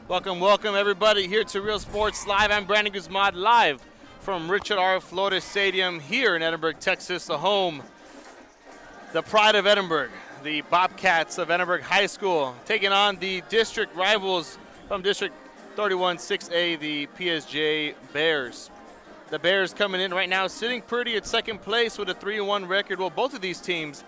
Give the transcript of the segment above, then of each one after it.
Welcome everybody here to Real Sports Live. I'm Brandon Guzman, live from Richard R. Flores Stadium here in Edinburg, Texas, the home, the pride of Edinburg, the Bobcats of Edinburg High School, taking on the district rivals from District 31-6A, the PSJA Bears. The Bears coming in right now, sitting pretty at second place with a 3-1 record. Well, both of these teams,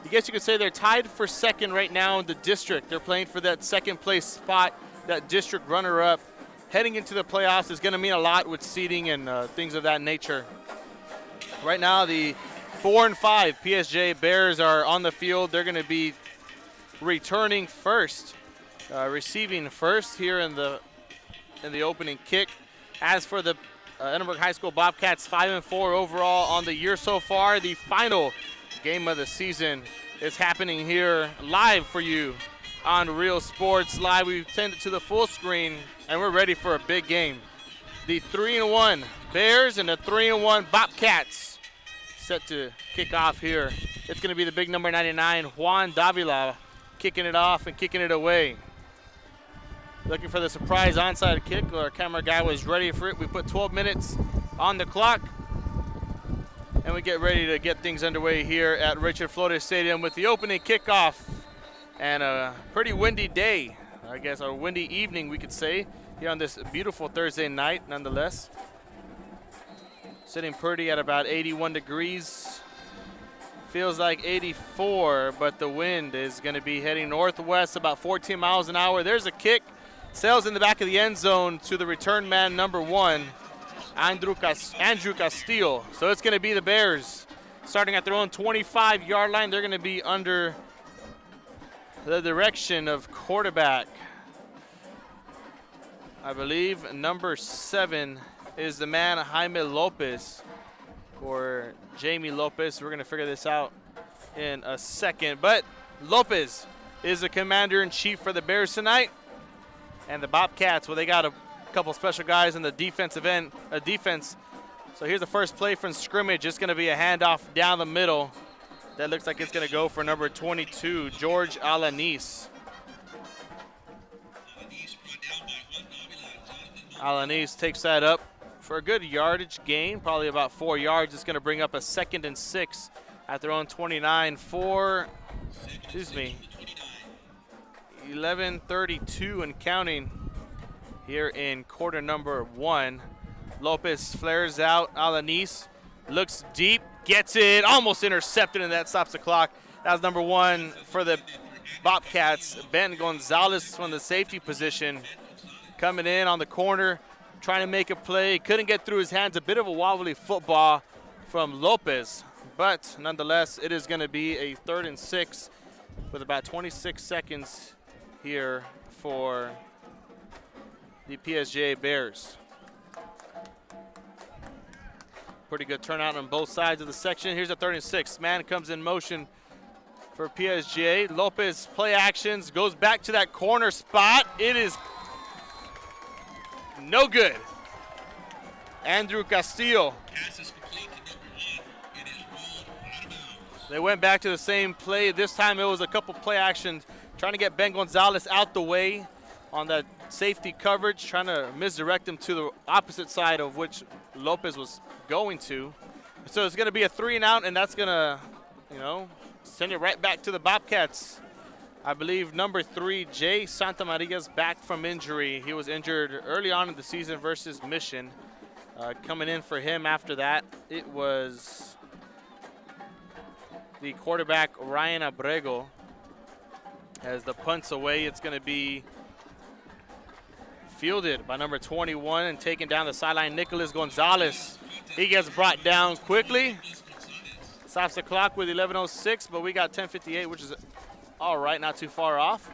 I guess you could say they're tied for second right now in the district. They're playing for that second place spot. That district runner-up heading into the playoffs is going to mean a lot with seeding and things of that nature. Right now, the 4 and 5 PSJ Bears are on the field. They're going to be returning first, receiving first here in the opening kick. As for the Edinburg High School Bobcats, 5 and 4 overall on the year so far. The final game of the season is happening here live for you on Real Sports Live. We've turned it to the full screen, and we're ready for a big game. The 3-1 Bears and the 3-1 Bobcats set to kick off here. It's going to be the big number 99, Juan Davila, kicking it off and kicking it away. Looking for the surprise onside kick. Our camera guy was ready for it. We put 12 minutes on the clock, and we get ready to get things underway here at Richard Flores Stadium with the opening kickoff. And a pretty windy day, I guess, or windy evening, we could say, here on this beautiful Thursday night, nonetheless. Sitting pretty at about 81 degrees. Feels like 84, but the wind is going to be heading northwest about 14 miles an hour. There's a kick. Sails in the back of the end zone to the return man, number 1, Andrew Castillo. So it's going to be the Bears starting at their own 25-yard line. They're going to be under the direction of quarterback. I believe number 7 is the man, Jaime Lopez, or Jamie Lopez. We're going to figure this out in a second. But Lopez is the commander-in-chief for the Bears tonight. And the Bobcats, well, they got a couple special guys in the defensive end, defense. So here's the first play from scrimmage. It's going to be a handoff down the middle. That looks like it's going to go for number 22, George Alanis. Alanis takes that up for a good yardage gain, probably about 4 yards. It's going to bring up a 2nd and 6 at their own 29 for, 11:32 and counting here in quarter number 1. Lopez flares out. Alanis looks deep. Gets it, almost intercepted, and that stops the clock. That was number 1 for the Bobcats, Ben Gonzalez from the safety position. Coming in on the corner, trying to make a play. Couldn't get through his hands. A bit of a wobbly football from Lopez. But nonetheless, it is going to be a 3rd and 6 with about 26 seconds here for the PSJA Bears. Pretty good turnout on both sides of the section. Here's a 3rd and 6. Man comes in motion for PSJA. Lopez play actions, goes back to that corner spot. It is no good. Andrew Castillo. Pass is complete to number 1. It is ruled out of bounds. They went back to the same play. This time it was a couple play actions, trying to get Ben Gonzalez out the way on that safety coverage, trying to misdirect him to the opposite side of which Lopez was going to. So it's going to be a 3 and out, and that's going to, send it right back to the Bobcats. I believe number 3, Jay Santamaria's back from injury. He was injured early on in the season versus Mission. Coming in for him after that, it was the quarterback, Ryan Abrego. As the punt's away, it's going to be fielded by number 21 and taken down the sideline, Nicholas Gonzalez. He gets brought down quickly. Stops the clock with 11:06, but we got 10:58, which is all right, not too far off.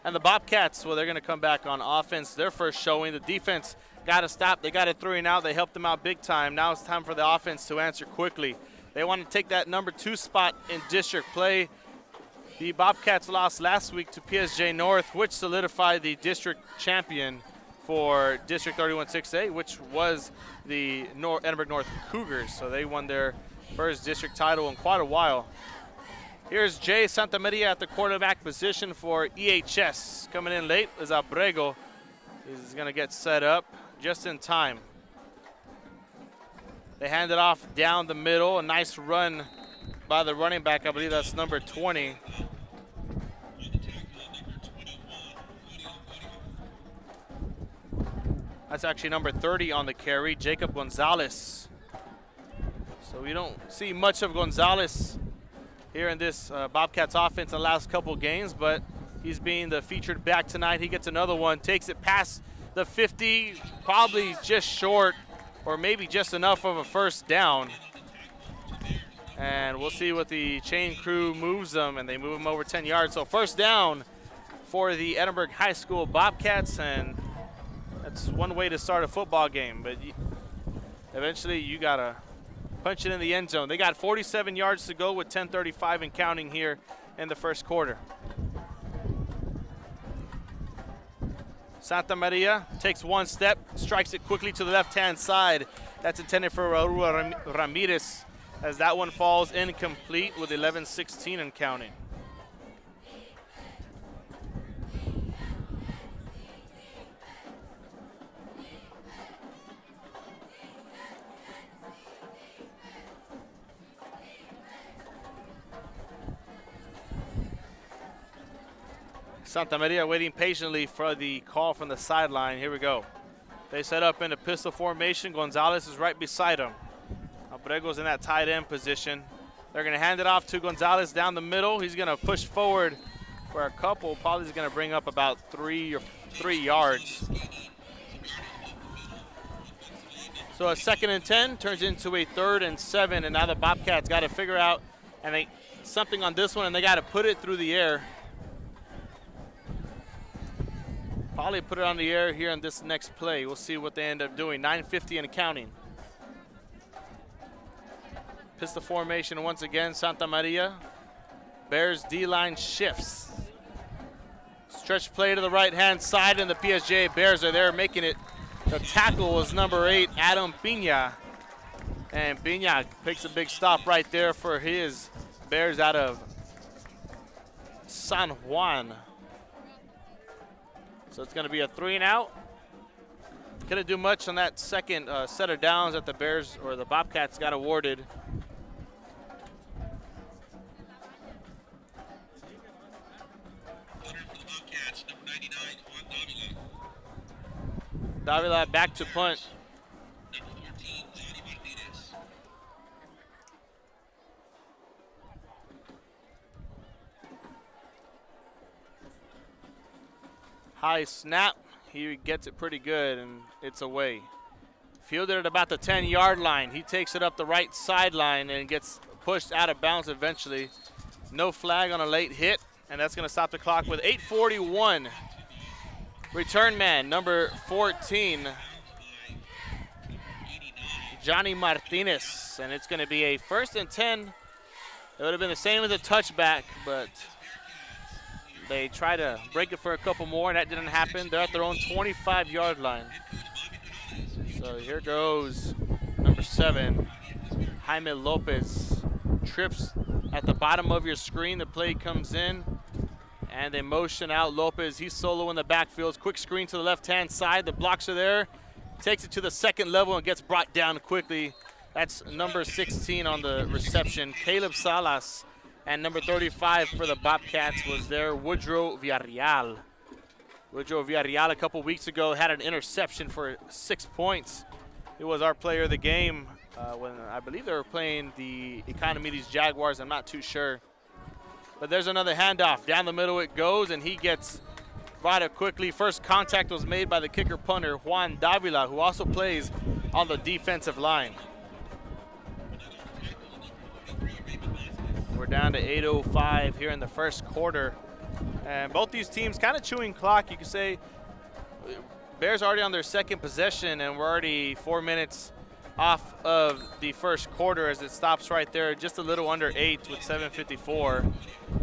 And the Bobcats, well, they're going to come back on offense. Their first showing. The defense got to stop. They got a 3 and out. They helped them out big time. Now it's time for the offense to answer quickly. They want to take that number 2 spot in district play. The Bobcats lost last week to PSJA North, which solidified the district champion for District 31 6A, which was the Edinburg North Cougars. So they won their first district title in quite a while. Here's Jay Santamaria at the quarterback position for EHS. Coming in late is Abrego. He's going to get set up just in time. They hand it off down the middle. A nice run by the running back. I believe that's number 20. That's actually number 30 on the carry, Jacob Gonzalez. So we don't see much of Gonzalez here in this Bobcats offense in the last couple games, but he's being the featured back tonight. He gets another one, takes it past the 50, probably just short or maybe just enough of a first down. And we'll see what the chain crew moves them, and they move them over 10 yards. So first down for the Edinburg High School Bobcats, and that's one way to start a football game, but eventually you gotta punch it in the end zone. They got 47 yards to go with 10:35 and counting here in the first quarter. Santa Maria takes one step, strikes it quickly to the left-hand side. That's intended for Raul Ramirez, as that one falls incomplete with 11:16 and counting. Santa Maria waiting patiently for the call from the sideline. Here we go. They set up in a pistol formation. Gonzalez is right beside him. Abrego's in that tight end position. They're going to hand it off to Gonzalez down the middle. He's going to push forward for a couple. Probably is going to bring up about 3 yards. So a 2nd and 10 turns into a 3rd and 7, and now the Bobcats got to figure out something on this one, and they got to put it through the air. Probably put it on the air here in this next play. We'll see what they end up doing. 9:50 and counting. Pistol formation once again, Santa Maria. Bears D-line shifts. Stretch play to the right-hand side, and the PSJA Bears are there making it. The tackle was number 8, Adam Pina. And Pina picks a big stop right there for his Bears out of San Juan. So it's going to be a 3 and out. Couldn't do much on that second set of downs that the Bears or the Bobcats got awarded. Punter for the Bobcats, number 99, Juan Davila. Davila back to punt. Number 14, Johnny Martinez. High snap. He gets it pretty good, and it's away. Fielded at about the 10-yard line. He takes it up the right sideline and gets pushed out of bounds eventually. No flag on a late hit, and that's going to stop the clock with 8:41. Return man, number 14, Johnny Martinez, and it's going to be a 1st and 10. It would have been the same as a touchback, but they try to break it for a couple more, and that didn't happen. They're at their own 25-yard line. So here goes number 7, Jaime Lopez. Trips at the bottom of your screen. The play comes in, and they motion out Lopez. He's solo in the backfield. Quick screen to the left-hand side. The blocks are there. Takes it to the 2nd level and gets brought down quickly. That's number 16 on the reception, Caleb Salas. And number 35 for the Bobcats was there, Woodrow Villarreal. Woodrow Villarreal a couple weeks ago had an interception for 6 points. He was our player of the game when I believe they were playing the Economides Jaguars. I'm not too sure. But there's another handoff. Down the middle it goes, and he gets brought up quickly. First contact was made by the kicker punter, Juan Davila, who also plays on the defensive line. We're down to 8:05 here in the first quarter. And both these teams kind of chewing clock. You could say Bears already on their second possession, and we're already 4 minutes off of the first quarter as it stops right there, just a little under 8 with 7:54.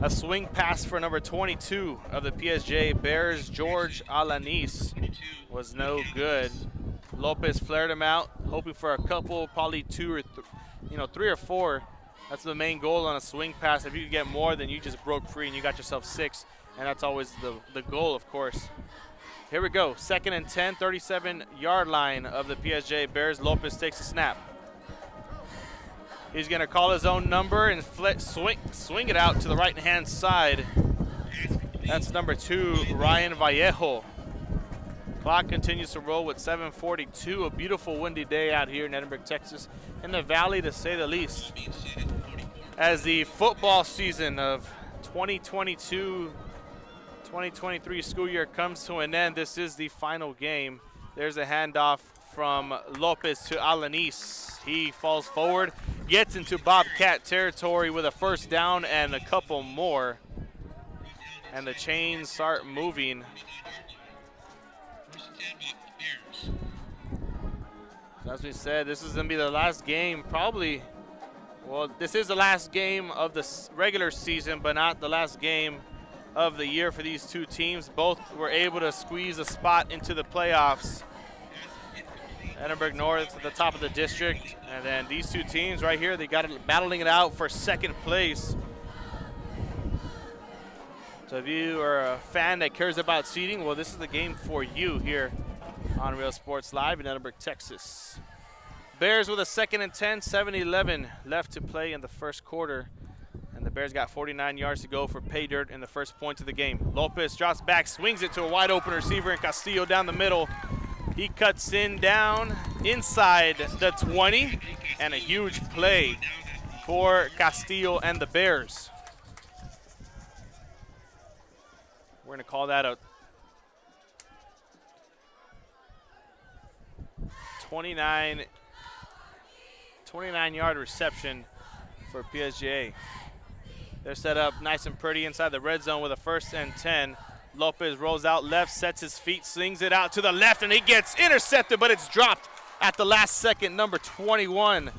A swing pass for number 22 of the PSJA Bears, George Alanis, was no good. Lopez flared him out, hoping for a couple, probably 2 or 3 or 4. That's the main goal on a swing pass. If you could get more, then you just broke free and you got yourself 6, and that's always the goal, of course. Here we go, 2nd and 10, 37-yard line of the PSJA Bears. Lopez takes a snap. He's gonna call his own number and swing it out to the right-hand side. That's number 2, Ryan Vallejo. Clock continues to roll with 7:42. A beautiful windy day out here in Edinburg, Texas, in the valley to say the least. As the football season of 2022-2023 school year comes to an end, this is the final game. There's a handoff from Lopez to Alanis. He falls forward, gets into Bobcat territory with a first down and a couple more. And the chains start moving. As we said, this is going to be the last game, probably. Well, this is the last game of the regular season, but not the last game of the year for these two teams. Both were able to squeeze a spot into the playoffs. Edinburg North at the top of the district, and then these two teams right here, they got it battling it out for second place. So if you are a fan that cares about seeding, well, this is the game for you here on Real Sports Live in Edinburg, Texas. Bears with a 2nd and 10, 7:11 left to play in the first quarter. And the Bears got 49 yards to go for pay dirt in the first point of the game. Lopez drops back, swings it to a wide open receiver in Castillo down the middle. He cuts in down inside the 20, and a huge play for Castillo and the Bears. We're going to call that a 29-yard reception for PSJA. They're set up nice and pretty inside the red zone with a 1st and 10. Lopez rolls out left, sets his feet, slings it out to the left, and he gets intercepted, but it's dropped at the last second. Number 21,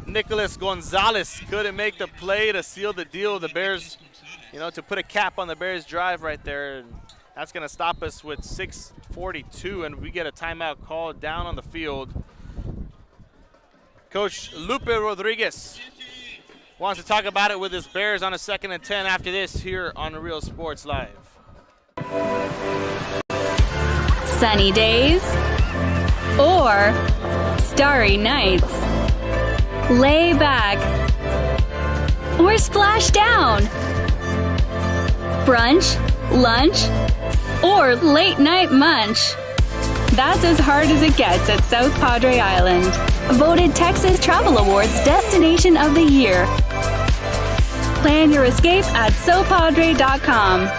Nicholas Gonzalez, couldn't make the play to seal the deal. The Bears, to put a cap on the Bears drive right there. And that's going to stop us with 6:42, and we get a timeout called down on the field. Coach Lupe Rodriguez wants to talk about it with his Bears on a 2nd and 10 after this here on Real Sports Live. Sunny days or starry nights. Lay back or splash down. Brunch, lunch, or late night munch. That's as hard as it gets at South Padre Island. Voted Texas Travel Awards Destination of the Year. Plan your escape at sopadre.com.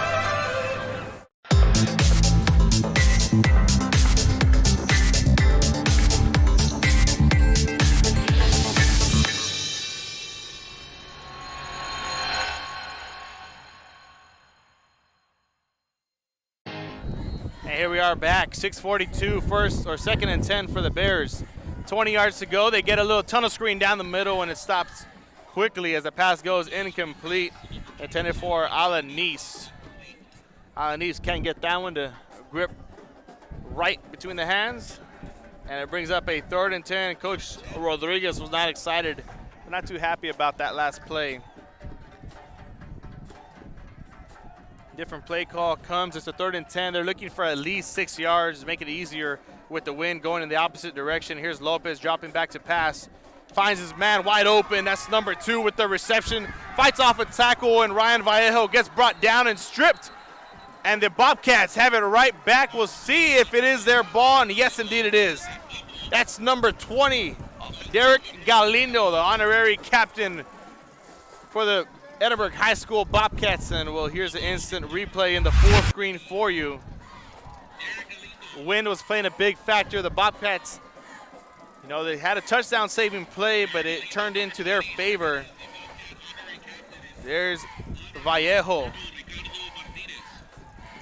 And here we are back, 6:42, 2nd and 10 for the Bears. 20 yards to go. They get a little tunnel screen down the middle, and it stops quickly as the pass goes incomplete. Intended for Alanis. Alanis can't get that one to grip right between the hands, and it brings up a 3rd and 10. Coach Rodriguez was not excited, not too happy about that last play. Different play call comes. It's a 3rd and 10. They're looking for at least 6 yards, make it easier with the wind going in the opposite direction. Here's Lopez dropping back to pass. Finds his man wide open. That's number 2 with the reception. Fights off a tackle, and Ryan Vallejo gets brought down and stripped. And the Bobcats have it right back. We'll see if it is their ball, and yes, indeed it is. That's number 20, Derek Galindo, the honorary captain for the Edinburg High School Bobcats. And well, here's the instant replay in the full screen for you. Wind was playing a big factor. The Bobcats, they had a touchdown saving play, but it turned into their favor. There's Vallejo.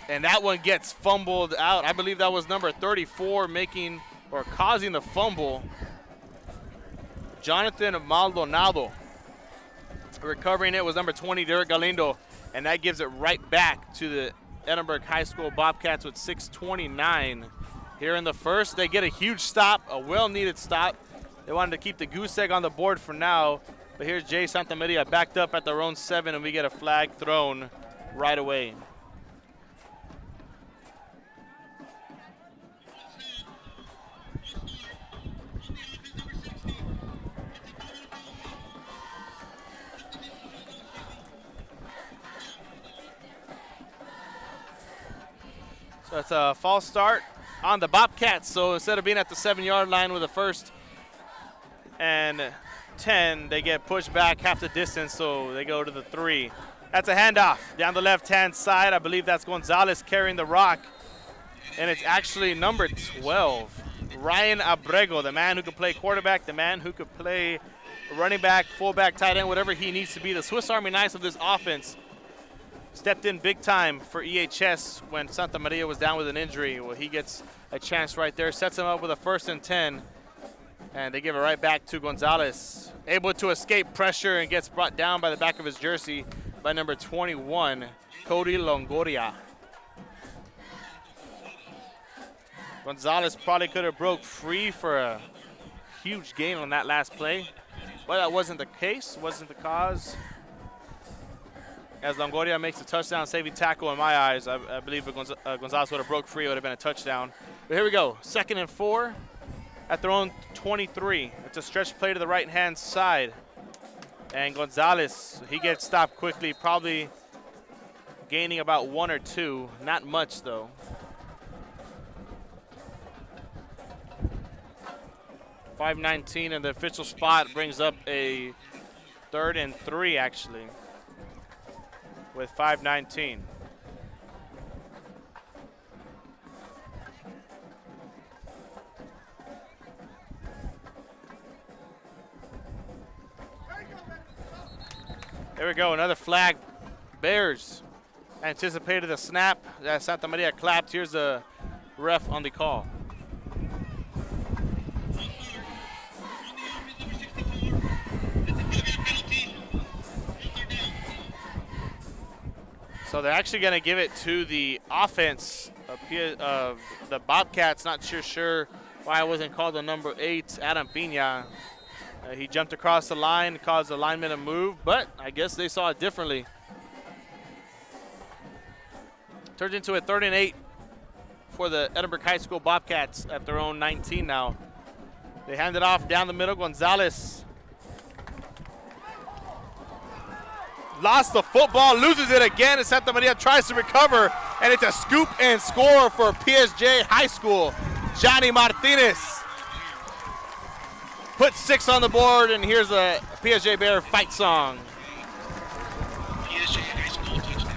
And that one gets fumbled out. I believe that was number 34 causing the fumble. Jonathan Maldonado. Recovering it was number 20, Derek Galindo. And that gives it right back to the Edinburg High School Bobcats with 6:29 here in the first. They get a huge stop, a well-needed stop. They wanted to keep the goose egg on the board for now. But here's Jay Santamaria backed up at their own 7, and we get a flag thrown right away. So it's a false start on the Bobcats. So instead of being at the 7-yard line with a 1st and 10, they get pushed back half the distance, so they go to the 3. That's a handoff down the left-hand side. I believe that's Gonzalez carrying the rock, and it's actually number 12, Ryan Abrego, the man who could play quarterback, the man who could play running back, fullback, tight end, whatever he needs to be. The Swiss Army knife of this offense. Stepped in big time for EHS when Santamaria was down with an injury. Well, he gets a chance right there, sets him up with a 1st and 10, and they give it right back to Gonzalez. Able to escape pressure and gets brought down by the back of his jersey by number 21, Cody Longoria. Gonzalez probably could have broke free for a huge gain on that last play, but that wasn't the case, wasn't the cause. As Longoria makes a touchdown saving tackle in my eyes. I believe if Gonzalez would have broke free, it would have been a touchdown. But here we go, 2nd and 4 at their own 23. It's a stretch play to the right-hand side. And Gonzalez, he gets stopped quickly, probably gaining about 1 or 2. Not much, though. .519, and the official spot brings up a 3rd and 3, actually, with 5:19. There we go, another flag. Bears anticipated the snap. Santamaria clapped. Here's the ref on the call. So they're actually going to give it to the offense of the Bobcats. Not sure why it wasn't called on number 8, Adam Pina. He jumped across the line, caused the lineman to move, but I guess they saw it differently. Turned into a 3rd and 8 for the Edinburg High School Bobcats at their own 19 now. They hand it off down the middle. Gonzalez lost the football, loses it again, and Santamaria tries to recover, and it's a scoop and score for PSJA High School. Johnny Martinez puts 6 on the board, and here's a PSJA Bear fight song. PSJA High School touchdown.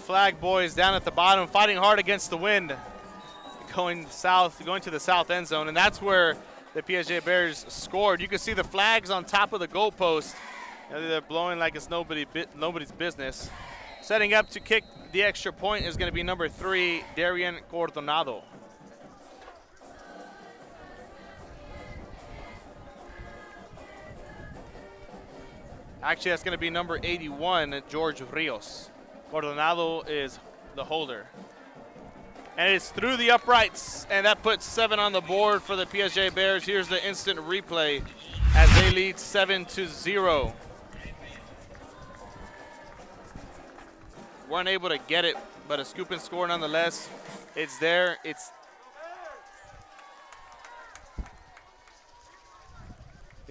Flag boys down at the bottom, fighting hard against the wind, going to the south end zone, and that's where the PSJA Bears scored. You can see the flags on top of the goalpost. They're blowing like it's nobody's business. Setting up to kick the extra point is going to be number 3, Darian Cordonado. Actually, that's going to be number 81, George Rios. Cordonado is the holder. And it's through the uprights, and that puts 7 on the board for the PSJA Bears. Here's the instant replay as they lead 7-0. Weren't able to get it, but a scoop and score nonetheless. It's there. You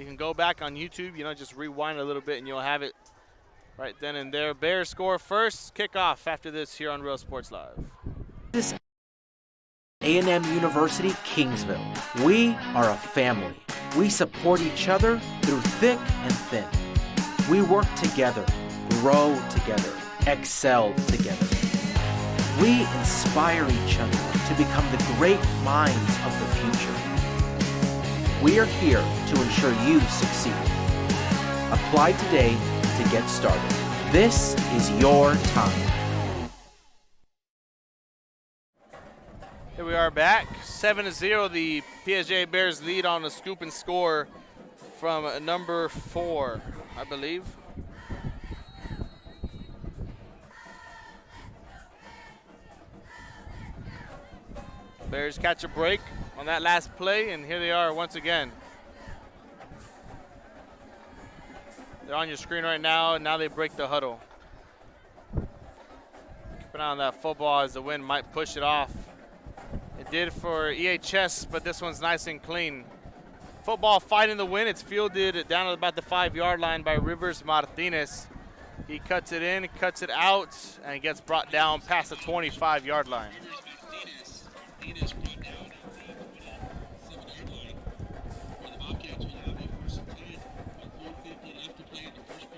can go back on YouTube, just rewind a little bit, and you'll have it right then and there. Bears score first. Kickoff after this here on Real Sports Live. This A&M University, Kingsville. We are a family. We support each other through thick and thin. We work together, grow together, excel together. We inspire each other to become the great minds of the future. We are here to ensure you succeed. Apply today to get started. This is your time. Here we are back, 7-0. The PSJA Bears lead on a scoop and score from number 4, I believe. Bears catch a break on that last play, and here they are once again. They're on your screen right now, and now they break the huddle. Keep an eye on that football as the wind might push it off. It did for EHS, but this one's nice and clean. Football fighting the wind. It's fielded down at about the 5-yard line by Rivers Martinez. He cuts it in, cuts it out, and gets brought down past the 25-yard line. Martinez brought down at the 7-yard line, where the Bobcats will have a first and 10 with 4:50 left to play in the first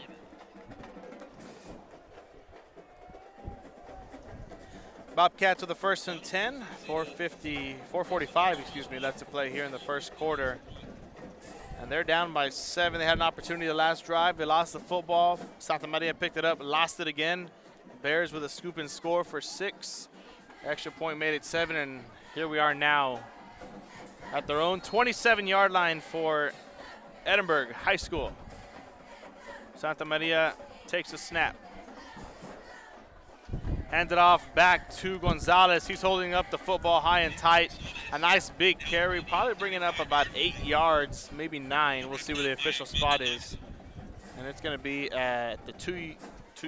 quarter. Bobcats with the first and 10, 4:45, left to play here in the first quarter. And they're down by 7. They had an opportunity the last drive. They lost the football. Santa Maria picked it up, lost it again. Bears with a scoop and score for 6. Extra point made it 7, and here we are now at their own 27-yard line for Edinburg High School. Santa Maria takes a snap. Hands it off back to Gonzalez. He's holding up the football high and tight. A nice big carry, probably bringing up about 8 yards, maybe 9. We'll see where the official spot is. And it's going to be at the 2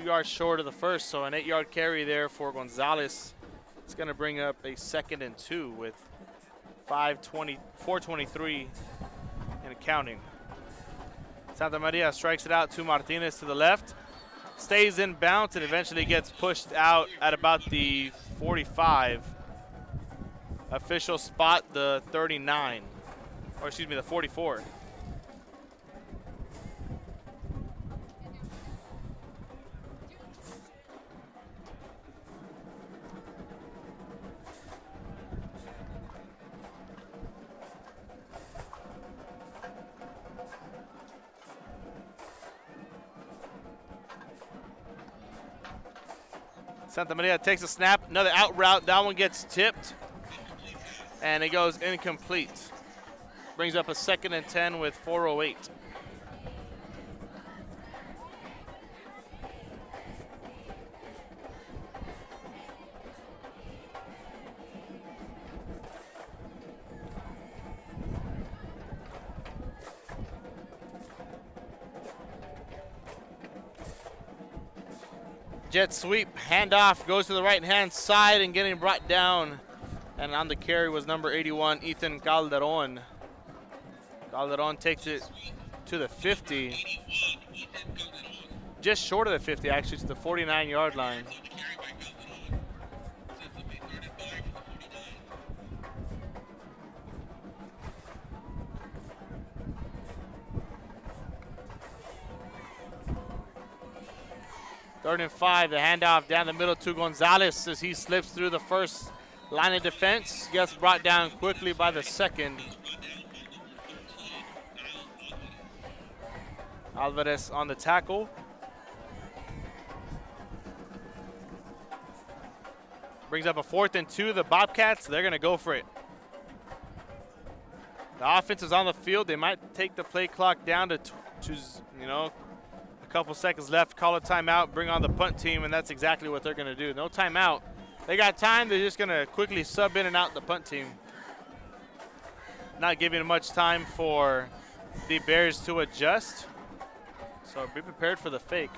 yards short of the first, so an 8-yard carry there for Gonzalez. It's going to bring up a 2nd and 2 with 4:23 and counting. Santa Maria strikes it out to Martinez to the left. Stays in bounds and eventually gets pushed out at about the 45. Official spot, the 39, or excuse me, the 44. Santa Maria takes a snap, another out route. That one gets tipped, and it goes incomplete. Brings up a 2nd and 10 with 4:08. Jet sweep, handoff, goes to the right-hand side and getting brought down. And on the carry was number 81, Ethan Calderon. Calderon takes it to the 50. Just short of the 50, actually, to the 49-yard line. Third and 5, the handoff down the middle to Gonzalez as he slips through the first line of defense. Gets brought down quickly by the 2nd. Alvarez on the tackle. Brings up a 4th and 2. The Bobcats, they're going to go for it. The offense is on the field. They might take the play clock down to a couple seconds left, call a timeout, bring on the punt team, and that's exactly what they're going to do. No timeout. They got time. They're just going to quickly sub in and out the punt team. Not giving much time for the Bears to adjust. So be prepared for the fake.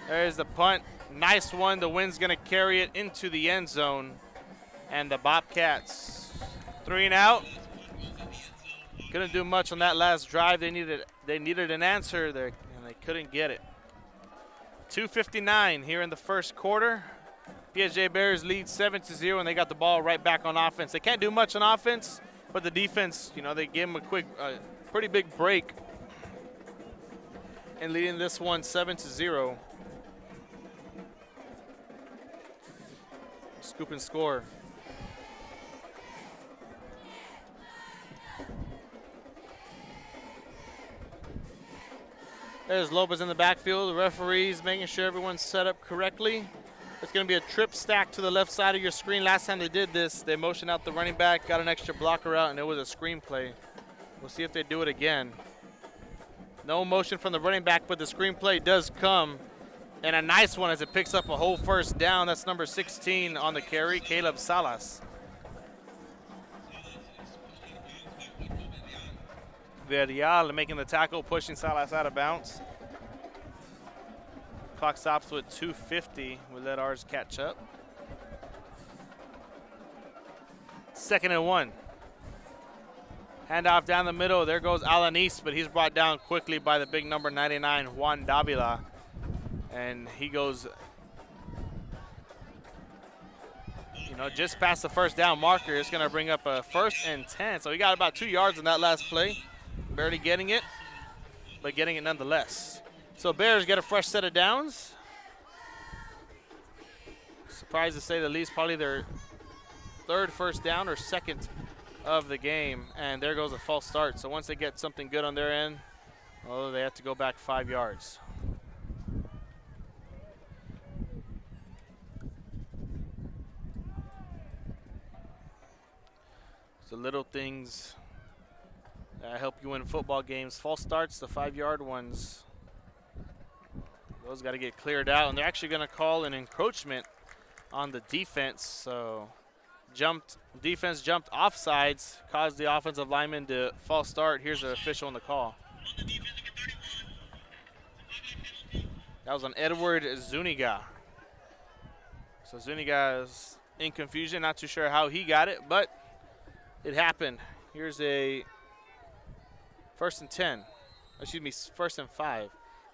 There's the punt. Nice one. The wind's going to carry it into the end zone. And the Bobcats 3 and out. Couldn't do much on that last drive. They needed an answer there, and they couldn't get it. 2:59 here in the first quarter. PSJA Bears lead 7-0, and they got the ball right back on offense. They can't do much on offense, but the defense, they gave them a pretty big break. and leading this one 7-0. Scoop and score. There's Lopez in the backfield. The referee's making sure everyone's set up correctly. It's going to be a trip stack to the left side of your screen. Last time they did this, they motioned out the running back, got an extra blocker out, and it was a screen play. We'll see if they do it again. No motion from the running back, but the screen play does come. And a nice one as it picks up a whole first down. That's number 16 on the carry, Caleb Salas. Villarreal making the tackle, pushing Salas out of bounds. Clock stops with 2:50. We'll let ours catch up. 2nd and 1. Handoff down the middle. There goes Alanis, but he's brought down quickly by the big number 99, Juan Davila. And he goes, just past the first down marker. It's going to bring up a 1st and 10. So he got about 2 yards in that last play. Barely getting it, but getting it nonetheless. So Bears get a fresh set of downs. Surprised to say the least, probably their 3rd first down or 2nd of the game. And there goes a false start. So once they get something good on their end, they have to go back 5 yards. So little things that help you win football games. False starts, the 5-yard ones. Those got to get cleared out, and they're actually going to call an encroachment on the defense. So defense jumped offsides, caused the offensive lineman to false start. Here's the official on the call. That was on Edward Zuniga. So Zuniga is in confusion, not too sure how he got it, but it happened. Here's a 1st and 10. Excuse me, 1st and 5.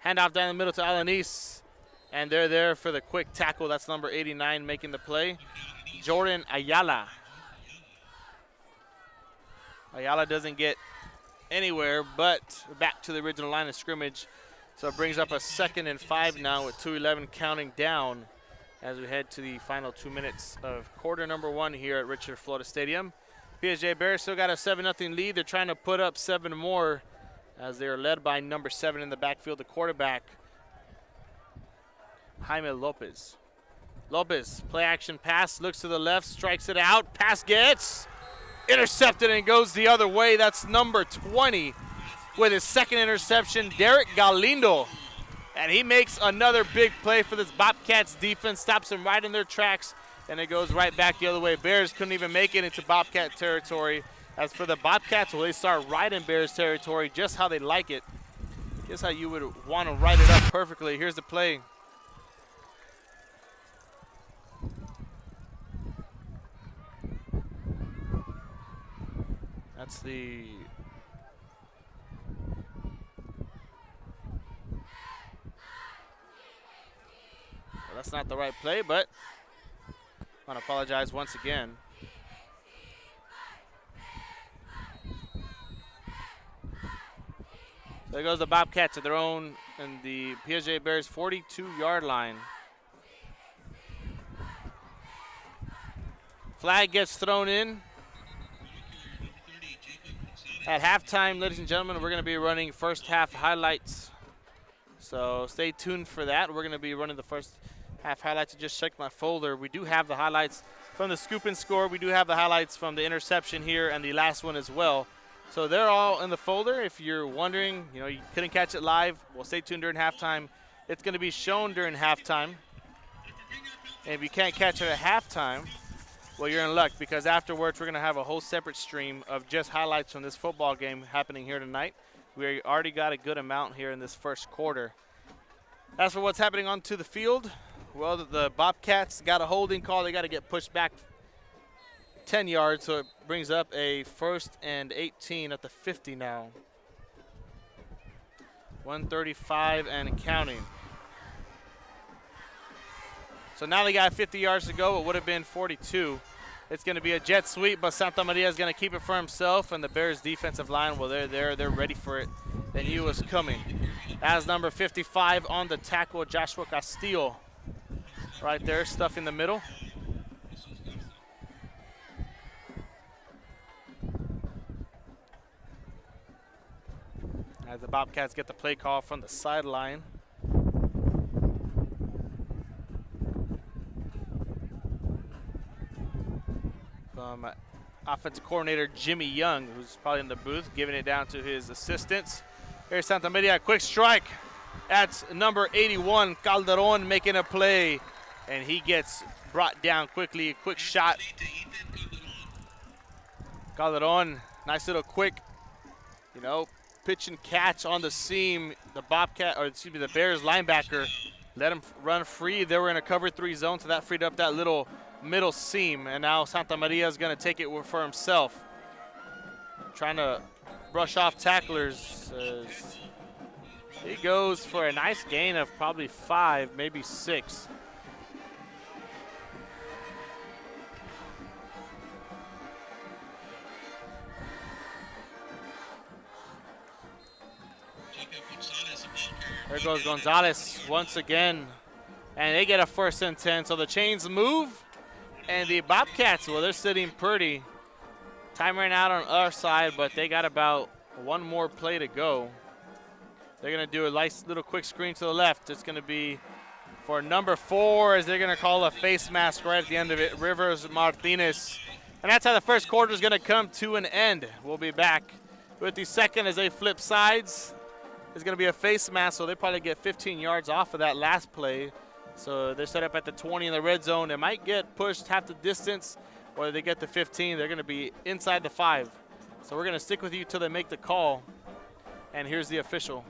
Handoff down the middle to Alanis. And they're there for the quick tackle. That's number 89 making the play. Jordan Ayala. Ayala doesn't get anywhere, but back to the original line of scrimmage. So it brings up a 2nd and 5 now with 2:11 counting down as we head to the final 2 minutes of quarter number 1 here at Richard Florida Stadium. PSJA Bears still got a 7-0 lead. They're trying to put up 7 more as they're led by number 7 in the backfield, the quarterback, Jaime Lopez. Lopez, play action pass, looks to the left, strikes it out. Pass gets intercepted and goes the other way. That's number 20 with his 2nd interception, Derek Galindo. And he makes another big play for this Bobcats defense, stops them right in their tracks, and it goes right back the other way. Bears couldn't even make it into Bobcat territory. As for the Bobcats, well, they start right in Bears territory, just how they like it. Just how you would want to write it up perfectly. Here's the play. That's the that's not the right play, but I want to apologize once again. There goes the Bobcats at their own and the PSJA Bears 42-yard line. Flag gets thrown in. At halftime, ladies and gentlemen, we're going to be running first half highlights. So stay tuned for that. We're going to be running the first half highlights. I just checked my folder. We do have the highlights from the scoop and score. We do have the highlights from the interception here and the last one as well. So they're all in the folder. If you're wondering, you couldn't catch it live, well, stay tuned during halftime. It's going to be shown during halftime. And if you can't catch it at halftime, well, you're in luck, because afterwards we're going to have a whole separate stream of just highlights from this football game happening here tonight. We already got a good amount here in this first quarter. As for what's happening onto the field, well, the Bobcats got a holding call. They got to get pushed back 10 yards, so it brings up a 1st and 18 at the 50 now. 135 and counting. So now they got 50 yards to go. It would have been 42. It's going to be a jet sweep, but Santa Maria is going to keep it for himself, and the Bears defensive line, well, they're ready for it. They knew it was coming. As number 55 on the tackle, Joshua Castillo. Right there, stuff in the middle. As the Bobcats get the play call from the sideline. From offensive coordinator Jimmy Young, who's probably in the booth, giving it down to his assistants. Here's Santa Maria, quick strike. That's number 81, Calderon, making a play, and he gets brought down quickly. Quick shot. Calderon, nice little quick, pitch and catch on the seam. The the Bears linebacker let him run free. They were in a cover 3 zone, so that freed up that little middle seam, and now Santa Maria is going to take it for himself. Trying to brush off tacklers. He goes for a nice gain of probably 5, maybe 6. There goes Gonzalez once again, and they get a 1st and 10. So the chains move, and the Bobcats, well, they're sitting pretty. Time ran out on our side, but they got about one more play to go. They're going to do a nice little quick screen to the left. It's going to be for number 4, as they're going to call a face mask right at the end of it, Rivers Martinez. And that's how the first quarter is going to come to an end. We'll be back with the second as they flip sides. It's going to be a face mask, so they probably get 15 yards off of that last play. So they're set up at the 20 in the red zone. They might get pushed half the distance, or they get the 15. They're going to be inside the 5. So we're going to stick with you till they make the call. And here's the official.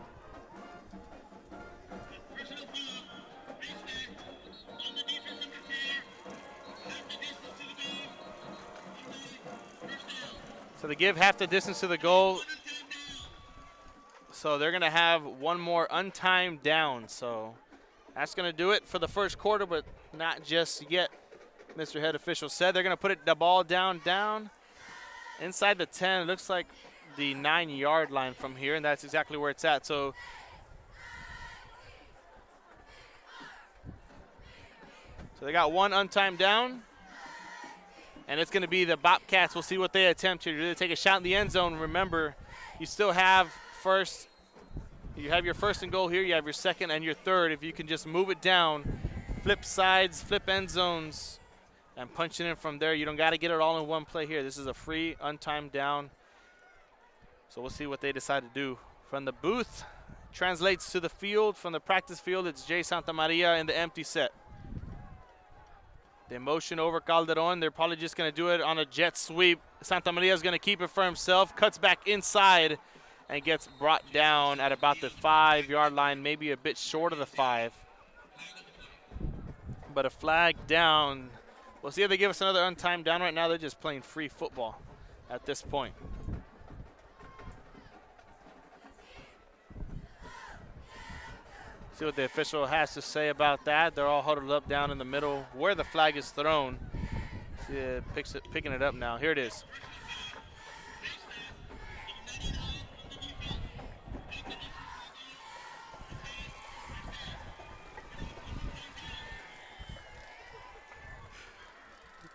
So they give half the distance to the goal. So they're going to have one more untimed down. So that's going to do it for the first quarter, but not just yet. Mr. Head official said they're going to put the ball down inside the 10. It looks like the 9-yard line from here, and that's exactly where it's at. So they got one untimed down, and it's going to be the Bobcats. We'll see what they attempt to do. They take a shot in the end zone. Remember, you still have first. You have your first and goal here. You have your second and your third. If you can just move it down, flip sides, flip end zones, and punch it in from there. You don't got to get it all in one play here. This is a free, untimed down. So we'll see what they decide to do. From the booth, translates to the field. From the practice field, it's Jay Santa Maria in the empty set. They motion over Calderon. They're probably just going to do it on a jet sweep. Santa Maria is going to keep it for himself. Cuts back inside and gets brought down at about the 5-yard line, maybe a bit short of the 5. But a flag down. We'll see if they give us another untimed down. Right now, they're just playing free football at this point. See what the official has to say about that. They're all huddled up down in the middle where the flag is thrown. See it picking it up now. Here it is.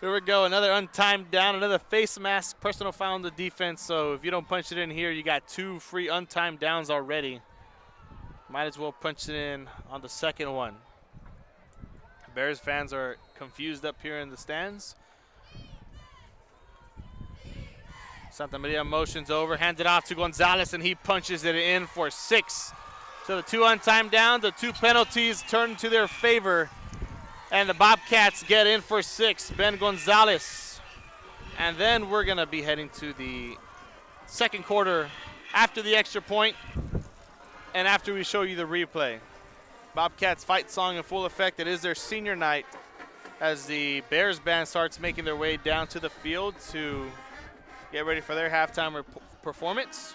Here we go, another untimed down, another face mask, personal foul on the defense. So if you don't punch it in here, you got 2 free untimed downs already. Might as well punch it in on the second one. Bears fans are confused up here in the stands. Santa Maria motions over, hands it off to Gonzalez, and he punches it in for 6. So the 2 untimed down, the 2 penalties turn to their favor. And the Bobcats get in for 6, Ben Gonzalez. And then we're going to be heading to the second quarter after the extra point and after we show you the replay. Bobcats fight song in full effect. It is their senior night as the Bears band starts making their way down to the field to get ready for their halftime performance.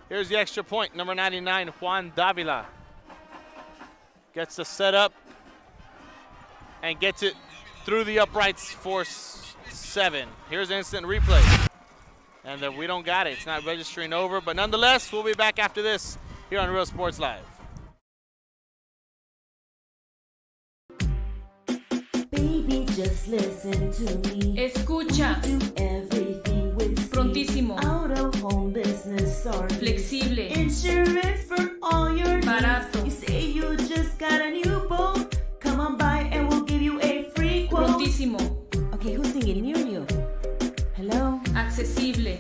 Here's the extra point. Number 99, Juan Davila, gets the setup and gets it through the uprights for 7. Here's the instant replay. And then we don't got it. It's not registering over. But nonetheless, we'll be back after this here on Real Sports Live. Baby, just listen to me. Escucha. We do everything with speed. Prontísimo. Out of home business service. Flexible. Insurance for all your needs. Barato. You say you just got a new boat. Come on by and we'll give you a free quote. Prontísimo. Okay, who's singing? Me or you? Hello? Accesible.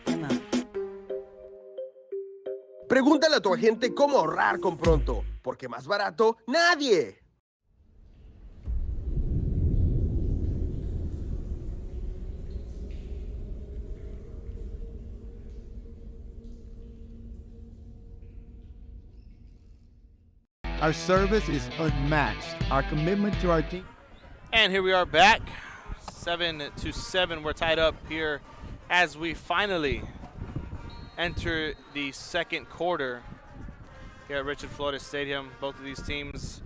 Come on. Pregúntale a tu agente cómo ahorrar con Pronto, porque más barato, nadie. Our service is unmatched. Our commitment to our team. And here we are back. 7-7. We're tied up here as we finally enter the second quarter here at Richard Flores Stadium. Both of these teams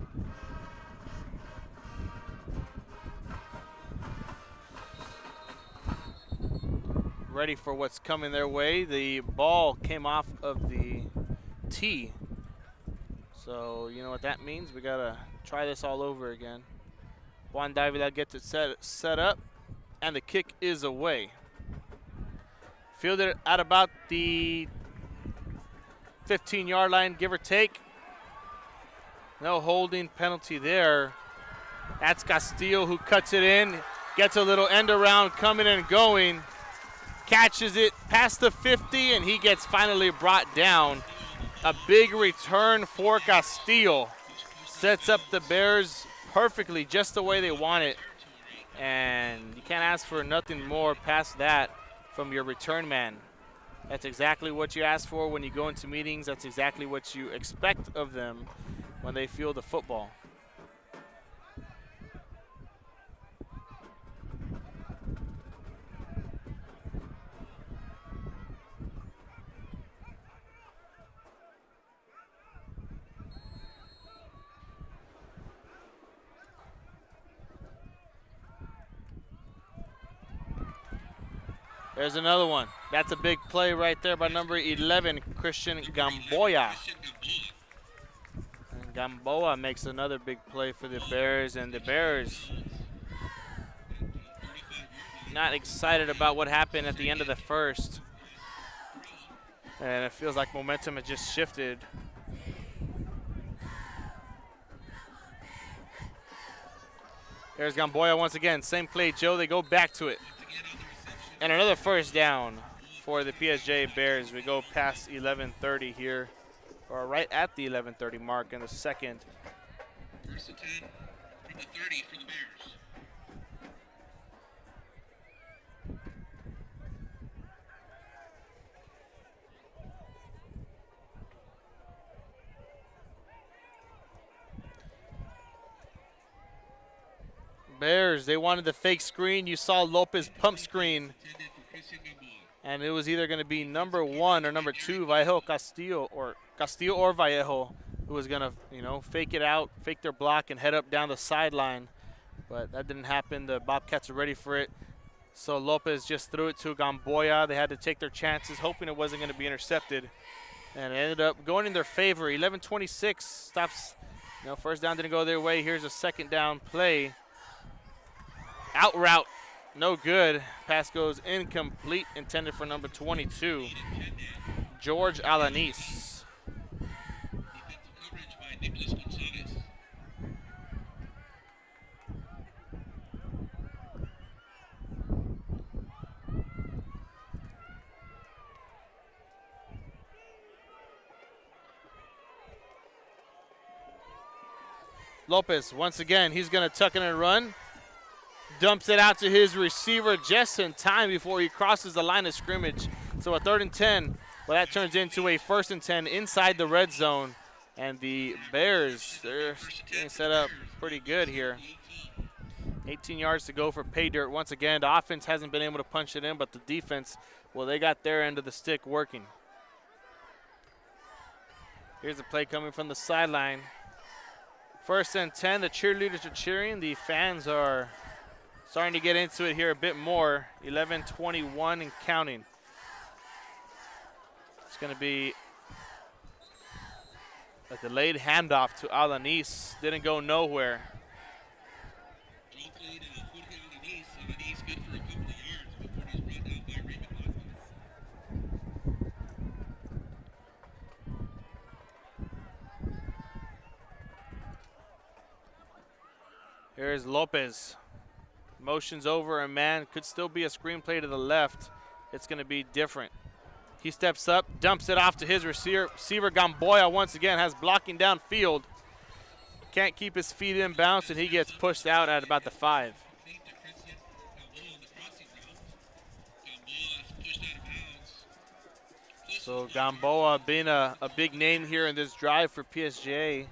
ready for what's coming their way. The ball came off of the tee. So you know what that means. We gotta try this all over again. Juan Davila gets it set up, and the kick is away. Fielded at about the 15-yard line, give or take. No holding penalty there. That's Castillo who cuts it in, gets a little end around coming and going, catches it past the 50, and he gets finally brought down. A big return for Castillo. Sets up the Bears perfectly, just the way they want it. And you can't ask for nothing more past that from your return man. That's exactly what you ask for when you go into meetings. That's exactly what you expect of them when they field the football. There's another one. That's a big play right there by number 11, Christian Gamboa. And Gamboa makes another big play for the Bears, and the Bears not excited about what happened at the end of the first. And it feels like momentum has just shifted. There's Gamboa once again. Same play, Joe. They go back to it. And another first down for the PSJA Bears. We go past 11:30 here, or right at the 11:30 mark in the second. First and 10 from the 30 for the Bears. Bears, they wanted the fake screen. You saw Lopez pump screen. And it was either going to be number 1 or number 2, Vallejo Castillo or Vallejo, who was going to, fake it out, fake their block, and head up down the sideline. But that didn't happen. The Bobcats are ready for it. So Lopez just threw it to Gamboa. They had to take their chances, hoping it wasn't going to be intercepted. And it ended up going in their favor. 11:26 stops. First down didn't go their way. Here's a second down play. Out route, no good. Pass goes incomplete, intended for number 22, George Alanis. Defensive coverage by Nicholas Gonzalez. Lopez, once again, he's going to tuck in and run. Dumps it out to his receiver just in time before he crosses the line of scrimmage. So a 3rd and 10. Well, that turns into a 1st and 10 inside the red zone. And the Bears, they're getting set up pretty good here. 18 yards to go for pay dirt. Once again, the offense hasn't been able to punch it in, but the defense, well, they got their end of the stick working. Here's a play coming from the sideline. 1st and 10, the cheerleaders are cheering. The fans are starting to get into it here a bit more. 11-21 and counting. It's going to be a delayed handoff to Alanis. Didn't go nowhere. Draw play to Jorge Alanis. Alanis good for a couple of yards before he's brought down by Raymond Vasquez. Here's Lopez. Motions over a man. Could still be a screenplay to the left. It's going to be different. He steps up, dumps it off to his receiver. Gamboa once again has blocking downfield. Can't keep his feet in bounds, and he gets pushed out at about the 5. So Gamboa being a big name here in this drive for PSJA.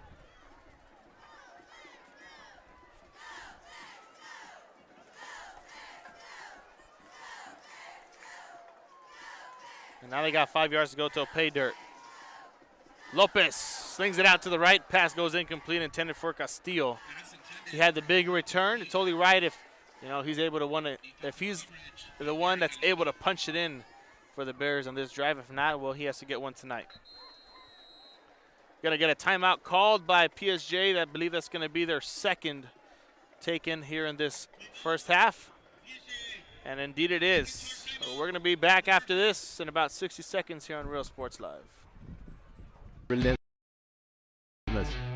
And now they got 5 yards to go till pay dirt. Lopez slings it out to the right. Pass goes incomplete, intended for Castillo. He had the big return. It's totally right if he's able to win it. If he's the one that's able to punch it in for the Bears on this drive. If not, well, he has to get one tonight. Gonna get a timeout called by PSJ. I believe that's gonna be their second taken here in this first half. And indeed it is. So we're going to be back after this in about 60 seconds here on Real Sports Live. Relentless.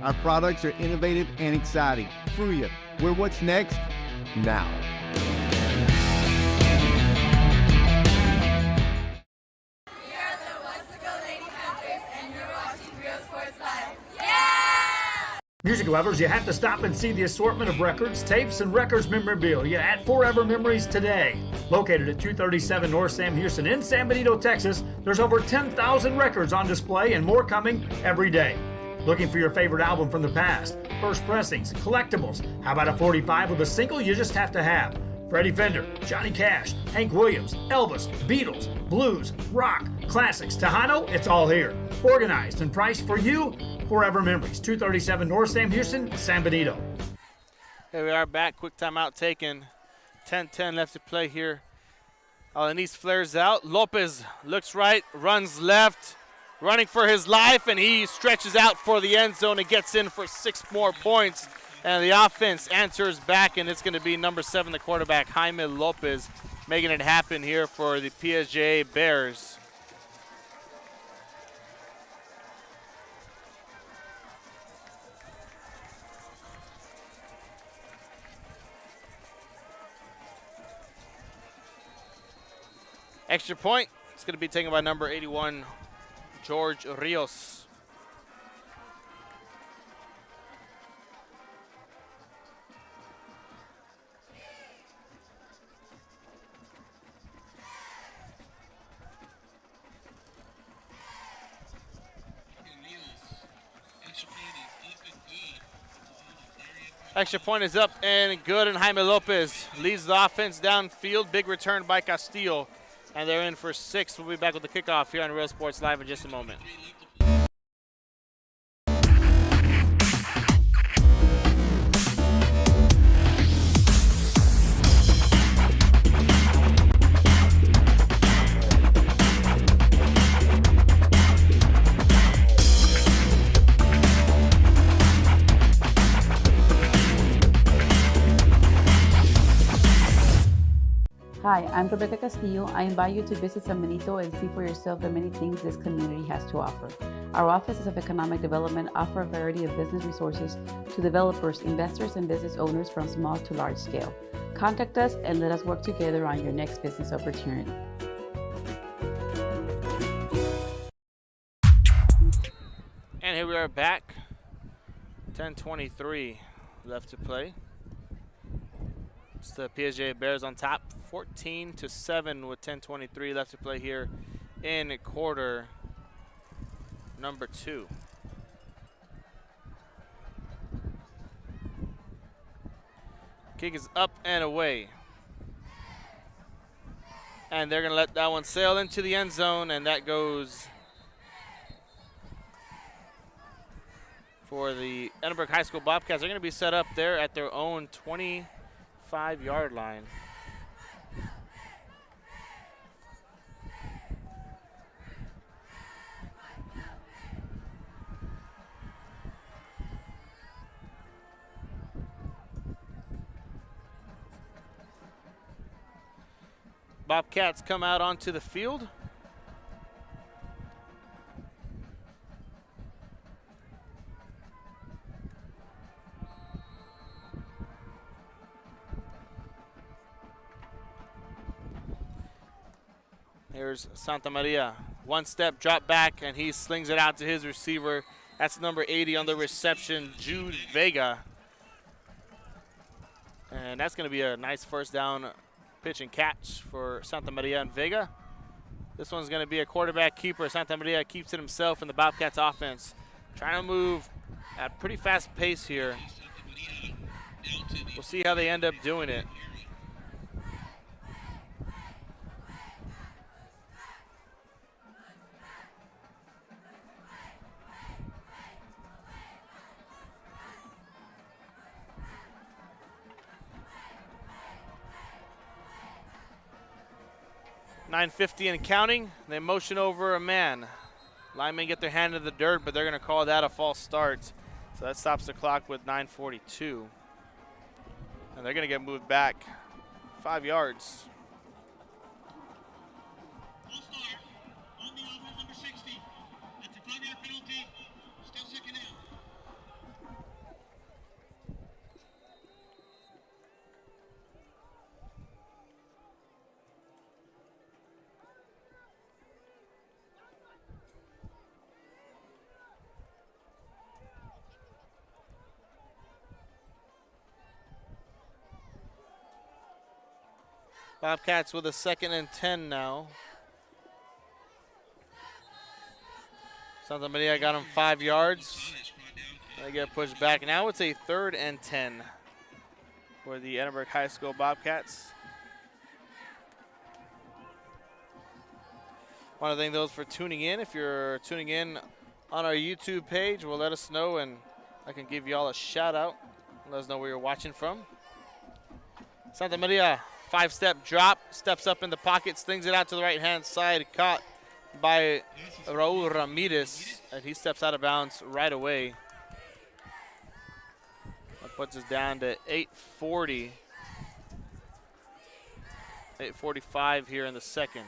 Our products are innovative and exciting. Fruya, we're what's next now. Music lovers, you have to stop and see the assortment of records, tapes, and records memorabilia at Forever Memories today. Located at 237 North Sam Houston in San Benito, Texas, there's over 10,000 records on display and more coming every day. Looking for your favorite album from the past, first pressings, collectibles. How about a 45 with a single you just have to have? Freddie Fender, Johnny Cash, Hank Williams, Elvis, Beatles, blues, rock, classics, Tejano, it's all here. Organized and priced for you. Forever Memories, 237 North Sam Houston, San Benito. Here we are back. Quick timeout taken. 10-10 left to play here. Alanis flares out. Lopez looks right, runs left, running for his life, and he stretches out for the end zone and gets in for 6 more points. And the offense answers back, and it's going to be number 7, the quarterback, Jaime Lopez, making it happen here for the PSJA Bears. Extra point. It's going to be taken by number 81, George Rios. Extra point is up and good, and Jaime Lopez leads the offense downfield. Big return by Castillo, and they're in for 6. We'll be back with the kickoff here on Real Sports Live in just a moment. Hi, I'm Rebecca Castillo. I invite you to visit San Benito and see for yourself the many things this community has to offer. Our offices of economic development offer a variety of business resources to developers, investors, and business owners from small to large scale. Contact us and let us work together on your next business opportunity. And here we are back. 10:23 left to play. It's the PSJA Bears on top, 14-7 with 10:23 left to play here in quarter number 2. Kick is up and away. And they're going to let that one sail into the end zone, and that goes for the Edinburg High School Bobcats. They're going to be set up there at their own 25 5-yard line. Bobcats come out onto the field. Here's Santa Maria. One step, drop back, and he slings it out to his receiver. That's number 80 on the reception, Jude Vega. And that's going to be a nice first down pitch and catch for Santa Maria and Vega. This one's going to be a quarterback keeper. Santa Maria keeps it himself in the Bobcats offense. Trying to move at a pretty fast pace here. We'll see how they end up doing it. .950 and counting. They motion over a man. Linemen get their hand in the dirt, but they're going to call that a false start. So that stops the clock with 9:42. And they're going to get moved back 5 yards. Full start on the offense, number 60. That's a 5-yard penalty. Still second down. Bobcats with a 2nd and 10 now. Santa Maria got him 5 yards. They get pushed back. Now it's a 3rd and 10 for the Edinburg High School Bobcats. Want to thank those for tuning in. If you're tuning in on our YouTube page, well, let us know, and I can give you all a shout out. Let us know where you're watching from. Santa Maria, 5-step drop, steps up in the pocket, slings it out to the right-hand side, caught by Raul Ramirez, and he steps out of bounds right away. That puts us down to 8:40. 8:45 here in the second.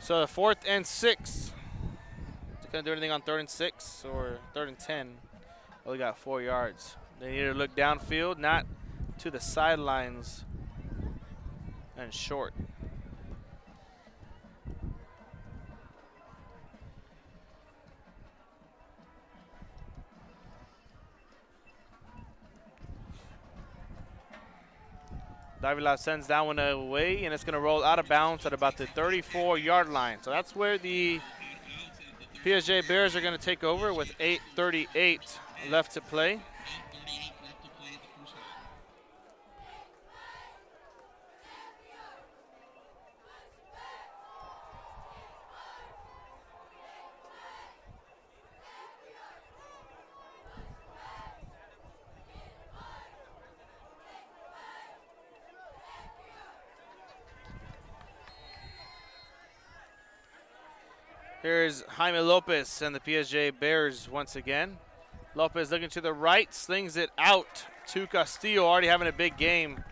So the 4th and 6. They're going to do anything on 3rd and 6 or 3rd and 10. Only got 4 yards. They need to look downfield, not to the sidelines and short. Davila sends that one away, and it's going to roll out of bounds at about the 34-yard line. So that's where the PSJA Bears are going to take over with 8:38 left to play. Here's Jaime Lopez and the PSJA Bears once again. Lopez looking to the right, slings it out to Castillo, already having a big game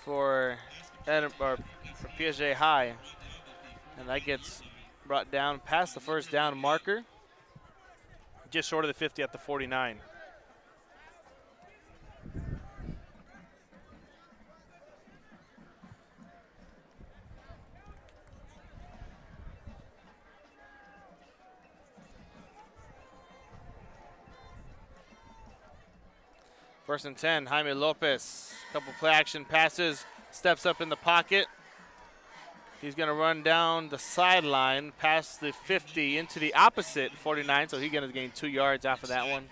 for PSJA High. And that gets brought down past the first down marker, just short of the 50 at the 49. First and 10, Jaime Lopez. Couple play action passes, steps up in the pocket. He's going to run down the sideline past the 50 into the opposite 49, so he's going to gain 2 yards off of that one.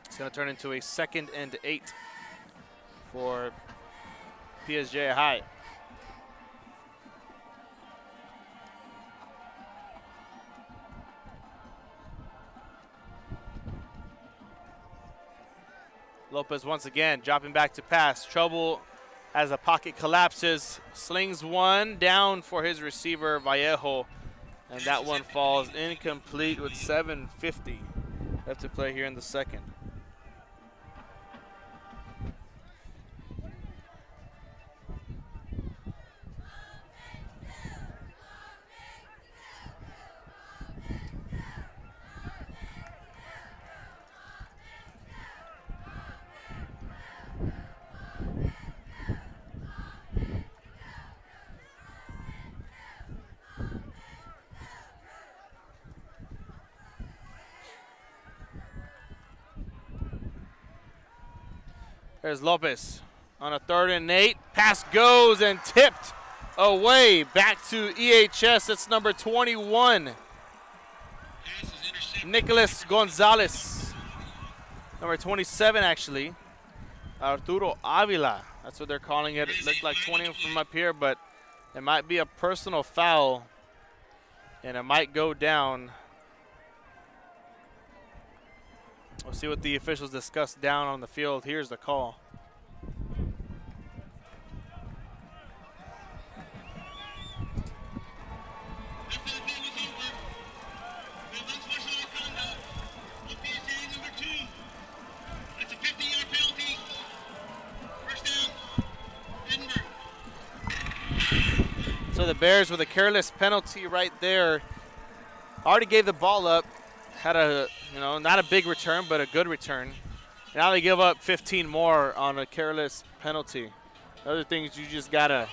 It's going to turn into a 2nd and 8 for PSJA High. Lopez once again dropping back to pass. Trouble as the pocket collapses. Slings one down for his receiver, Vallejo. And that one falls incomplete with 7:50 left to play here in the second. There's Lopez on a 3rd and 8. Pass goes and tipped away back to EHS. That's number 21. Nicholas Gonzalez. Number 27, actually. Arturo Avila. That's what they're calling it. It looked like 20 from up here, but it might be a personal foul, and it might go down. We'll see what the officials discuss down on the field. Here's the call. That's a 50-yard penalty. First down, Edinburg. So the Bears with a careless penalty right there. Already gave the ball up. Had a, not a big return, but a good return. Now they give up 15 more on a careless penalty. Other things you just gotta,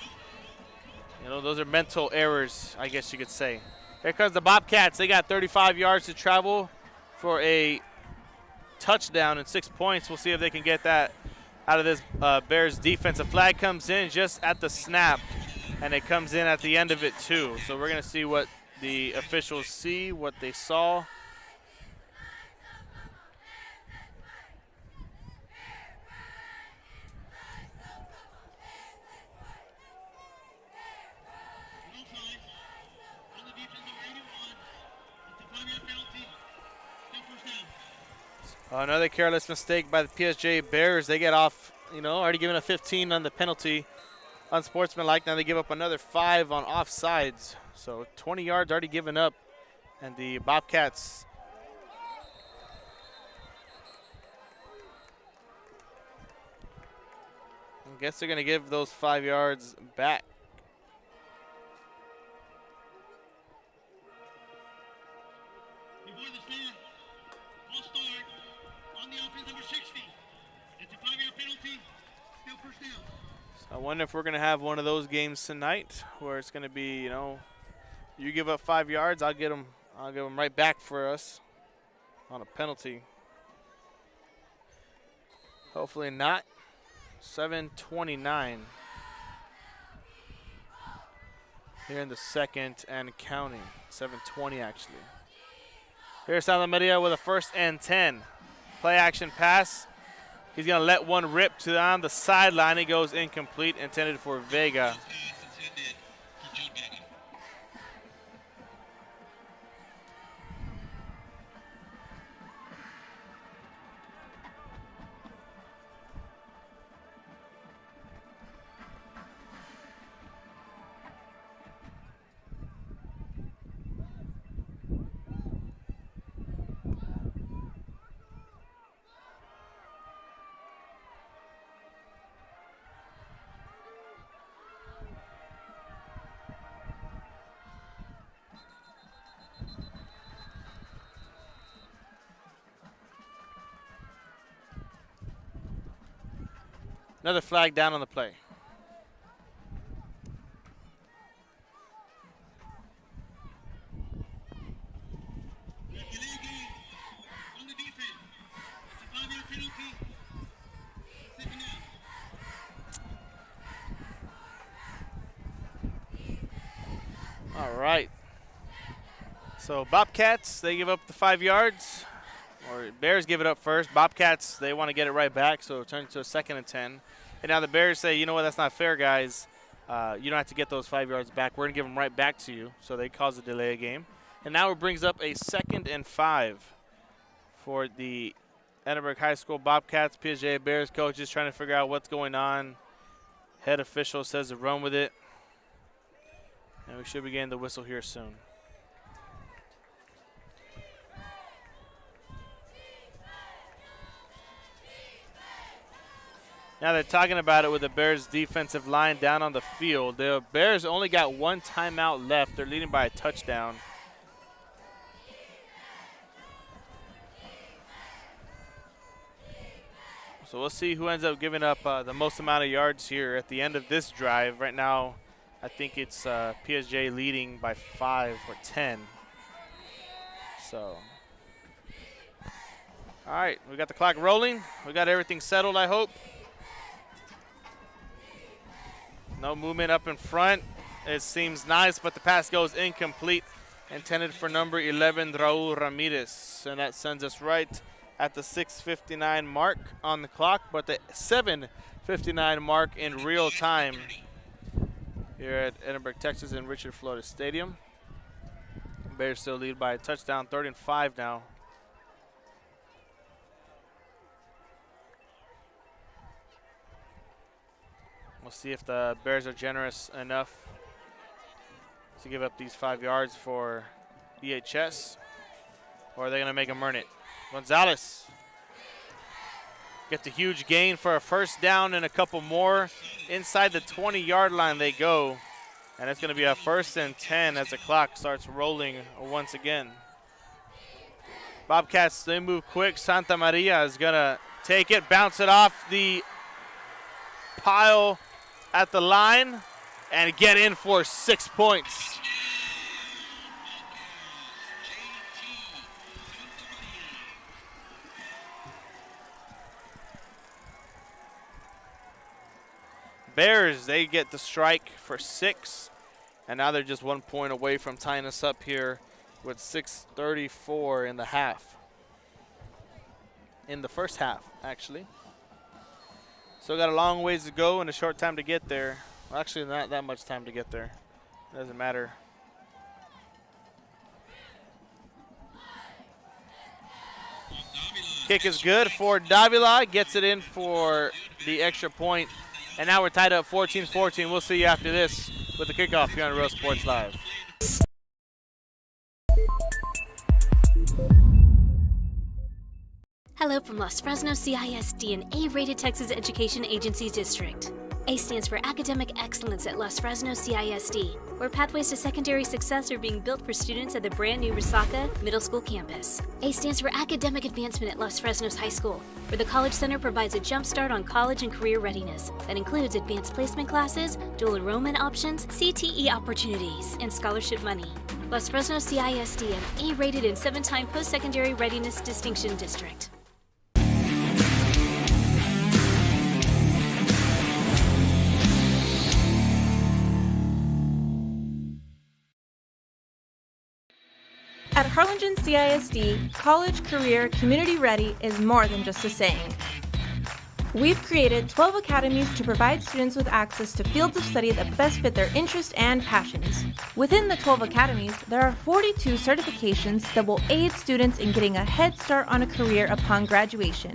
those are mental errors, I guess you could say. Here comes the Bobcats. They got 35 yards to travel for a touchdown and 6 points. We'll see if they can get that out of this Bears defense. A flag comes in just at the snap, and it comes in at the end of it too. So we're gonna see what the officials see, what they saw. Another careless mistake by the PSJA Bears. They get off, already given a 15 on the penalty. Unsportsmanlike. Now they give up another 5 on offsides. So 20 yards already given up. And the Bobcats, I guess they're going to give those 5 yards back. I wonder if we're going to have one of those games tonight where it's going to be, you give up 5 yards, I'll give them right back for us on a penalty. Hopefully not. 7:29 here in the second and counting. 7:20 actually. Here's Santa Maria with a 1st and 10. Play action pass. He's going to let one rip on the sideline. It goes incomplete, intended for Vega. Another flag down on the play. All right. So Bobcats, they give up the 5 yards. Or Bears give it up first. Bobcats, they want to get it right back, so it turns to a 2nd and 10. And now the Bears say, you know what, that's not fair, guys. You don't have to get those 5 yards back. We're going to give them right back to you. So they cause a delay of game. And now it brings up a 2nd and 5 for the Edinburg High School Bobcats, PSJA Bears coaches trying to figure out what's going on. Head official says to run with it. And we should be getting the whistle here soon. Now they're talking about it with the Bears defensive line down on the field. The Bears only got one timeout left. They're leading by a touchdown. So we'll see who ends up giving up the most amount of yards here at the end of this drive. Right now, I think it's PSJ leading by 5 or 10. So, all right, we got the clock rolling. We got everything settled, I hope. No movement up in front. It seems nice, but the pass goes incomplete. Intended for number 11, Raul Ramirez. And that sends us right at the 6:59 mark on the clock, but the 7:59 mark in real time here at Edinburg, Texas in Richard Flores Stadium. Bears still lead by a touchdown, 3rd and 5 now. We'll see if the Bears are generous enough to give up these 5 yards for EHS, or are they going to make them earn it? Gonzalez gets a huge gain for a first down and a couple more. Inside the 20-yard line they go, and it's going to be a 1st and 10 as the clock starts rolling once again. Bobcats, they move quick. Santa Maria is going to take it, bounce it off the pile at the line, and get in for 6 points. Bears, they get the strike for 6, and now they're just 1 point away from tying us up here with 6:34 in the half. In the first half, actually. Still got a long ways to go and a short time to get there. Well, actually, not that much time to get there. Doesn't matter. Kick is good for Davila. Gets it in for the extra point. And now we're tied up 14-14. We'll see you after this with the kickoff here on Real Sports Live. Hello from Los Fresnos CISD, an A-rated Texas Education Agency district. A stands for Academic Excellence at Los Fresnos CISD, where pathways to secondary success are being built for students at the brand new Resaca Middle School campus. A stands for Academic Advancement at Los Fresnos High School, where the College Center provides a jump start on college and career readiness that includes advanced placement classes, dual enrollment options, CTE opportunities, and scholarship money. Los Fresnos CISD, an A-rated and 7-time post-secondary readiness distinction district. At Harlingen CISD, college, career, community ready is more than just a saying. We've created 12 academies to provide students with access to fields of study that best fit their interests and passions. Within the 12 academies, there are 42 certifications that will aid students in getting a head start on a career upon graduation.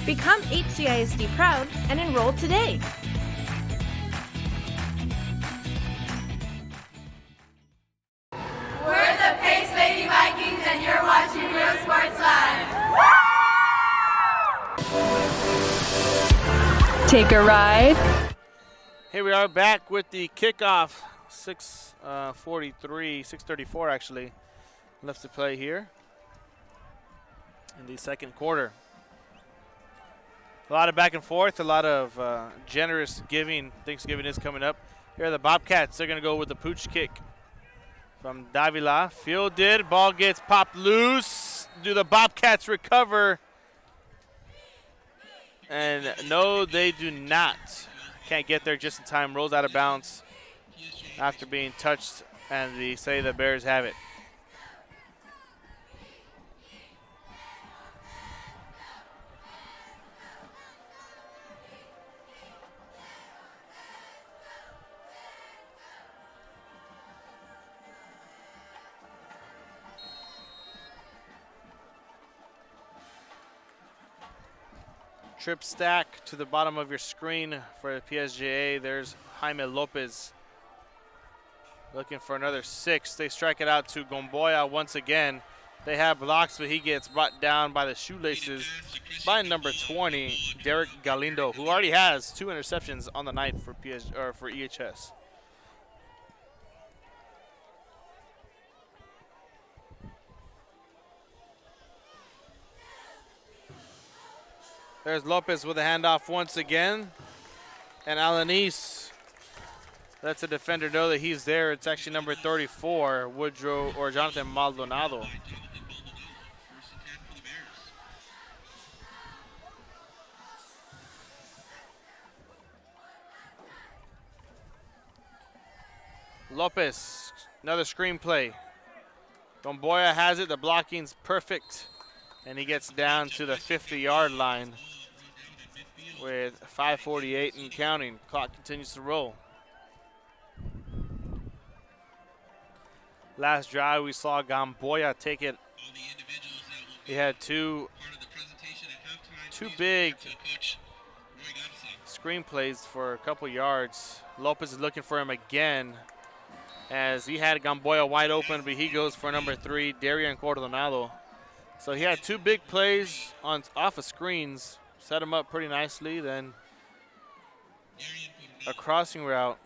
Become HCISD proud and enroll today. We're the Pace Lady Vikings, and you're watching Real Sports Live. Take a ride. Here we are back with the kickoff. 6:34 actually left to play here in the second quarter. A lot of back and forth, a lot of generous giving. Thanksgiving is coming up. Here are the Bobcats. They're going to go with the pooch kick from Davila. Fielded. Ball gets popped loose. Do the Bobcats recover? And no, they do not. Can't get there just in time. Rolls out of bounds after being touched, and they say the Bears have it. Trip stack to the bottom of your screen for the PSJA. There's Jaime Lopez looking for another 6. They strike it out to Gomboya once again. They have blocks, but he gets brought down by the shoelaces by number 20, Derek Galindo, who already has 2 interceptions on the night for for EHS. There's Lopez with a handoff once again. And Alanis lets the defender know that he's there. It's actually number 34, Woodrow or Jonathan Maldonado. Lopez, another screenplay. Gomboya has it. The blocking's perfect. And he gets down to the 50-yard line with 5:48 and counting. Clock continues to roll. Last drive, we saw Gomboya take it. He had two big screenplays for a couple yards. Lopez is looking for him again, as he had Gomboya wide open, but he goes for number 3, Darian Coronado. So he had 2 big plays off of screens, set him up pretty nicely. Then a crossing route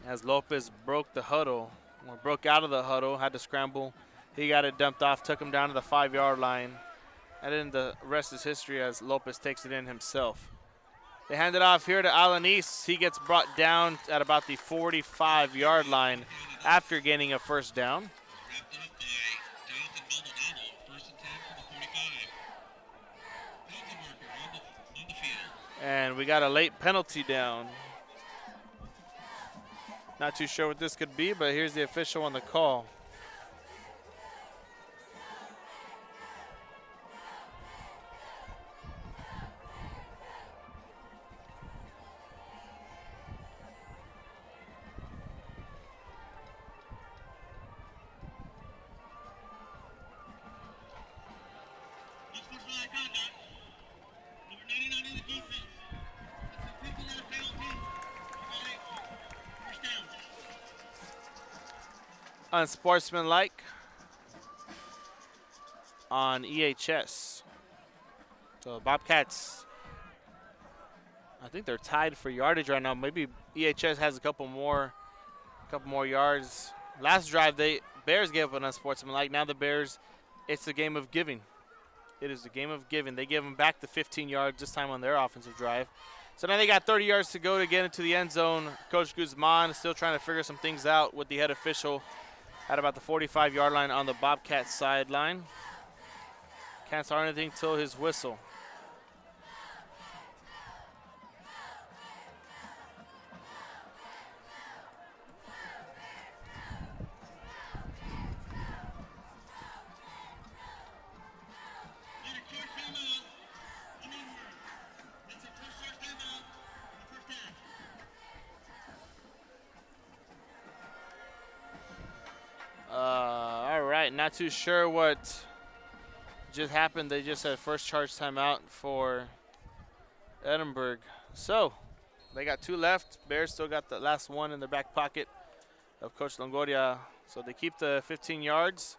as Lopez broke the huddle, or broke out of the huddle, had to scramble. He got it dumped off, took him down to the 5-yard line. And then the rest is history as Lopez takes it in himself. They hand it off here to Alanis. He gets brought down at about the 45-yard line after gaining a first down. And we got a late penalty down. Not too sure what this could be, but here's the official on the call. Unsportsmanlike on EHS. So Bobcats, I think they're tied for yardage right now. Maybe EHS has a couple more yards. Last drive, Bears gave up an unsportsmanlike. Now the Bears, it's a game of giving. It is a game of giving. They give them back the 15 yards this time on their offensive drive. So now they got 30 yards to go to get into the end zone. Coach Guzman is still trying to figure some things out with the head official at about the 45-yard line on the Bobcats sideline. Can't start anything till his whistle. All right, not too sure what just happened. They just had first charge timeout for Edinburg. So they got 2 left. Bears still got the last one in their back pocket of Coach Longoria. So they keep the 15 yards.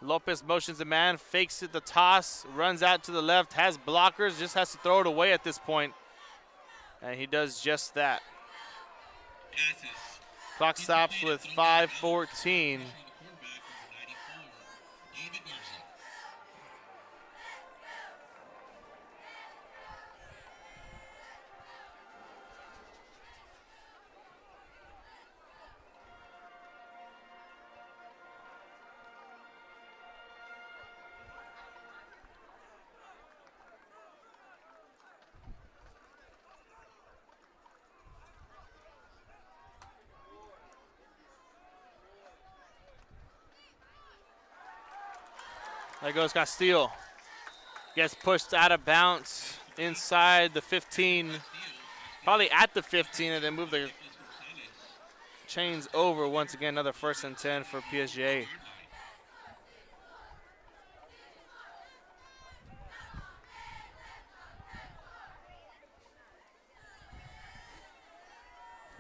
Lopez motions the man, fakes it, the toss, runs out to the left, has blockers, just has to throw it away at this point. And he does just that. Clock stops with 5:14. There goes Castillo. Gets pushed out of bounds inside the 15. Probably at the 15, and then move the chains over once again. Another 1st and 10 for PSJA.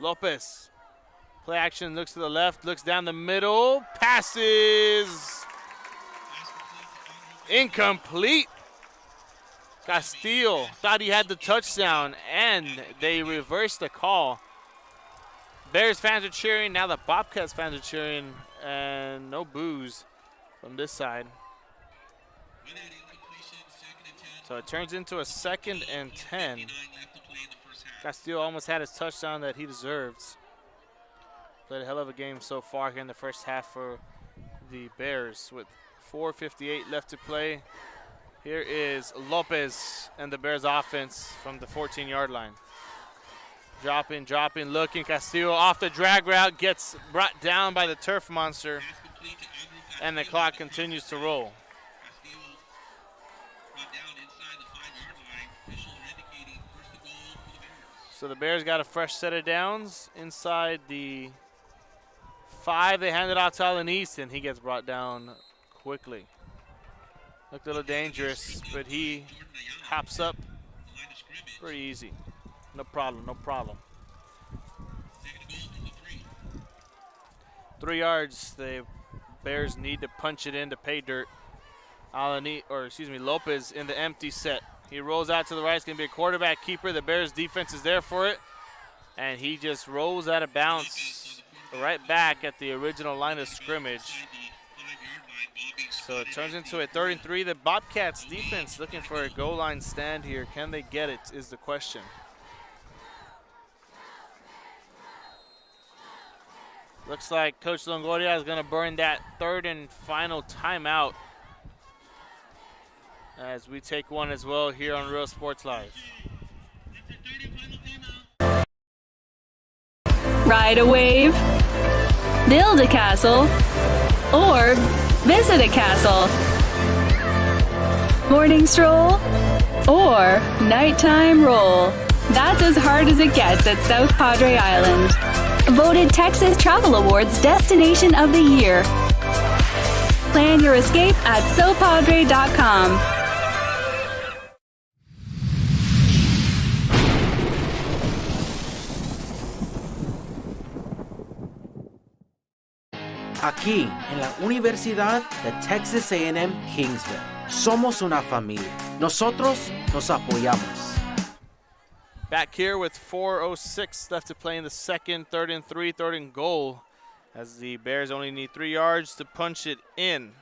Lopez. Play action, looks to the left, looks down the middle, passes. Incomplete. Castillo thought he had the touchdown, and they reversed the call. Bears fans are cheering. Now the Bobcats fans are cheering, and no boos from this side. So it turns into a 2nd and 10. Castillo almost had his touchdown that he deserves. Played a hell of a game so far here in the first half for the Bears with 4:58 left to play. Here is Lopez and the Bears offense from the 14-yard line. Dropping, looking. Castillo off the drag route, gets brought down by the turf monster, and the clock continues to roll. So the Bears got a fresh set of downs inside the 5. They hand it off to Allen Easton. He gets brought down quickly. Looked a little dangerous, but he hops up pretty easy. No problem, no problem. 3 yards. The Bears need to punch it in to pay dirt. Lopez in the empty set. He rolls out to the right. It's going to be a quarterback keeper. The Bears defense is there for it. And he just rolls out of bounds right back at the original line of scrimmage. So it turns into a 3rd and 3. The Bobcats defense looking for a goal line stand here. Can they get it is the question. Looks like Coach Longoria is going to burn that 3rd and final timeout as we take one as well here on Real Sports Live. Ride a wave, build a castle, or visit a castle. Morning stroll or nighttime roll. That's as hard as it gets at South Padre Island. Voted Texas Travel Awards Destination of the Year. Plan your escape at sopadre.com. Aquí, en la Universidad de Texas A&M Kingsville, somos una familia. Nosotros nos apoyamos. Back here with 4:06 left to play in the 2nd, 3rd and 3, 3rd and goal, as the Bears only need 3 yards to punch it in.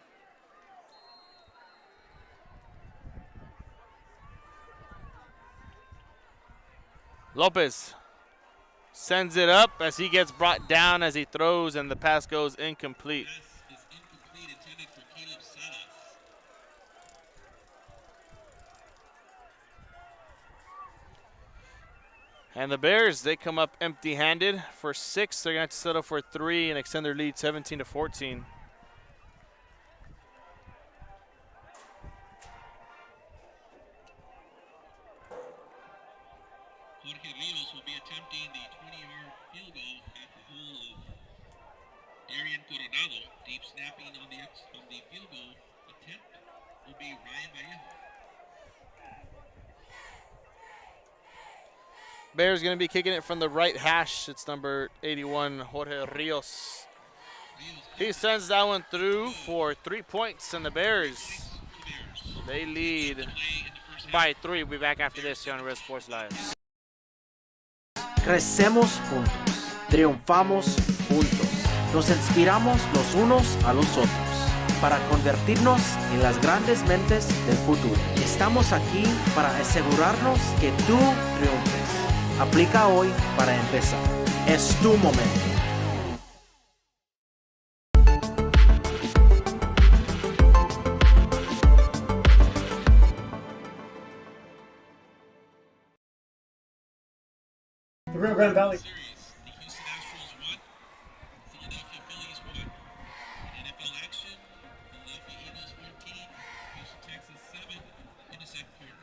Lopez sends it up as he gets brought down as he throws, and the pass goes incomplete. And the Bears, they come up empty-handed for 6. They're going to have to settle for 3 and extend their lead 17-14. Jorge Rios will be attempting the 20-yard field goal at the hole of Darian Coronado. Deep snapping on the field goal attempt will be Ryan Vallejo. Bears going to be kicking it from the right hash. It's number 81, Jorge Rios. He sends that one through for 3 points, and the Bears, they lead by 3. We'll be back after this here on Real Sports Live. Crecemos juntos, triunfamos juntos, nos inspiramos los unos a los otros para convertirnos en las grandes mentes del futuro. Estamos aquí para asegurarnos que tú triunfes. Aplica hoy para empezar. Es tu momento. The Rio Grande Valley. The Houston Astros won. Philadelphia Phillies won. NFL action. Philadelphia Eagles 14. Houston Texans 7 in the 2nd quarter.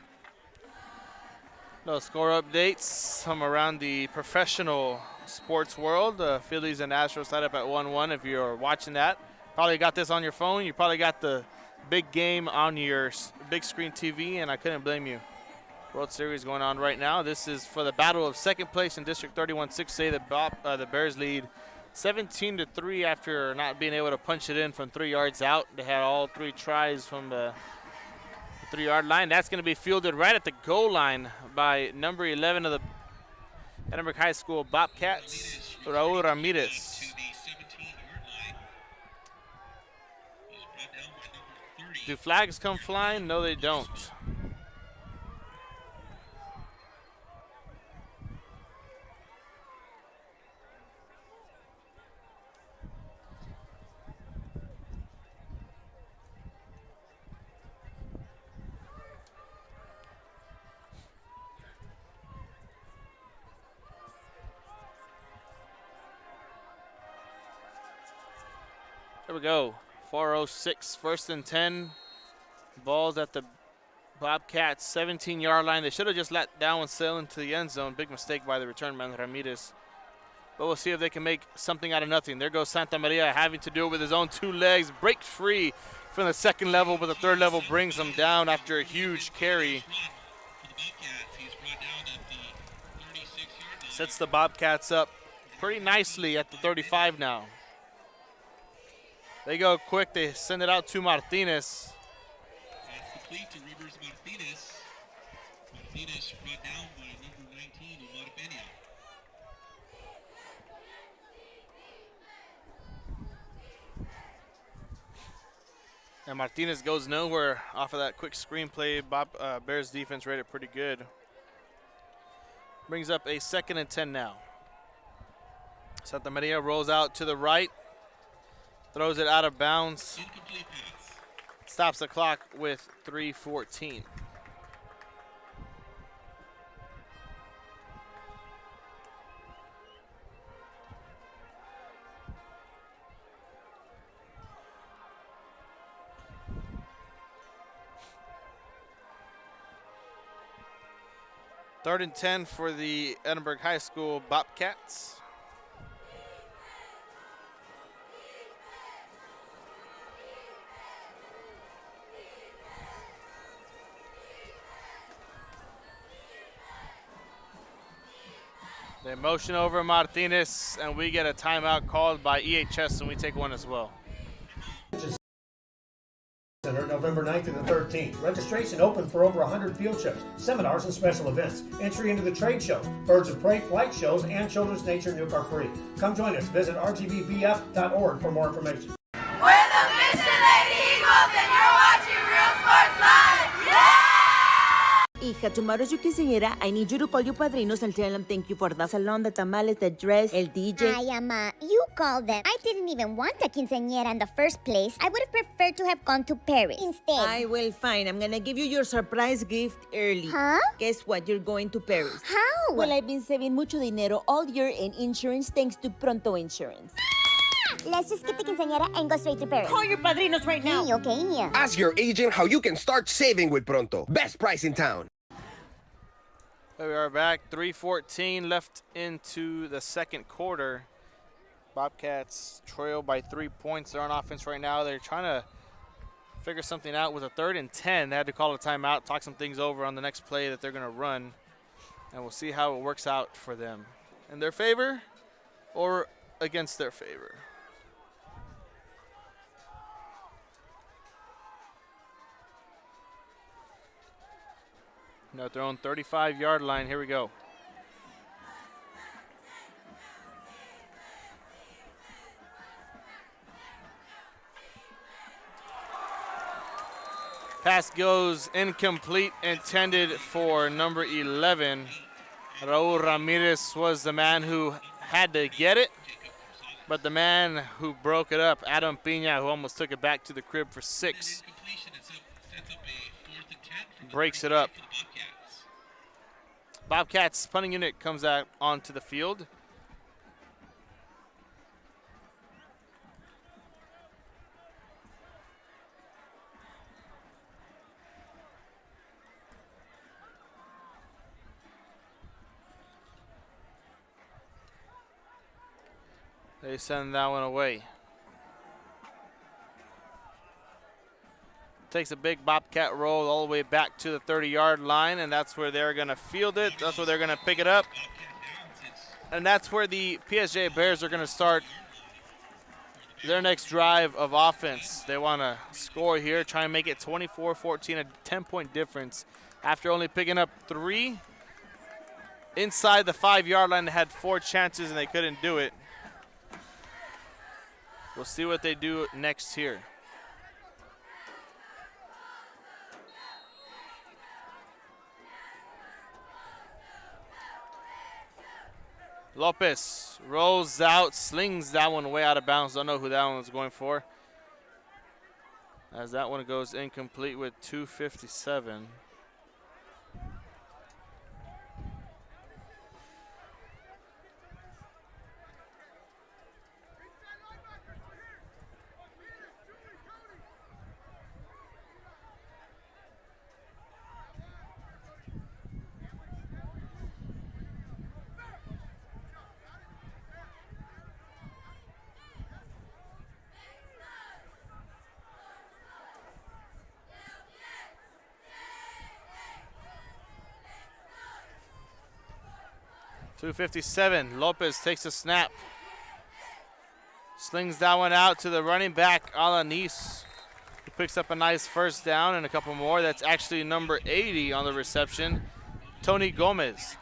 No score updates from around the professional sports world. The Phillies and Astros tied up at 1-1. If you're watching that, probably got this on your phone. You probably got the big game on your big screen TV, and I couldn't blame you. World Series going on right now. This is for the battle of second place in District 31 6A. The Bears lead 17-3 after not being able to punch it in from 3 yards out. They had all 3 tries from the 3-yard line. That's going to be fielded right at the goal line by number 11 of the Edinburg High School Bobcats, Raul Ramirez. Do flags come flying? No, they don't. There we go. 4:06, 1st and 10. Ball's at the Bobcats 17-yard line. They should have just let that one sail into the end zone. Big mistake by the return man, Ramirez. But we'll see if they can make something out of nothing. There goes Santa Maria having to do it with his own 2 legs. Breaks free from the 2nd level, but the 3rd level brings him down after a huge carry. Sets the Bobcats up pretty nicely at the 35 now. They go quick. They send it out to Martinez. That's complete to Rivers Martinez. Martinez brought down by number 19, Omar Peña. And Martinez goes nowhere off of that quick screenplay. Bears defense rated pretty good. Brings up a 2nd and 10 now. Santa Maria rolls out to the right. Throws it out of bounds. Stops the clock with 3:14. Third and 10 for the Edinburg High School Bobcats. They motion over Martinez, and we get a timeout called by EHS, and we take one as well. Center, November 9th to the 13th. Registration open for over 100 field trips, seminars, and special events. Entry into the trade show, Birds of Prey flight shows, and Children's Nature Nuke are free. Come join us. Visit rgbbf.org for more information. We're the Mission Lady Eagles, and you're watching Real Sports Live. Yeah! Hija, tomorrow's your quinceañera. I need you to call your padrinos and tell them thank you for the salon, the tamales, the dress, el DJ. Ay, Ama, you called them. I didn't even want a quinceañera in the first place. I would have preferred to have gone to Paris instead. I will, fine. I'm gonna give you your surprise gift early. Huh? Guess what? You're going to Paris. How? Well, I've been saving mucho dinero all year in insurance thanks to Pronto Insurance. Let's just skip the quinceañera and go straight to Paris. Call your padrinos right now. Okay. Ask your agent how you can start saving with Pronto. Best price in town. There we are back. 3:14 left into the 2nd quarter. Bobcats trail by 3 points. They're on offense right now. They're trying to figure something out with a 3rd and 10. They had to call a timeout, talk some things over on the next play that they're going to run. And we'll see how it works out for them. In their favor or against their favor. At their own 35-yard line. Here we go. Pass goes incomplete, intended for number 11. Raul Ramirez was the man who had to get it, but the man who broke it up, Adam Pina, who almost took it back to the crib for 6, breaks it up. Bobcats punting unit comes out onto the field. They send that one away. takes a big Bobcat roll all the way back to the 30-yard line, and that's where they're going to field it. That's where they're going to pick it up. And that's where the PSJA Bears are going to start their next drive of offense. They want to score here, try and make it 24-14, a 10-point difference. After only picking up 3 inside the 5-yard line, they had 4 chances and they couldn't do it. We'll see what they do next here. Lopez rolls out, slings that one way out of bounds. Don't know who that one was going for, as that one goes incomplete with 2:57. .257, Lopez takes a snap. Slings that one out to the running back, Alanis, who picks up a nice first down and a couple more. That's actually number 80 on the reception, Tony Gomez.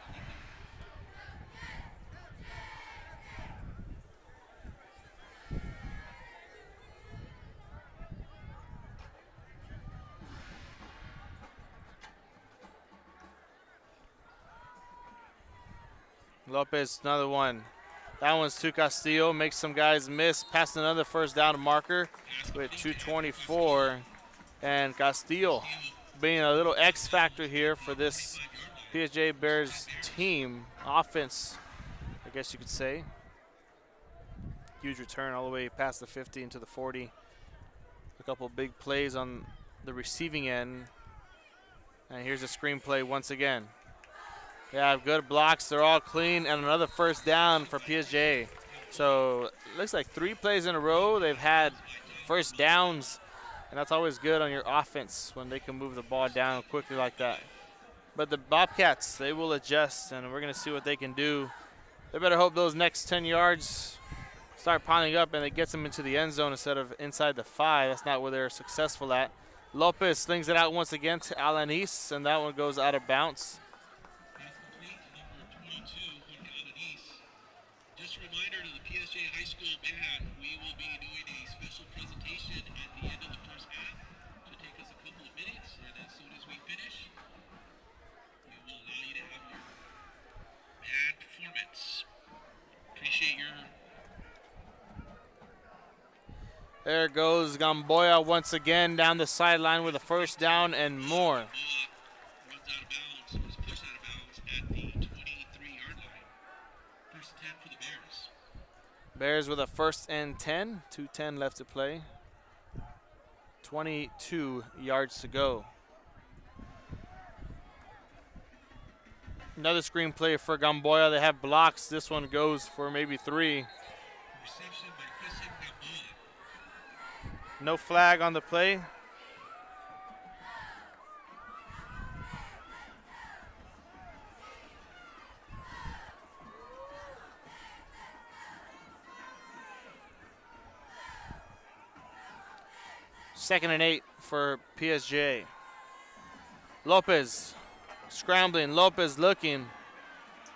Lopez, another one. That one's to Castillo, makes some guys miss, past another first down marker with 2:24. And Castillo being a little X factor here for this PSJA Bears team. Offense, I guess you could say. Huge return all the way past the 50 into the 40. A couple big plays on the receiving end. And here's a screen play once again. They have good blocks. They're all clean. And another first down for PSJA. So it looks like 3 plays in a row they've had first downs. And that's always good on your offense when they can move the ball down quickly like that. But the Bobcats, they will adjust, and we're going to see what they can do. They better hope those next 10 yards start piling up and it gets them into the end zone instead of inside the 5. That's not where they're successful at. Lopez slings it out once again to Alanis, and that one goes out of bounds. Just a reminder to the PSJA High School band, we will be doing a special presentation at the end of the first half. It'll take us a couple of minutes, and as soon as we finish, we will allow you to have your band performance. Appreciate your... There goes Gamboya once again down the sideline with a first down and more. Runs out of bounds, was pushed out of bounds at the 23-yard line. First and 10 for the Bears. Bears with a first and 10. 2:10 left to play. 22 yards to go. Another screen play for Gamboya. They have blocks. This one goes for maybe 3. Reception by Christian Gamboa. No flag on the play. Second and 8 for PSJA. Lopez scrambling. Lopez looking.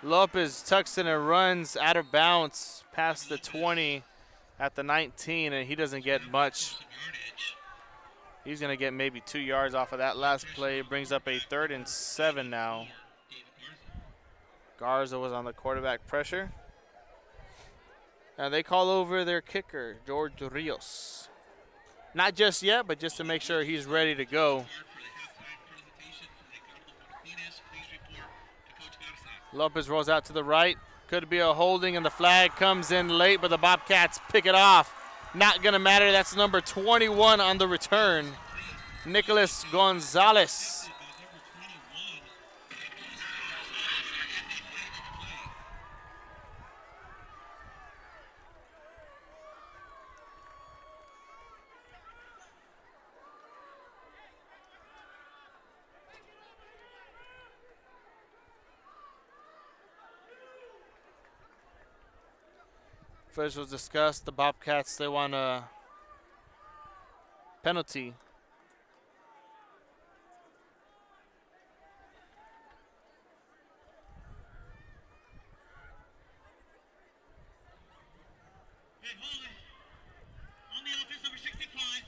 Lopez tucks in and runs out of bounds past the 20 at the 19, and he doesn't get much. He's going to get maybe 2 yards off of that last play. Brings up a 3rd and 7 now. Garza was on the quarterback pressure. And they call over their kicker, George Rios. Not just yet, but just to make sure he's ready to go. Lopez rolls out to the right. Could be a holding, and the flag comes in late, but the Bobcats pick it off. Not going to matter. That's number 21 on the return, Nicholas Gonzalez. Officials discussed the Bobcats. They want a penalty. On the offense, number 65.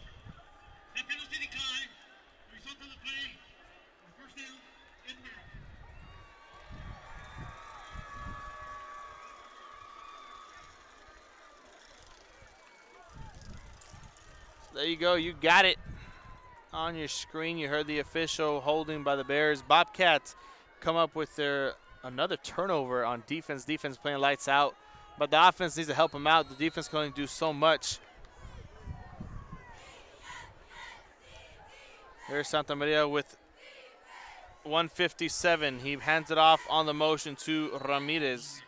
That penalty declined. The result of the play, first down, Edinburg. There you go. You got it on your screen. You heard the official holding by the Bears. Bobcats come up with another turnover on defense. Defense playing lights out. But the offense needs to help them out. The defense can only do so much. There's Santa Maria with 1:57. He hands it off on the motion to Ramirez.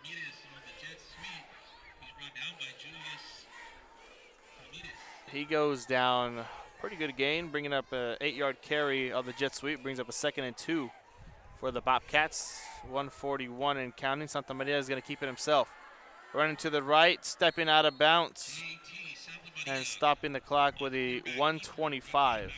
He goes down. Pretty good gain, bringing up an 8-yard carry of the jet sweep. Brings up a 2nd and 2 for the Bobcats. 141 and counting. Santa Maria is going to keep it himself. Running to the right, stepping out of bounds, and stopping the clock with a 125.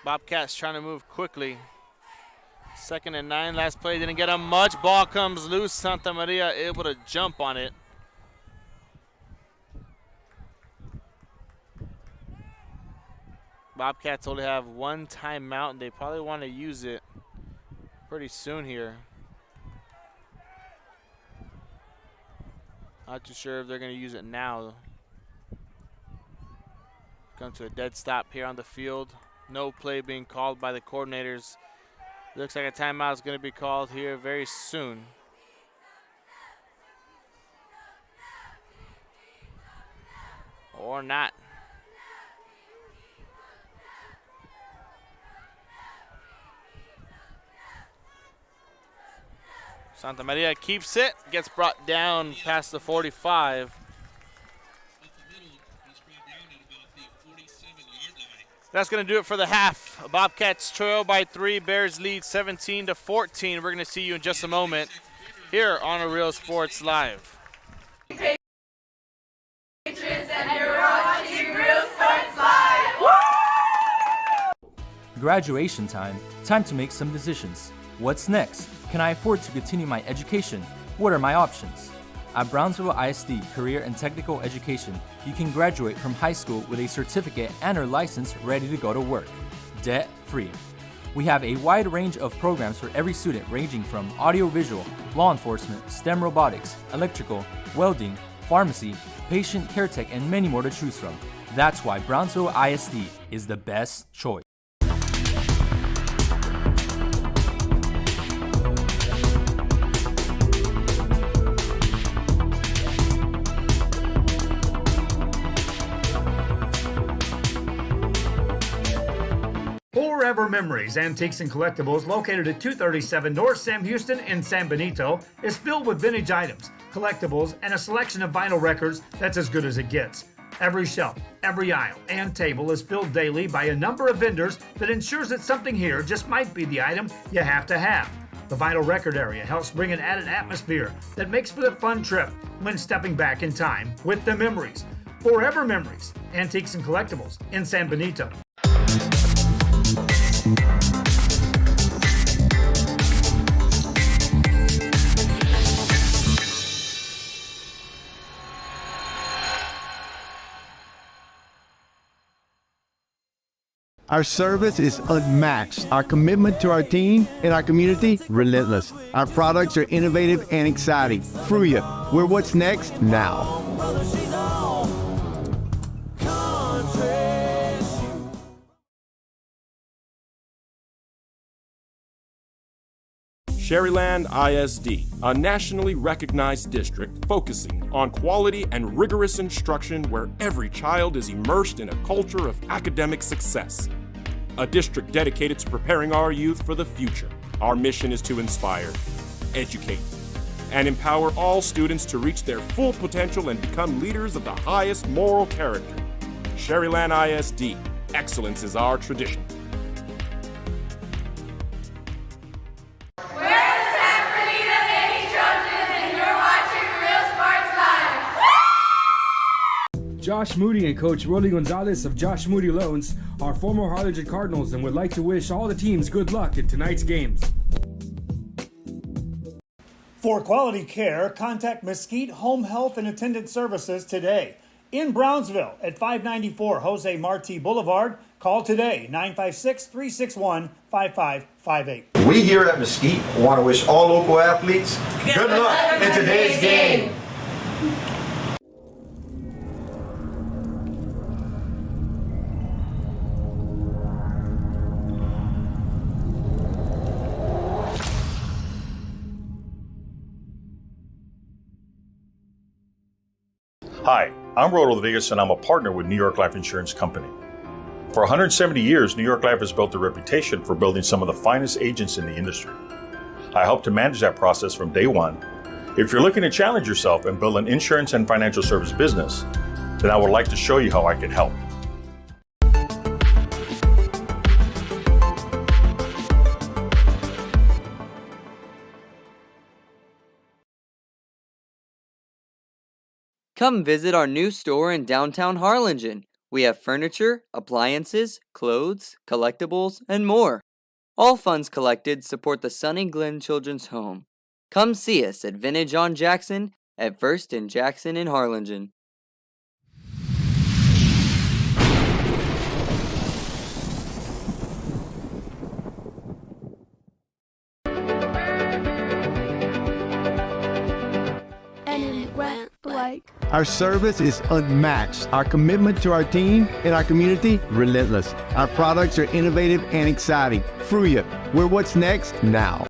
Bobcats trying to move quickly. 2nd and 9. Last play didn't get him much. Ball comes loose. Santa Maria able to jump on it. Bobcats only have one timeout, and they probably want to use it pretty soon here. Not too sure if they're going to use it now. Come to a dead stop here on the field. No play being called by the coordinators. Looks like a timeout is going to be called here very soon. Or not. Santa Maria keeps it, gets brought down past the 45. That's going to do it for the half. Bobcats trail by 3. Bears lead 17-14. We're going to see you in just a moment here on A Real Sports Live. Patriots, and you're watching Real Sports Live. Woo! Graduation time. Time to make some decisions. What's next? Can I afford to continue my education? What are my options? At Brownsville ISD Career and Technical Education, you can graduate from high school with a certificate and or license ready to go to work, debt-free. We have a wide range of programs for every student ranging from audiovisual, law enforcement, STEM robotics, electrical, welding, pharmacy, patient care tech, and many more to choose from. That's why Brownsville ISD is the best choice. Forever Memories, Antiques and Collectibles, located at 237 North Sam Houston in San Benito, is filled with vintage items, collectibles, and a selection of vinyl records that's as good as it gets. Every shelf, every aisle, and table is filled daily by a number of vendors that ensures that something here just might be the item you have to have. The vinyl record area helps bring an added atmosphere that makes for the fun trip when stepping back in time with the memories. Forever Memories, Antiques and Collectibles in San Benito. Our service is unmatched. Our commitment to our team and our community, relentless. Our products are innovative and exciting. Fruya, we're what's next now. Sherryland ISD, a nationally recognized district focusing on quality and rigorous instruction where every child is immersed in a culture of academic success. A district dedicated to preparing our youth for the future. Our mission is to inspire, educate, and empower all students to reach their full potential and become leaders of the highest moral character. Sherryland ISD, excellence is our tradition. Josh Moody and Coach Rolly Gonzalez of Josh Moody Loans are former Harlingen Cardinals and would like to wish all the teams good luck in tonight's games. For quality care, contact Mesquite Home Health and Attendant Services today. In Brownsville at 594 Jose Marti Boulevard. Call today, 956-361-5558. We here at Mesquite want to wish all local athletes good luck in today's game. Hi, I'm Rod Rodriguez and I'm a partner with New York Life Insurance Company. For 170 years, New York Life has built a reputation for building some of the finest agents in the industry. I help to manage that process from day one. If you're looking to challenge yourself and build an insurance and financial service business, then I would like to show you how I can help. Come visit our new store in downtown Harlingen. We have furniture, appliances, clothes, collectibles, and more. All funds collected support the Sunny Glen Children's Home. Come see us at Vintage on Jackson at First and Jackson in Harlingen. Our service is unmatched. Our commitment to our team and our community, relentless. Our products are innovative and exciting. Fruya, we're what's next now.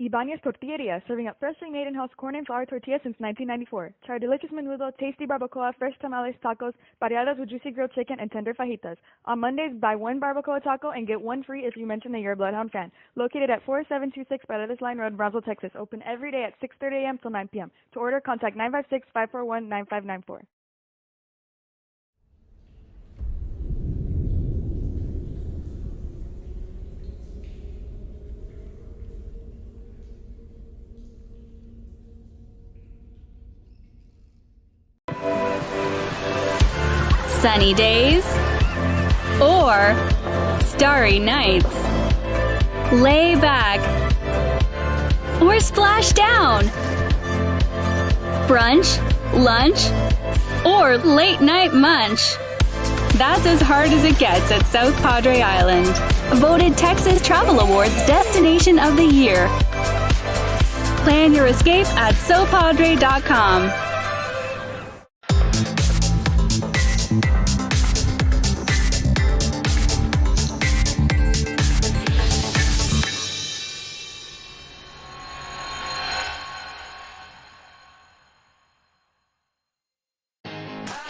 Ibanez Tortilleria, serving up freshly made in-house corn and flour tortillas since 1994. Try delicious menudo, tasty barbacoa, fresh tamales, tacos, pareadas with juicy grilled chicken, and tender fajitas. On Mondays, buy one barbacoa taco and get one free if you mention that you're a Bloodhound fan. Located at 4726 Paredes Line Road, Brownsville, Texas. Open every day at 6:30 a.m. till 9 p.m. To order, contact 956-541-9594. Sunny days or starry nights. Lay back or splash down. Brunch, lunch, or late night munch. That's as hard as it gets at South Padre Island. Voted Texas Travel Awards Destination of the Year. Plan your escape at sopadre.com.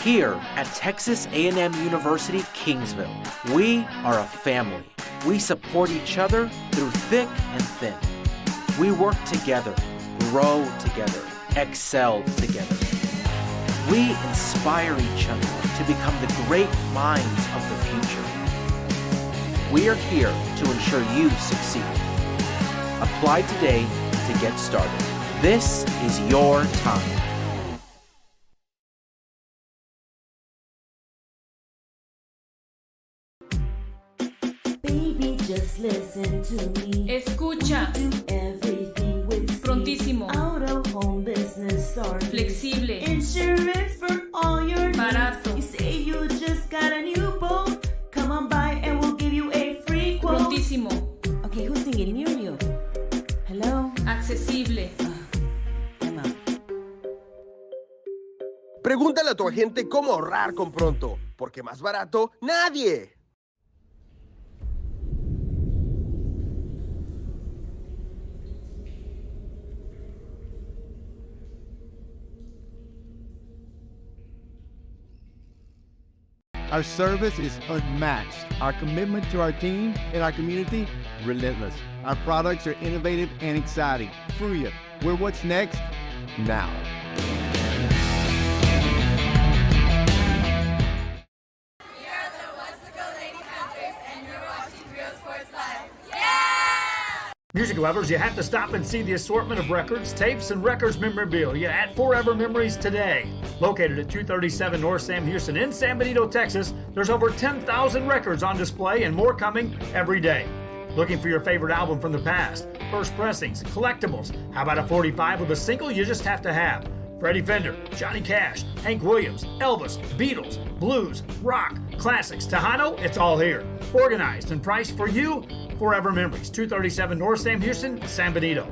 Here at Texas A&M University, Kingsville, we are a family. We support each other through thick and thin. We work together, grow together, excel together. We inspire each other to become the great minds of the future. We are here to ensure you succeed. Apply today to get started. This is your time. Baby, just listen to me. Escucha. Do everything with Flexible. Insurance for all your Barato. needs. You say you just got a new boat. Come on by and we'll give you a free quote. Prontísimo. Okay, who's singing? Me or you? Hello? Accesible. Pregúntale a tu agente cómo ahorrar con Pronto, porque más barato, nadie. Our service is unmatched. Our commitment to our team and our community, relentless. Our products are innovative and exciting. Fruya, we're what's next now. Music lovers, you have to stop and see the assortment of records, tapes, and records memorabilia at Forever Memories today. Located at 237 North Sam Houston in San Benito, Texas, there's over 10,000 records on display and more coming every day. Looking for your favorite album from the past, first pressings, collectibles. How about a 45 with a single you just have to have? Freddie Fender, Johnny Cash, Hank Williams, Elvis, Beatles, blues, rock, classics, Tejano, it's all here. Organized and priced for you. Forever Memories, 237 North Sam Houston, San Benito.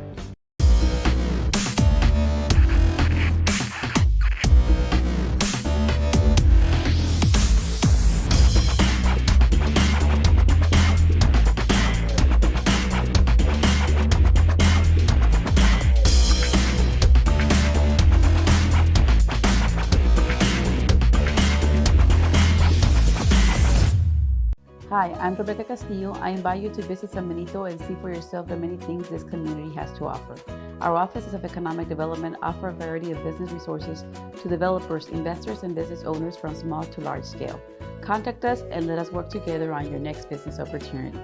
Hi, I'm Rebecca Castillo. I invite you to visit San Benito and see for yourself the many things this community has to offer. Our offices of economic development offer a variety of business resources to developers, investors, and business owners from small to large scale. Contact us and let us work together on your next business opportunity.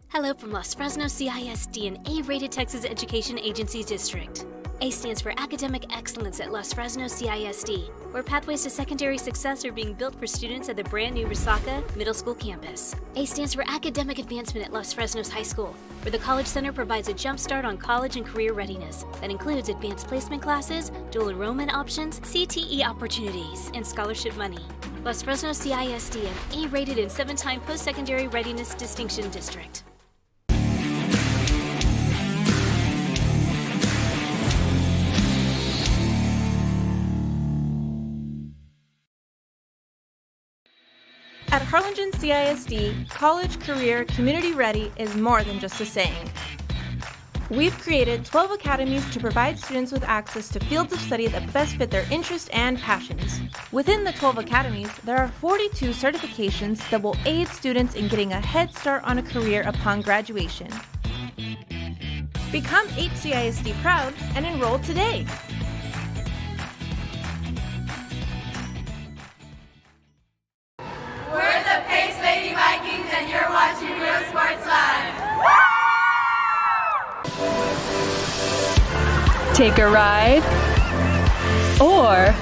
Hello from Los Fresnos CISD, an A-rated Texas Education Agency district. A stands for Academic Excellence at Los Fresnos CISD, where pathways to secondary success are being built for students at the brand new Resaca Middle School campus. A stands for Academic Advancement at Los Fresnos High School, where the College Center provides a jump start on college and career readiness that includes advanced placement classes, dual enrollment options, CTE opportunities, and scholarship money. Los Fresnos CISD, an A-rated and 7-time post-secondary readiness distinction district. At Harlingen CISD, college, career, community ready is more than just a saying. We've created 12 academies to provide students with access to fields of study that best fit their interests and passions. Within the 12 academies, there are 42 certifications that will aid students in getting a head start on a career upon graduation. Become HCISD proud and enroll today. We're the Pace Lady Vikings, and you're watching Real Sports Live. Take a ride, or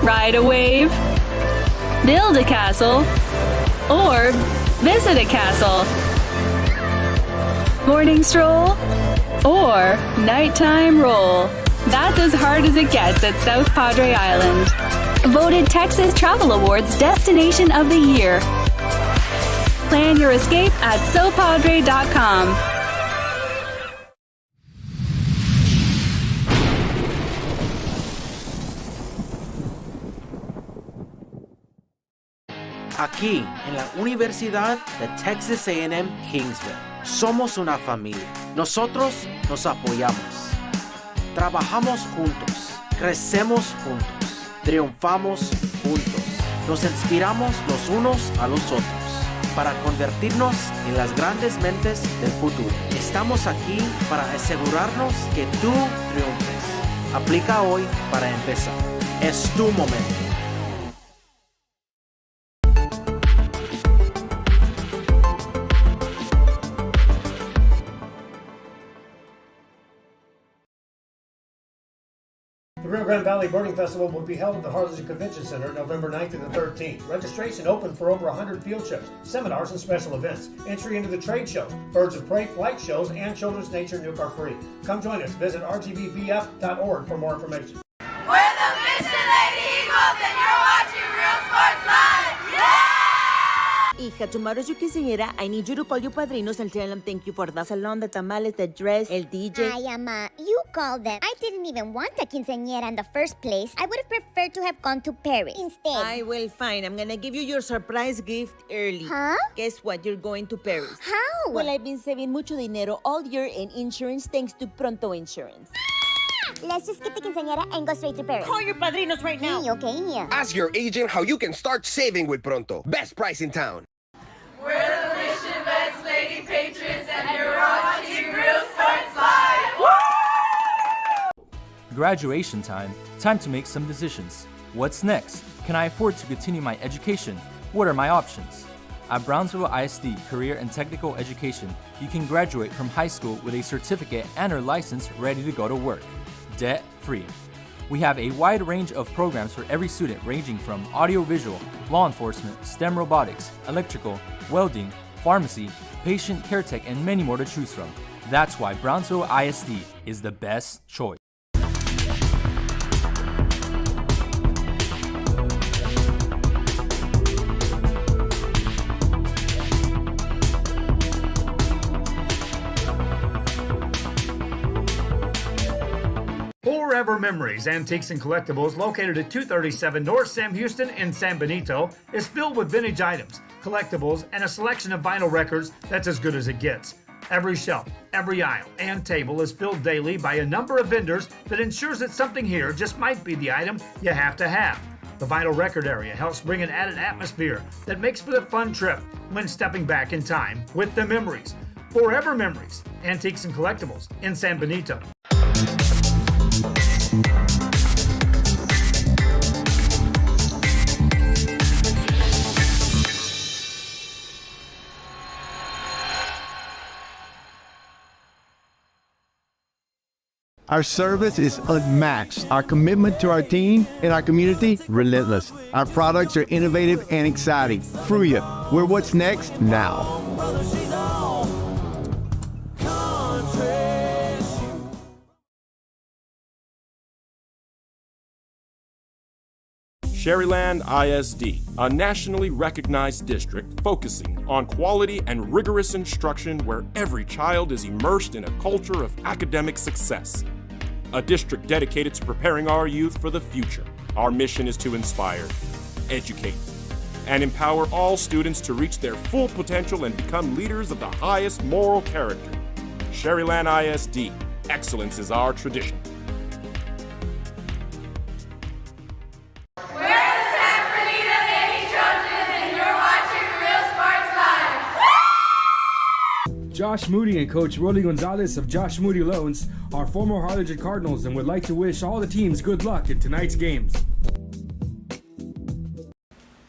ride a wave, build a castle, or visit a castle. Morning stroll, or nighttime roll. That's as hard as it gets at South Padre Island. Voted Texas Travel Awards Destination of the Year. Plan your escape at sopadre.com. Aquí, en la Universidad de Texas A&M Kingsville, somos una familia. Nosotros nos apoyamos. Trabajamos juntos. Crecemos juntos. Triunfamos juntos. Nos inspiramos los unos a los otros para convertirnos en las grandes mentes del futuro. Estamos aquí para asegurarnos que tú triunfes. Aplica hoy para empezar. Es tu momento. Rio Grande Valley Birding Festival will be held at the Harlingen Convention Center November 9th through the 13th. Registration open for over 100 field trips, seminars, and special events. Entry into the trade show, Birds of Prey flight shows, and Children's Nature Nuke are free. Come join us. Visit rgbvf.org for more information. We're the Mission Lady Eagles, and you're watching Real Sports Live. Yeah! Hija, tomorrow's your quinceañera. I need you to call your padrinos and tell them thank you for the salon, the tamales, the dress, el DJ. Ay, Ama, you called them. I didn't even want a quinceañera in the first place. I would have preferred to have gone to Paris instead. I will, fine. I'm gonna give you your surprise gift early. Huh? Guess what? You're going to Paris. How? Well, I've been saving mucho dinero all year in insurance thanks to Pronto Insurance. Let's just skip the quinceañera and go straight to Paris. Call your padrinos right now. Okay. Ask your agent how you can start saving with Pronto. Best price in town. We're the Mission Vets Lady Patriots, and you're watching Real Sports Live. Woo! Graduation time. Time to make some decisions. What's next? Can I afford to continue my education? What are my options? At Brownsville ISD Career and Technical Education, you can graduate from high school with a certificate and/or license ready to go to work, debt-free. We have a wide range of programs for every student ranging from audiovisual, law enforcement, STEM robotics, electrical, welding, pharmacy, patient care tech, and many more to choose from. That's why Brownsville ISD is the best choice. Forever Memories, Antiques and Collectibles, located at 237 North Sam Houston in San Benito, is filled with vintage items, collectibles, and a selection of vinyl records that's as good as it gets. Every shelf, every aisle, and table is filled daily by a number of vendors that ensures that something here just might be the item you have to have. The vinyl record area helps bring an added atmosphere that makes for the fun trip when stepping back in time with the memories. Forever Memories, Antiques and Collectibles in San Benito. Our service is unmatched. Our commitment to our team and our community, relentless. Our products are innovative and exciting. Fruya, we're what's next now. Sherryland ISD, a nationally recognized district focusing on quality and rigorous instruction where every child is immersed in a culture of academic success. A district dedicated to preparing our youth for the future. Our mission is to inspire, educate, and empower all students to reach their full potential and become leaders of the highest moral character. Sherryland ISD, excellence is our tradition. Josh Moody and Coach Rolly Gonzalez of Josh Moody Loans are former Harlingen Cardinals and would like to wish all the teams good luck in tonight's games.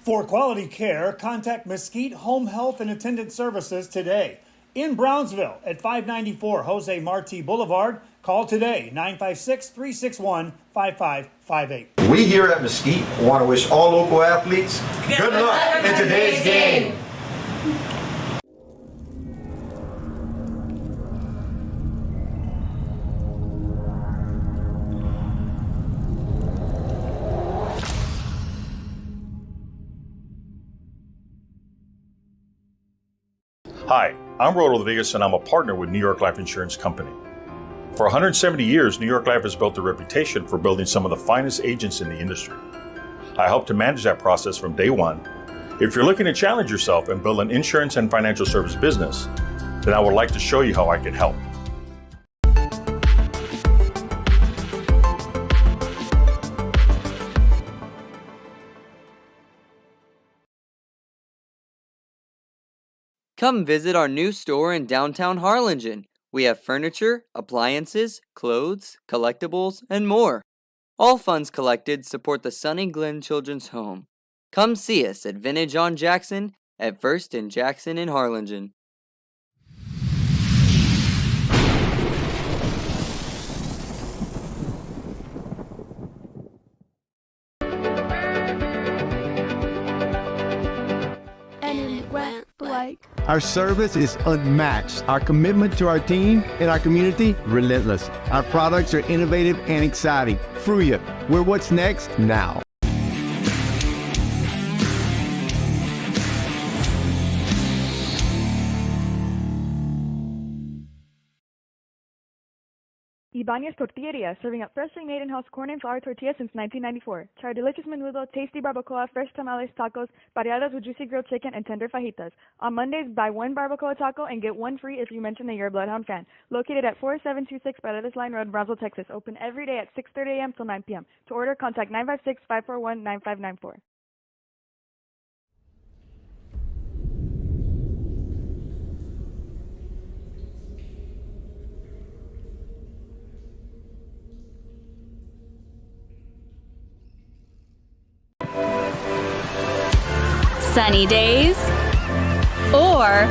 For quality care, contact Mesquite Home Health and Attendant Services today. In Brownsville at 594 Jose Marti Boulevard, call today 956-361-5558. We here at Mesquite want to wish all local athletes good luck in today's game. Hi, I'm Rodriguez and I'm a partner with New York Life Insurance Company. For 170 years, New York Life has built a reputation for building some of the finest agents in the industry. I help to manage that process from day one. If you're looking to challenge yourself and build an insurance and financial service business, then I would like to show you how I can help. Come visit our new store in downtown Harlingen. We have furniture, appliances, clothes, collectibles, and more. All funds collected support the Sunny Glen Children's Home. Come see us at Vintage on Jackson at First and Jackson in Harlingen. went blank. Our service is unmatched. Our commitment to our team and our community, relentless. Our products are innovative and exciting. Fruya, we're what's next now. Ibanez Tortilleria, serving up freshly made in-house corn and flour tortillas since 1994. Try our delicious menudo, tasty barbacoa, fresh tamales, tacos, pareadas with juicy grilled chicken, and tender fajitas. On Mondays, buy one barbacoa taco and get one free if you mention that you're a Bloodhound fan. Located at 4726 Paredes Line Road, Brownsville, Texas. Open every day at 6:30 a.m. till 9 p.m. To order, contact 956-541-9594. Sunny days or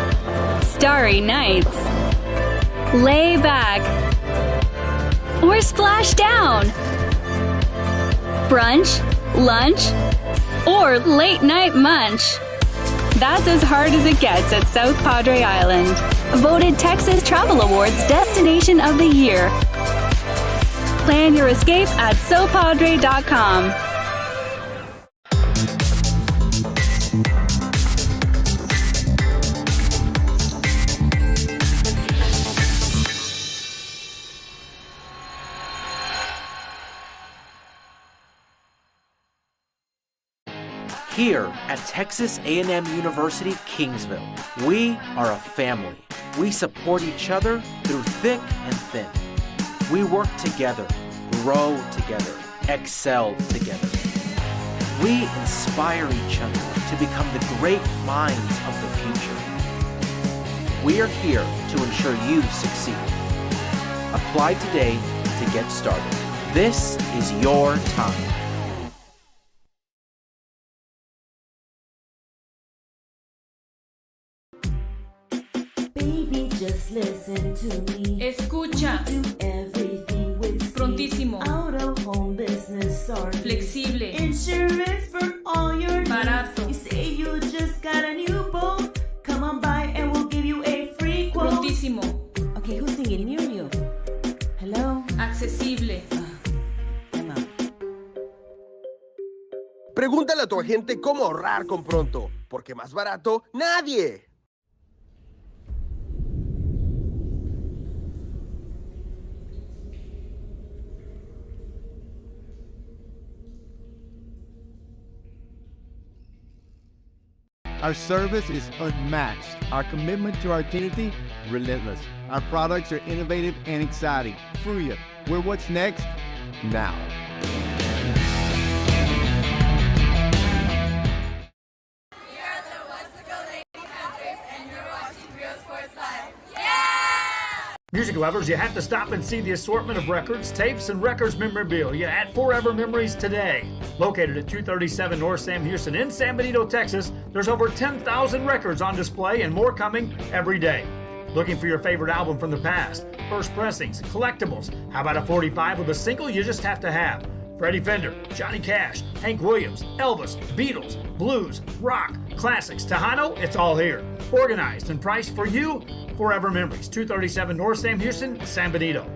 starry nights. Lay back or splash down. Brunch, lunch, or late night munch. That's as hard as it gets at South Padre Island. Voted Texas Travel Awards Destination of the Year. Plan your escape at sopadre.com. Here at Texas A&M University, Kingsville, we are a family. We support each other through thick and thin. We work together, grow together, excel together. We inspire each other to become the great minds of the future. We are here to ensure you succeed. Apply today to get started. This is your time. Baby, just listen to me. Escucha. Do everything with speed. Prontísimo. Out of home business or Flexible. insurance for all your needs. Barato. You say you just got a new boat. Come on by and we'll give you a free quote. Prontísimo. Okay, who's singing? Me or you? Hello? Accesible. Pregúntale a tu agente cómo ahorrar con Pronto, porque más barato, nadie. Our service is unmatched. Our commitment to our community, relentless. Our products are innovative and exciting. Fruya, we're what's next now. Music lovers, you have to stop and see the assortment of records, tapes, and records memorabilia at Forever Memories today. Located at 237 North Sam Houston in San Benito, Texas, there's over 10,000 records on display and more coming every day. Looking for your favorite album from the past, first pressings, collectibles. How about a 45 with a single you just have to have? Freddie Fender, Johnny Cash, Hank Williams, Elvis, Beatles, blues, rock, classics, Tejano, it's all here. Organized and priced for you. Forever Memories, 237 North Sam Houston, San Benito.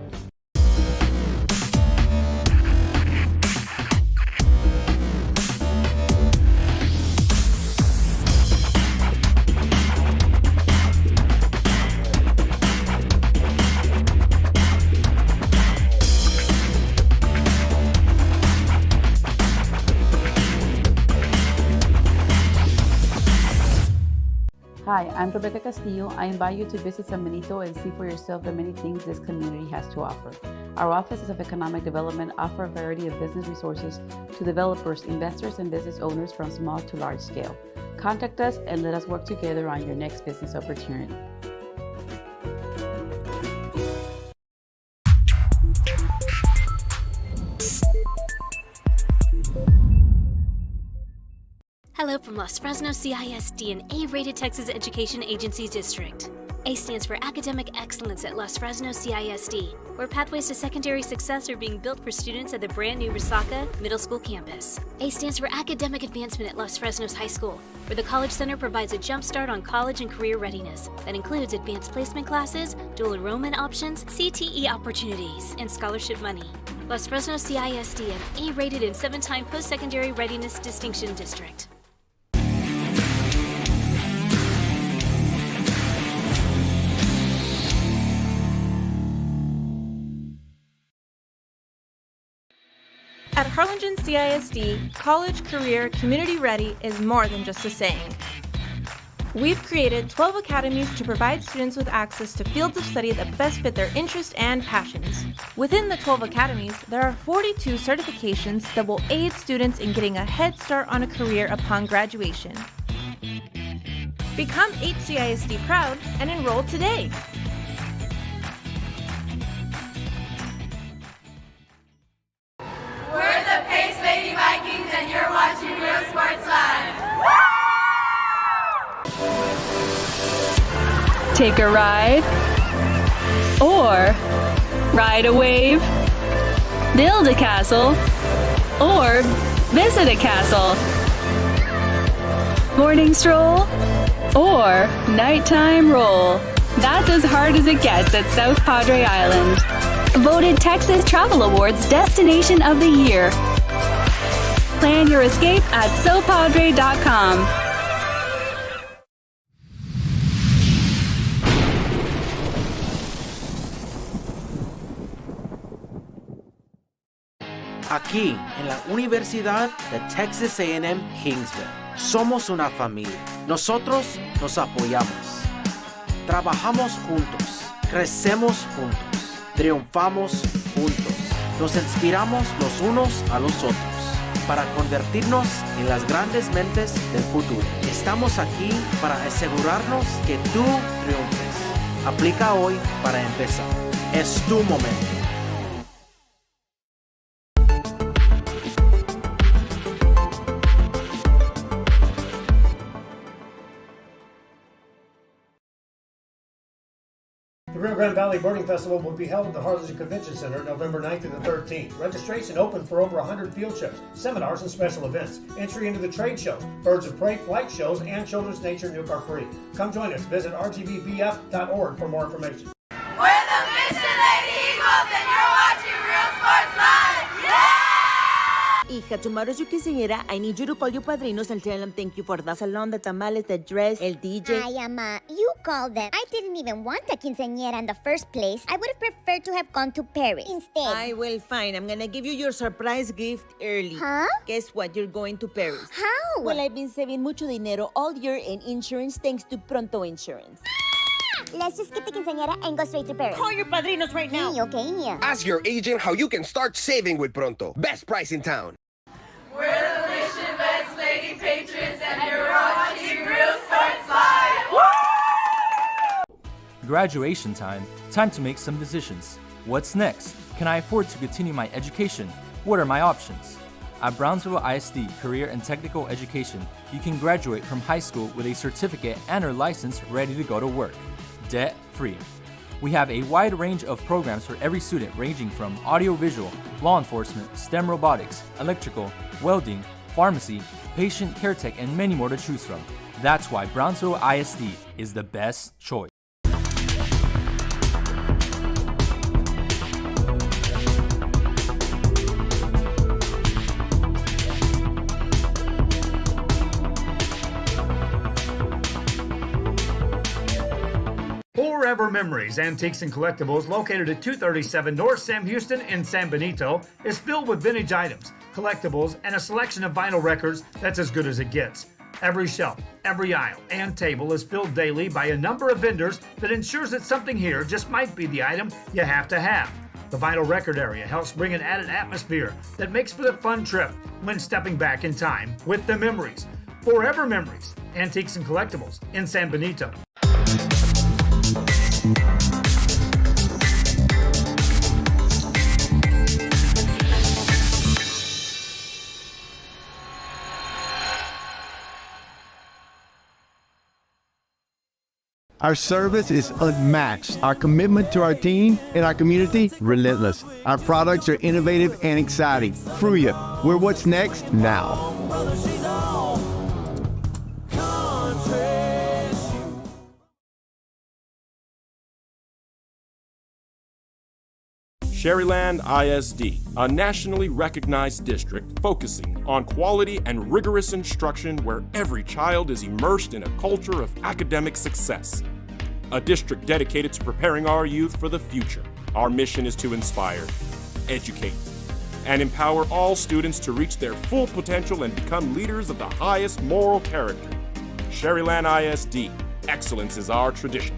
Hi, I'm Rebecca Castillo. I invite you to visit San Benito and see for yourself the many things this community has to offer. Our offices of economic development offer a variety of business resources to developers, investors, and business owners from small to large scale. Contact us and let us work together on your next business opportunity. Hello from Los Fresnos CISD, an A-rated Texas education agency district. A stands for Academic Excellence at Los Fresnos CISD, where pathways to secondary success are being built for students at the brand new Resaca Middle School campus. A stands for Academic Advancement at Los Fresnos High School, where the College Center provides a jump start on college and career readiness that includes advanced placement classes, dual enrollment options, CTE opportunities, and scholarship money. Los Fresnos CISD, an A-rated and 7-time post-secondary readiness distinction district. At Harlingen CISD, college, career, community ready is more than just a saying. We've created 12 academies to provide students with access to fields of study that best fit their interests and passions. Within the 12 academies, there are 42 certifications that will aid students in getting a head start on a career upon graduation. Become HCISD proud and enroll today. We're the Pace Lady Vikings, and you're watching Real Sports Live. Take a ride or ride a wave, build a castle or visit a castle, morning stroll or nighttime roll. That's as hard as it gets at South Padre Island. Voted Texas Travel Awards Destination of the Year. Plan your escape at sopadre.com. Aquí, en la Universidad de Texas A&M Kingsville, somos una familia. Nosotros nos apoyamos. Trabajamos juntos. Crecemos juntos. Triunfamos juntos. Nos inspiramos los unos a los otros para convertirnos en las grandes mentes del futuro. Estamos aquí para asegurarnos que tú triunfes. Aplica hoy para empezar. Es tu momento. The Rio Grande Valley Birding Festival will be held at the Harlingen Convention Center November 9th through the 13th. Registration open for over 100 field trips, seminars, and special events. Entry into the trade shows, Birds of Prey, flight shows, and Children's Nature Nuke are free. Come join us. Visit rgbvf.org for more information. We're the Mission Lady Eagles, and you're watching Real Sports Live. Yeah! Hija, tomorrow is your quinceañera. I need you to call your padrinos and tell them thank you for the salon, the tamales, the dress, el DJ. Ay, Ama, you called them. I didn't even want a quinceañera in the first place. I would have preferred to have gone to Paris instead. I will, fine. I'm gonna give you your surprise gift early. Huh? Guess what? You're going to Paris. How? Well, I've been saving mucho dinero all year in insurance thanks to Pronto Insurance. Let's just skip the quinceañera and go straight to Paris. Call your padrinos right now. Okay. Ask your agent how you can start saving with Pronto. Best price in town. We're the Mission Vets Lady Patrons, and you're watching Real Sports Live. Graduation time. Time to make some decisions. What's next? Can I afford to continue my education? What are my options? At Brownsville ISD Career and Technical Education, you can graduate from high school with a certificate and or license ready to go to work, debt-free. We have a wide range of programs for every student ranging from audiovisual, law enforcement, STEM robotics, electrical, welding, pharmacy, patient care tech, and many more to choose from. That's why Brownsville ISD is the best choice. Forever Memories, Antiques and Collectibles, located at 237 North Sam Houston in San Benito, is filled with vintage items, collectibles, and a selection of vinyl records that's as good as it gets. Every shelf, every aisle, and table is filled daily by a number of vendors that ensures that something here just might be the item you have to have. The vinyl record area helps bring an added atmosphere that makes for the fun trip when stepping back in time with the memories. Forever Memories, Antiques and Collectibles in San Benito. Our service is unmatched. Our commitment to our team and our community, relentless. Our products are innovative and exciting. Fruya, we're what's next now. Sherryland ISD, a nationally recognized district focusing on quality and rigorous instruction where every child is immersed in a culture of academic success. A district dedicated to preparing our youth for the future. Our mission is to inspire, educate, and empower all students to reach their full potential and become leaders of the highest moral character. Sherryland ISD, excellence is our tradition.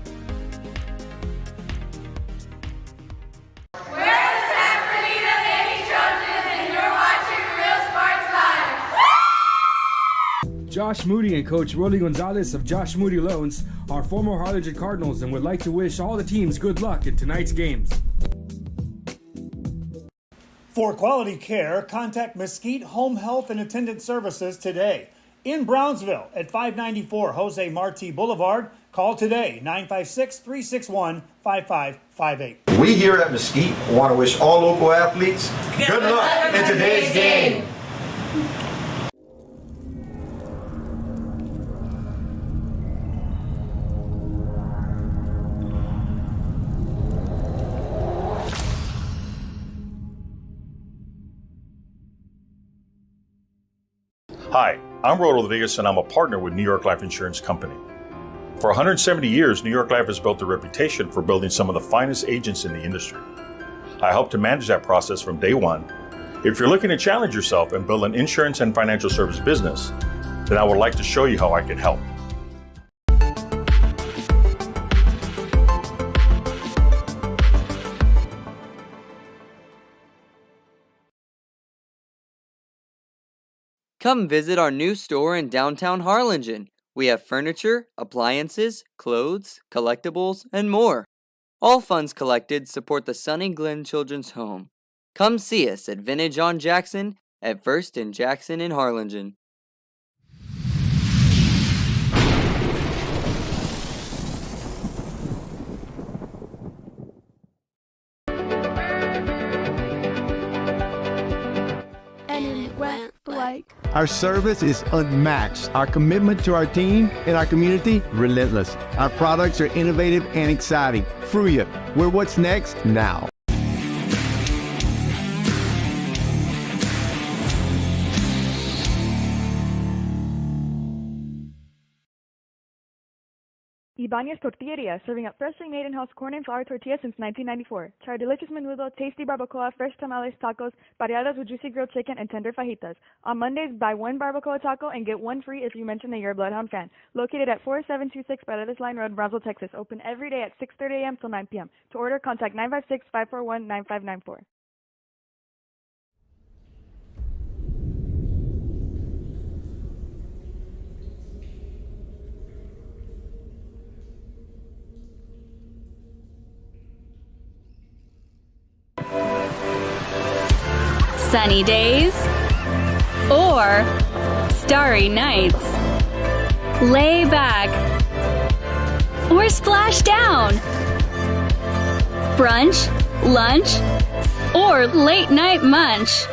Josh Moody and Coach Rolly Gonzalez of Josh Moody Loans are former Harlingen Cardinals and would like to wish all the teams good luck in tonight's games. For quality care, contact Mesquite Home Health and Attendant Services today. In Brownsville at 594 Jose Marti Boulevard. Call today, 956-361-5558. We here at Mesquite want to wish all local athletes good luck in today's game. Hi, I'm Rodo Rodriguez and I'm a partner with New York Life Insurance Company. For 170 years, New York Life has built a reputation for building some of the finest agents in the industry. I help to manage that process from day one. If you're looking to challenge yourself and build an insurance and financial service business, then I would like to show you how I can help. Come visit our new store in downtown Harlingen. We have furniture, appliances, clothes, collectibles, and more. All funds collected support the Sunny Glen Children's Home. Come see us at Vintage on Jackson at First and Jackson in Harlingen. Our service is unmatched. Our commitment to our team and our community, relentless. Our products are innovative and exciting. Fruya, we're what's next now. Ibanez Tortilleria, serving up freshly made in-house corn and flour tortillas since 1994. Try our delicious menudo, tasty barbacoa, fresh tamales, tacos, pareadas with juicy grilled chicken, and tender fajitas. On Mondays, buy one barbacoa taco and get one free if you mention that you're a Bloodhound fan. Located at 4726 Paredes Line Road, Brownsville, Texas. Open every day at 6:30 a.m. till 9 p.m. To order, contact 956-541-9594. Sunny days or starry nights. Lay back or splash down. Brunch, lunch, or late night munch.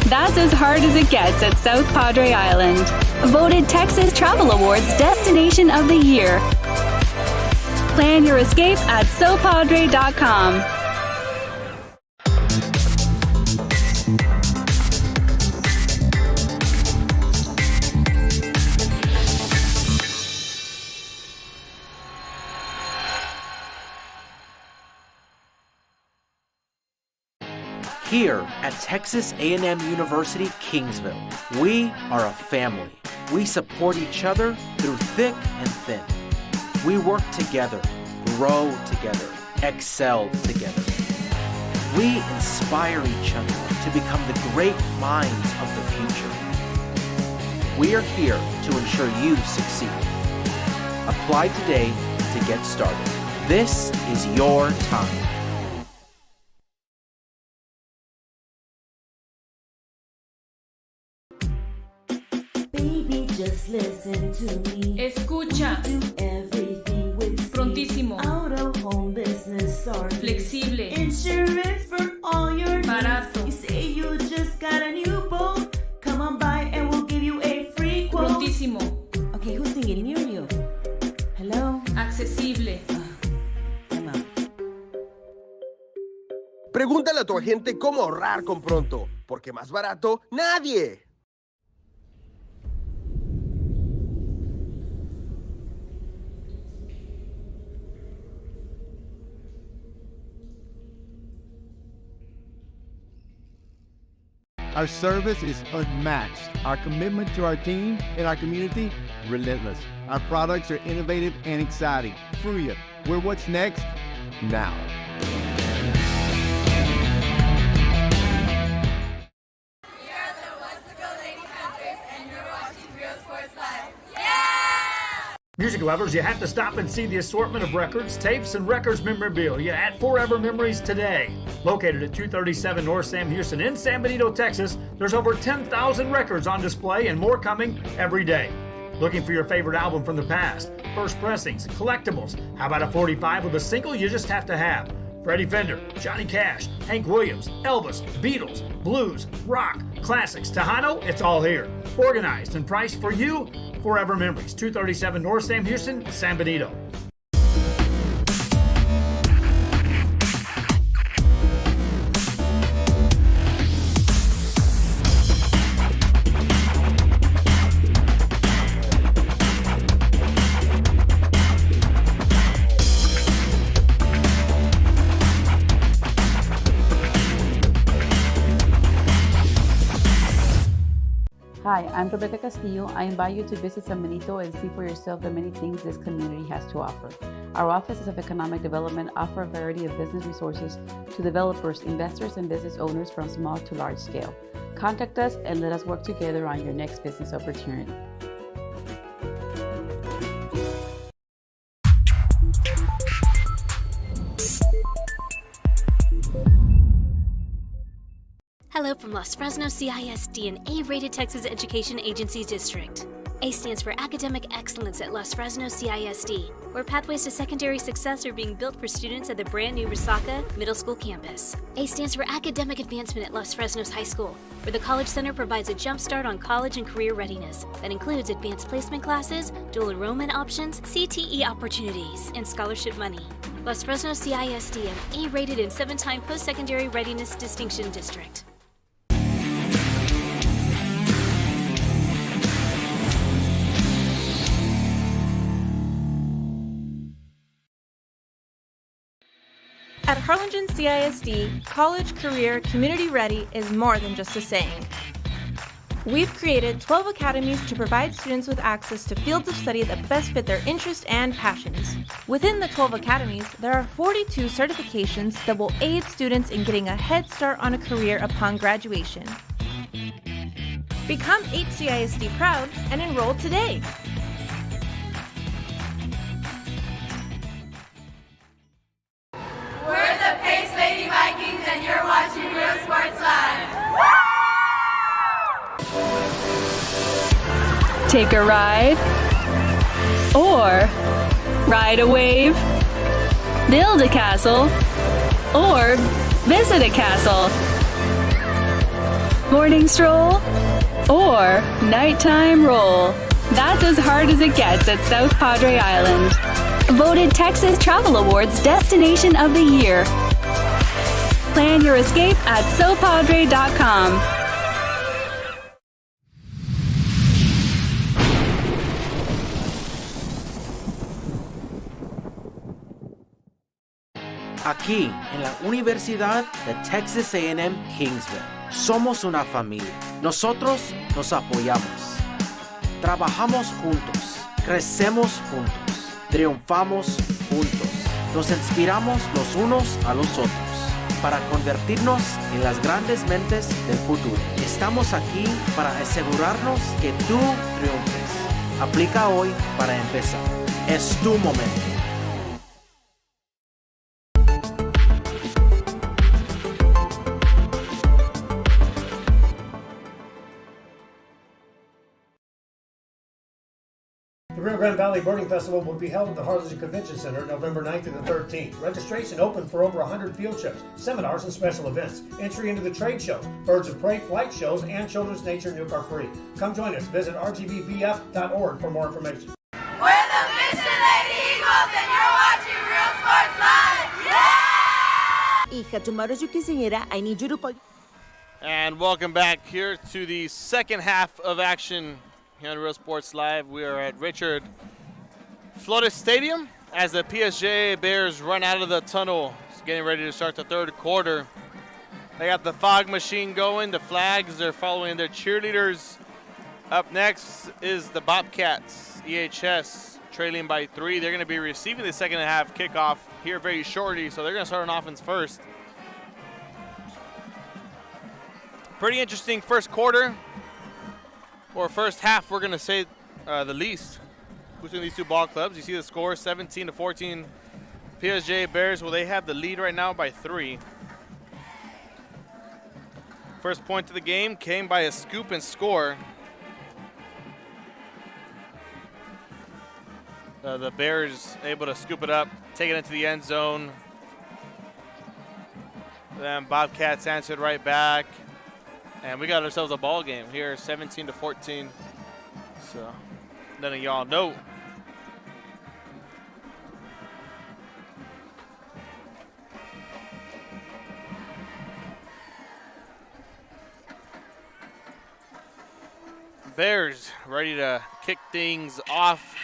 That's as hard as it gets at South Padre Island. Voted Texas Travel Awards Destination of the Year. Plan your escape at sopadre.com. Here at Texas A&M University, Kingsville, we are a family. We support each other through thick and thin. We work together, grow together, excel together. We inspire each other to become the great minds of the future. We are here to ensure you succeed. Apply today to get started. This is your time. Baby, just listen to me. Escucha. Do everything with speed. accesible. Pregúntale a tu agente cómo ahorrar con Pronto, porque más barato, nadie. Our service is unmatched. Our commitment to our team and our community, relentless. Our products are innovative and exciting. Fruya, we're what's next now. Music lovers, you have to stop and see the assortment of records, tapes, and records memorabilia at Forever Memories today. Located at 237 North Sam Houston in San Benito, Texas, there's over 10,000 records on display and more coming every day. Looking for your favorite album from the past, first pressings, collectibles. How about a 45 with a single you just have to have? Freddie Fender, Johnny Cash, Hank Williams, Elvis, Beatles, blues, rock, classics, Tejano, it's all here. Organized and priced for you. Forever Memories, 237 North Sam Houston, San Benito. Hi, I'm Rebecca Castillo. I invite you to visit San Benito and see for yourself the many things this community has to offer. Our offices of economic development offer a variety of business resources to developers, investors, and business owners from small to large scale. Contact us and let us work together on your next business opportunity. Hello from Los Fresnos CISD, an A-rated Texas Education Agency district. A stands for Academic Excellence at Los Fresnos CISD, where pathways to secondary success are being built for students at the brand new Resaca Middle School campus. A stands for Academic Advancement at Los Fresnos High School, where the College Center provides a jump start on college and career readiness that includes advanced placement classes, dual enrollment options, CTE opportunities, and scholarship money. Los Fresnos CISD, an A-rated and 7-time post-secondary readiness distinction district. At Harlingen CISD, college, career, community ready is more than just a saying. We've created 12 academies to provide students with access to fields of study that best fit their interests and passions. Within the 12 academies, there are 42 certifications that will aid students in getting a head start on a career upon graduation. Become HCISD proud and enroll today. We're the Pace Lady Vikings, and you're watching Real Sports Live. Take a ride or ride a wave, build a castle or visit a castle, morning stroll or nighttime roll. That's as hard as it gets at South Padre Island. Voted Texas Travel Awards Destination of the Year. Plan your escape at sopadre.com. Aquí, en la Universidad de Texas A&M Kingsville, somos una familia. Nosotros nos apoyamos. Trabajamos juntos. Crecemos juntos. Triunfamos juntos. Nos inspiramos los unos a los otros para convertirnos en las grandes mentes del futuro. Estamos aquí para asegurarnos que tú triunfes. Aplica hoy para empezar. Es tu momento. The Rio Grande Valley Birding Festival will be held at the Harlingen Convention Center November 9th through the 13th. Registration open for over 100 field trips, seminars, and special events. Entry into the trade show, Birds of Prey, flight shows, and Children's Nature Nuke are free. Come join us. Visit rgbvf.org for more information. We're the Mission Lady Eagles, and you're Hija, tomorrow's your quinceañera. I need you to call. And welcome back here to the second half of action here on Real Sports Live. We are at Richard Flores Stadium as the PSJA Bears run out of the tunnel. It's getting ready to start the third quarter. They got the fog machine going. The flags are following their cheerleaders. Up next is the Bobcats, EHS, trailing by 3. They're going to be receiving the second half kickoff here very shortly, so they're going to start on offense first. Pretty interesting first quarter, or first half, we're going to say the least, between these two ball clubs. You see the score, 17-14. PSJA Bears, well, they have the lead right now by 3. First point of the game came by a scoop and score. The Bears able to scoop it up, take it into the end zone. Then Bobcats answered right back. And we got ourselves a ball game here, 17-14. So, none of y'all know. Bears ready to kick things off.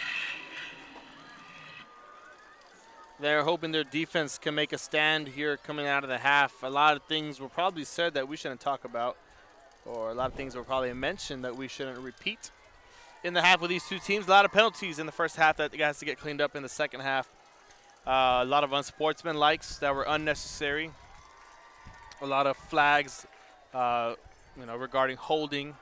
They're hoping their defense can make a stand here coming out of the half. A lot of things were probably said that we shouldn't talk about, or a lot of things were probably mentioned that we shouldn't repeat in the half with these two teams. A lot of penalties in the first half that has to get cleaned up in the second half. A lot of unsportsmanlikes that were unnecessary. A lot of flags, regarding holding,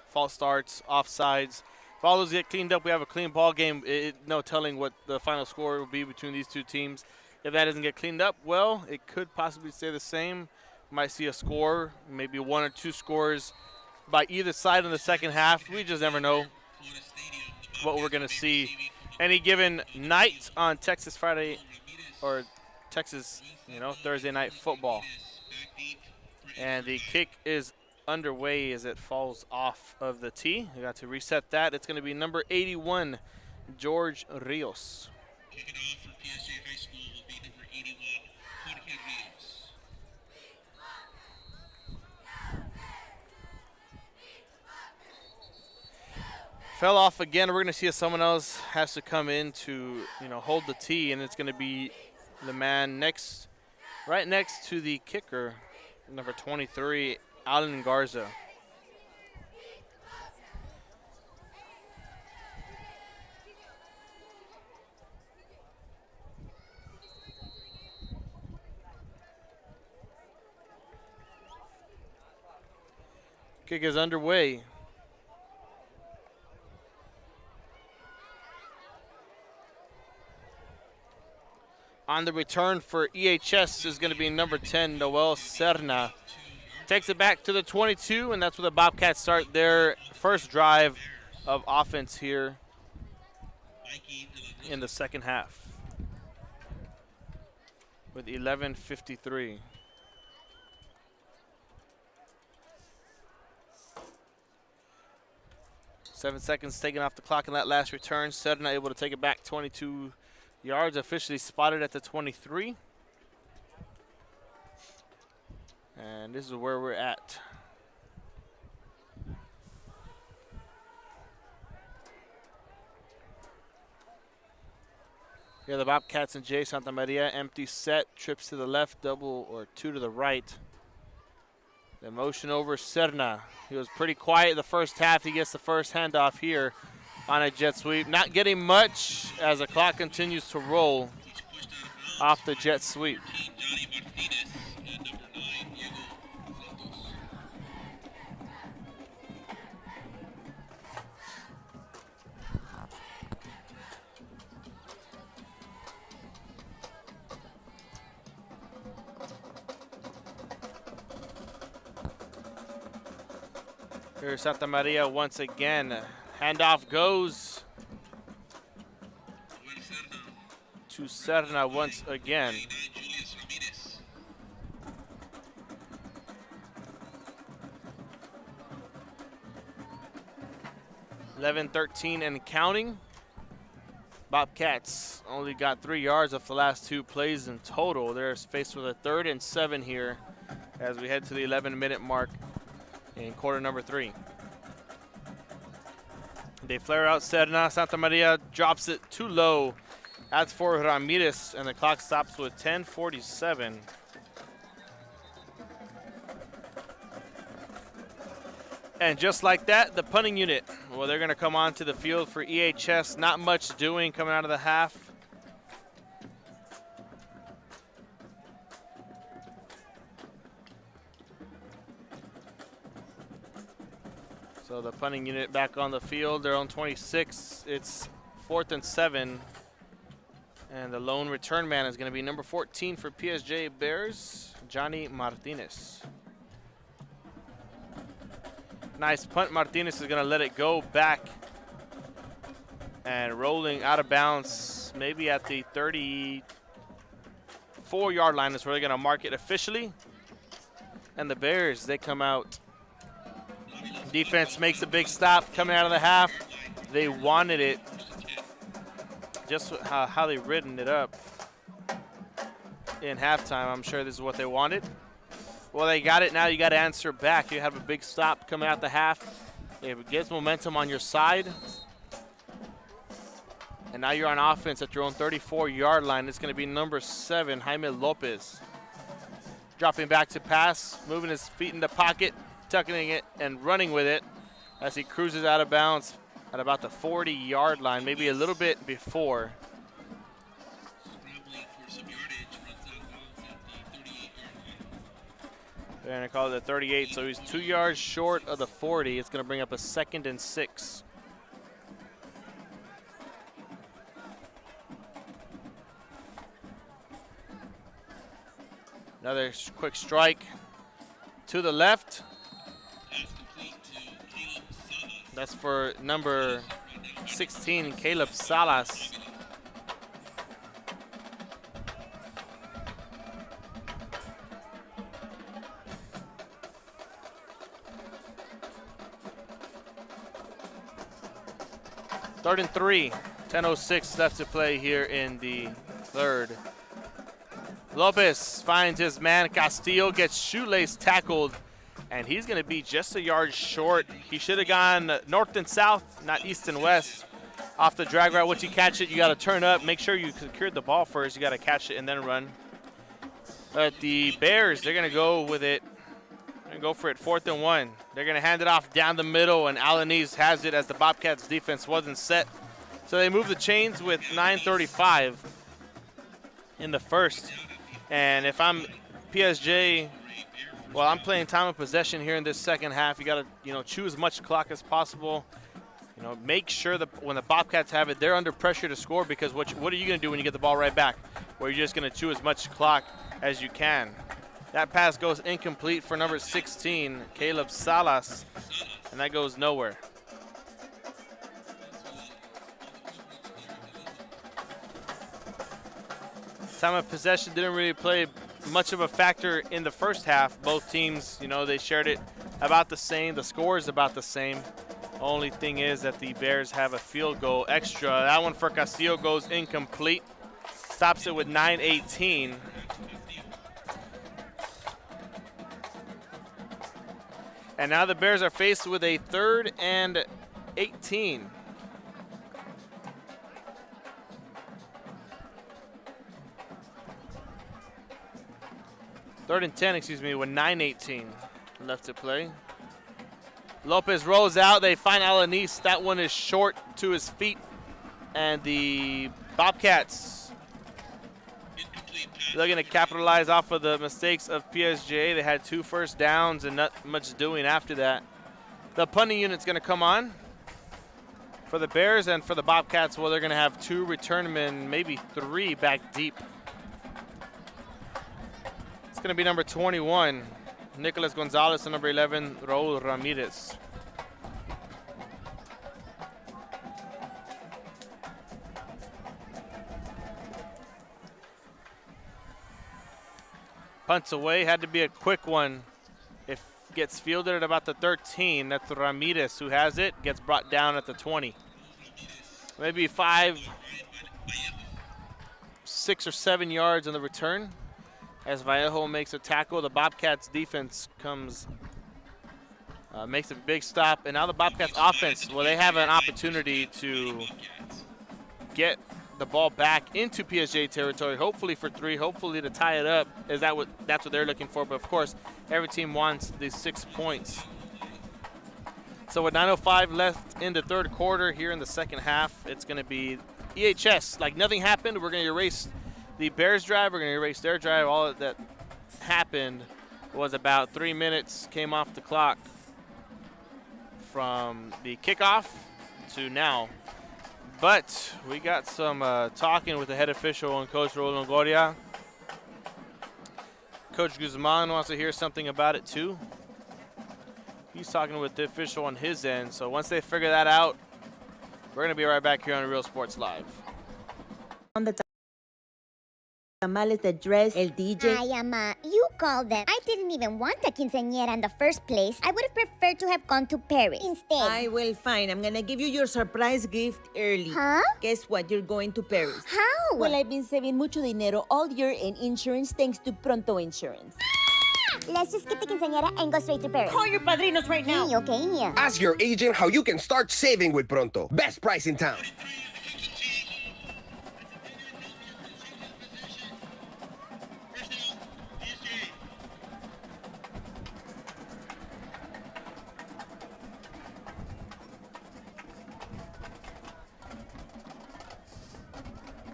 false starts, offsides. If all those get cleaned up, we have a clean ball game. No telling what the final score will be between these two teams. If that doesn't get cleaned up, well, it could possibly stay the same. Might see a score, maybe 1 or 2 scores by either side in the second half. We just never know what we're going to see any given night on Texas Friday or Texas, Thursday night football. And the kick is underway as it falls off of the tee. We got to reset that. It's going to be number 81, George Rios. Kicking off for PSJA High School will be number 81, Jorge Rios. Fell off again. We're going to see if someone else has to come in to, hold the tee, and it's going to be the man right next to the kicker, number 23, Alan Garza. Kick is underway. On the return for EHS is going to be number 10, Noel Serna. Takes it back to the 22, and that's where the Bobcats start their first drive of offense here in the second half with 11:53. Seven seconds taken off the clock in that last return. Serna able to take it back 22 yards, officially spotted at the 23. And this is where we're at. Yeah, the Bobcats and Jay Santa Maria. Empty set, trips to the left, double or 2 to the right. The motion over Serna. He was pretty quiet the first half. He gets the first handoff here on a jet sweep. Not getting much as the clock continues to roll off the jet sweep. Here's Santa Maria once again. Handoff goes to Serna once again. (11:13 and counting. Bobcats only got 3 yards off the last 2 plays in total. They're faced with a 3rd and 7 here as we head to the 11-minute mark in quarter number 3. They flare out Serna. Santa Maria drops it too low. That's for Ramirez, and the clock stops with 10:47. And just like that, the punting unit, well, they're going to come onto the field for EHS. Not much doing coming out of the half. So the punting unit back on the field. They're on 26. It's 4th and 7. And the lone return man is going to be number 14 for PSJA Bears, Johnny Martinez. Nice punt. Martinez is going to let it go back. And rolling out of bounds, maybe at the 34-yard line is where they're going to mark it officially. And the Bears, they come out. Defense makes a big stop coming out of the half. They wanted it. Just how they ridden it up in halftime, I'm sure this is what they wanted. Well, they got it. Now you got to answer back. You have a big stop coming out the half. It gets momentum on your side. And now you're on offense at your own 34-yard line. It's going to be number 7, Jaime Lopez. Dropping back to pass, moving his feet in the pocket, tucking it and running with it as he cruises out of bounds at about the 40-yard line, maybe a little bit before. They're going to call it the 38, so he's 2 yards short of the 40. It's going to bring up a 2nd and 6. Another quick strike to the left. That's for number 16, Caleb Salas. Third and 3, 10:06 left to play here in the 3rd. Lopez finds his man. Castillo gets shoelace tackled, and he's going to be just a yard short. He should have gone north and south, not east and west. Off the drag route, once you catch it, you got to turn up. Make sure you secure the ball first. You got to catch it and then run. But the Bears, they're going to go with it. They're going to go for it, 4th and 1. They're going to hand it off down the middle, and Alanis has it as the Bobcats defense wasn't set. So they move the chains with 9:35 in the 1st. And if I'm PSJ, well, I'm playing time of possession here in this 2nd half. You got to, chew as much clock as possible. Make sure that when the Bobcats have it, they're under pressure to score, because what are you going to do when you get the ball right back? Well, you're just going to chew as much clock as you can. That pass goes incomplete for number 16, Caleb Salas, and that goes nowhere. Time of possession didn't really play much of a factor in the 1st half. Both teams, they shared it about the same. The score is about the same. Only thing is that the Bears have a field goal extra. That one for Castillo goes incomplete. Stops it with 9:18. And now the Bears are faced with a 3rd and 18. Third and 10, with 9:18 left to play. Lopez rolls out. They find Alanis. That one is short to his feet. And the Bobcats looking to capitalize off of the mistakes of PSJA. They had 2 first downs and not much doing after that. The punting unit's going to come on for the Bears, and for the Bobcats, well, they're going to have 2 return men, maybe 3 back deep. It's going to be number 21, Nicolas Gonzalez, and number 11, Raul Ramirez. Punts away, had to be a quick one. If gets fielded at about the 13, that's Ramirez who has it, gets brought down at the 20. Maybe 5 6 or 7 yards on the return. As Vallejo makes a tackle, the Bobcats defense comes, makes a big stop. And now the Bobcats offense, well, they have an opportunity to get the ball back into PSJA territory, hopefully for 3, hopefully to tie it up. That's what they're looking for. But of course, every team wants these 6 points. So with 9:05 left in the third quarter here in the second half, it's going to be EHS. Like nothing happened. We're going to erase the Bears drive. We're going to erase their drive. All that happened was about 3 minutes came off the clock from the kickoff to now. But we got some talking with the head official and Coach Raul Longoria. Coach Guzman wants to hear something about it too. He's talking with the official on his end. So once they figure that out, we're going to be right back here on Real Sports Live. On the tamales, the dress, el DJ. Ay, Ama, you called them. I didn't even want a quinceañera in the first place. I would have preferred to have gone to Paris instead. I will, fine. I'm gonna give you your surprise gift early. Huh? Guess what? You're going to Paris. How? Well, I've been saving mucho dinero all year in insurance thanks to Pronto Insurance. Let's just get the quinceañera and go straight to Paris. Call your padrinos right now. Okay, yeah. Ask your agent how you can start saving with Pronto. Best price in town.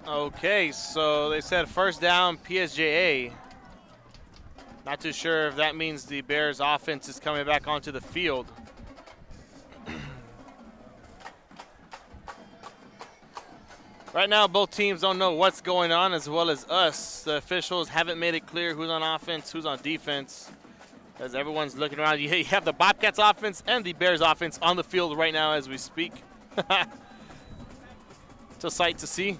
Okay, so they said first down PSJA. Not too sure if that means the Bears offense is coming back onto the field. Right now, both teams don't know what's going on as well as us. The officials haven't made it clear who's on offense, who's on defense, as everyone's looking around. You have the Bobcats offense and the Bears offense on the field right now as we speak. It's a sight to see.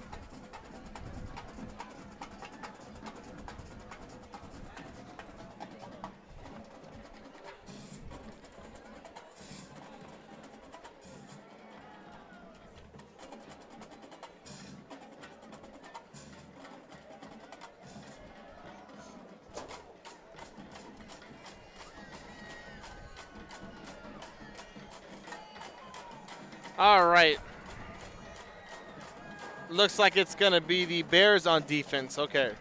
All right. Looks like it's going to be the Bears on defense. Okay.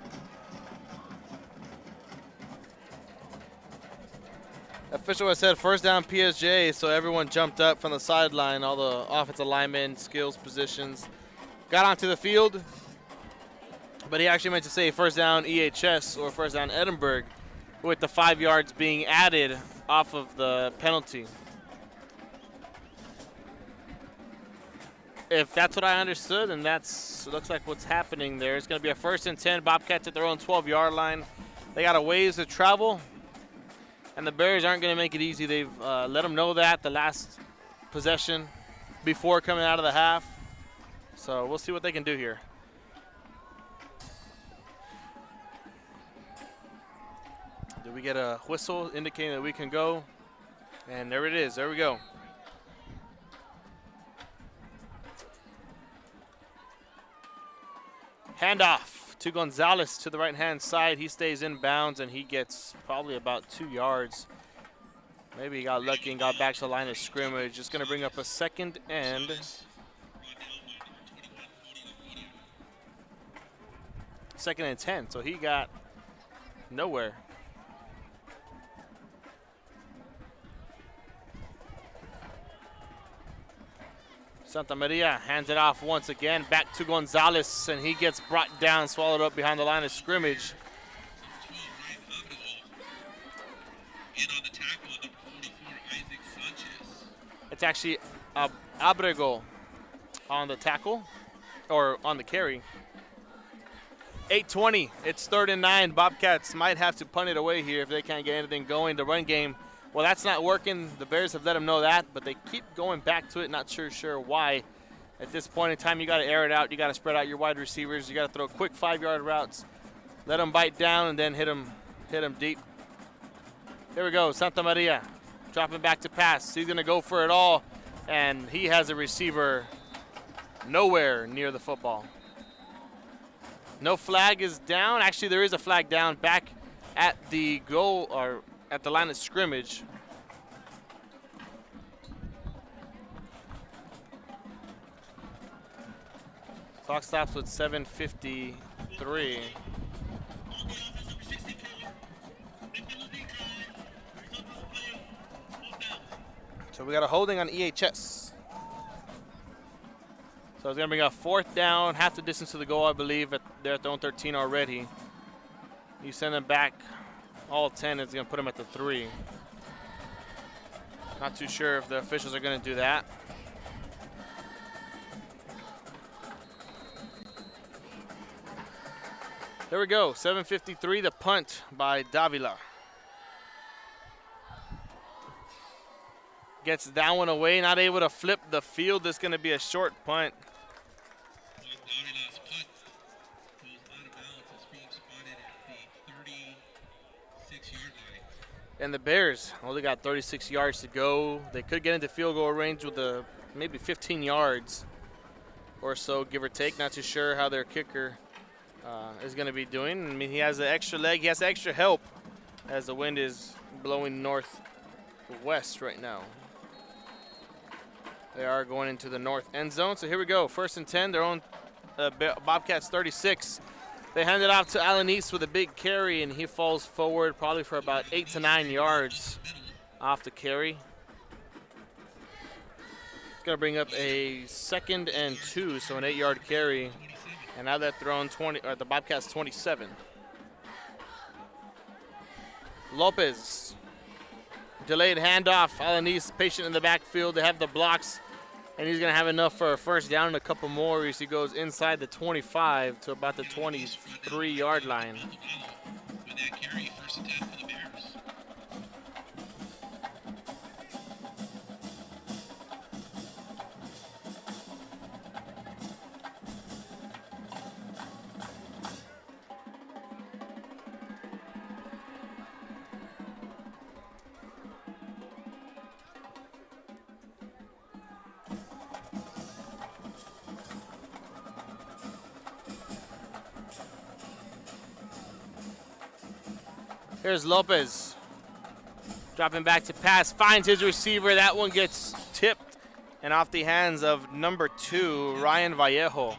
Official has said first down PSJ, so everyone jumped up from the sideline, all the offensive linemen, skills positions, got onto the field. But he actually meant to say first down EHS or first down Edinburg, with the 5 yards being added off of the penalty. If that's what I understood, and that's looks like what's happening there. It's going to be a 1st and 10. Bobcats at their own 12-yard line. They got a ways to travel, and the Bears aren't going to make it easy. They've let them know that the last possession before coming out of the half. So we'll see what they can do here. Do we get a whistle indicating that we can go? And there it is. There we go. Handoff to Gonzalez to the right-hand side. He stays in bounds, and he gets probably about 2 yards. Maybe he got lucky and got back to the line of scrimmage. Just going to bring up a 2nd and 2nd and 10. So he got nowhere. Santa Maria hands it off once again, back to Gonzalez, and he gets brought down, swallowed up behind the line of scrimmage. It's actually Abrego on the tackle, or on the carry. 8:20, it's 3rd and 9. Bobcats might have to punt it away here if they can't get anything going. The run game, well, that's not working. The Bears have let them know that, but they keep going back to it. Not sure why. At this point in time, you got to air it out. You got to spread out your wide receivers. You got to throw quick 5-yard routes. Let them bite down and then hit them deep. Here we go, Santa Maria dropping back to pass. He's going to go for it all, and he has a receiver nowhere near the football. No flag is down. Actually, there is a flag down back at the goal or at the line of scrimmage. Clock stops with 7:53. So we got a holding on EHS. So it's going to bring up 4th down, half the distance to the goal, I believe. They're at their own 13 already. You send them back all 10, it's going to put them at the 3. Not too sure if the officials are going to do that. There we go, 7:53, the punt by Davila. Gets that one away, not able to flip the field. This is going to be a short punt. And the Bears only got 36 yards to go. They could get into field goal range with maybe 15 yards or so, give or take. Not too sure how their kicker is going to be doing. I mean, he has an extra leg. He has extra help as the wind is blowing northwest right now. They are going into the north end zone. So here we go. 1st and 10, their own Bobcats 36. They hand it off to Alanis with a big carry, and he falls forward probably for about 8 to 9 yards off the carry. It's going to bring up a 2nd and 2, so an 8-yard carry. And now they're thrown the Bobcats 27. Lopez. Delayed handoff. Alanis patient in the backfield. They have the blocks, and he's going to have enough for a 1st down and a couple more as he goes inside the 25 to about the 23-yard line. With that carry, 1st and 10 for the Bears. Here's Lopez. Dropping back to pass, finds his receiver. That one gets tipped and off the hands of number 2, Ryan Vallejo.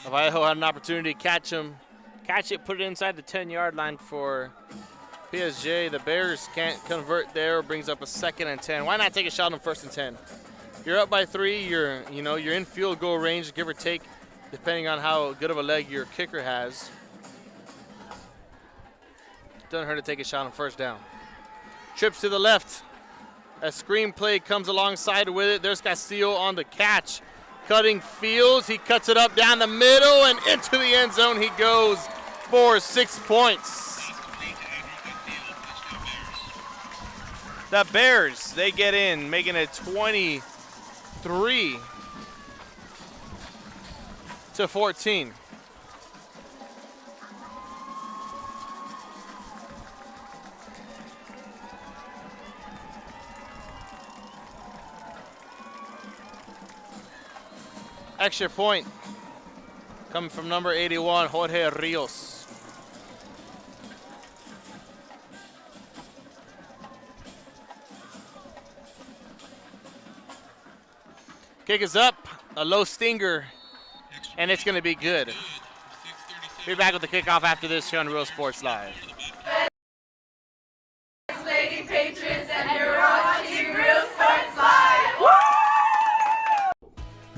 Vallejo had an opportunity to catch it, put it inside the 10-yard line for PSJA. The Bears can't convert there, brings up a 2nd and 10. Why not take a shot on 1st and 10? You're up by 3, you're in field goal range, give or take, depending on how good of a leg your kicker has. Doesn't hurt to take a shot on 1st down. Trips to the left. A screen play comes alongside with it. There's Castillo on the catch. Cutting fields. He cuts it up down the middle and into the end zone he goes for 6 points. The Bears, they get in, making it 23-14. Extra point coming from number 81, Jorge Rios. Kick is up, a low stinger, and it's going to be good. We'll be back with the kickoff after this here on Real Sports Live. Lady patrons, and you're watching Real Sports Live. Woo!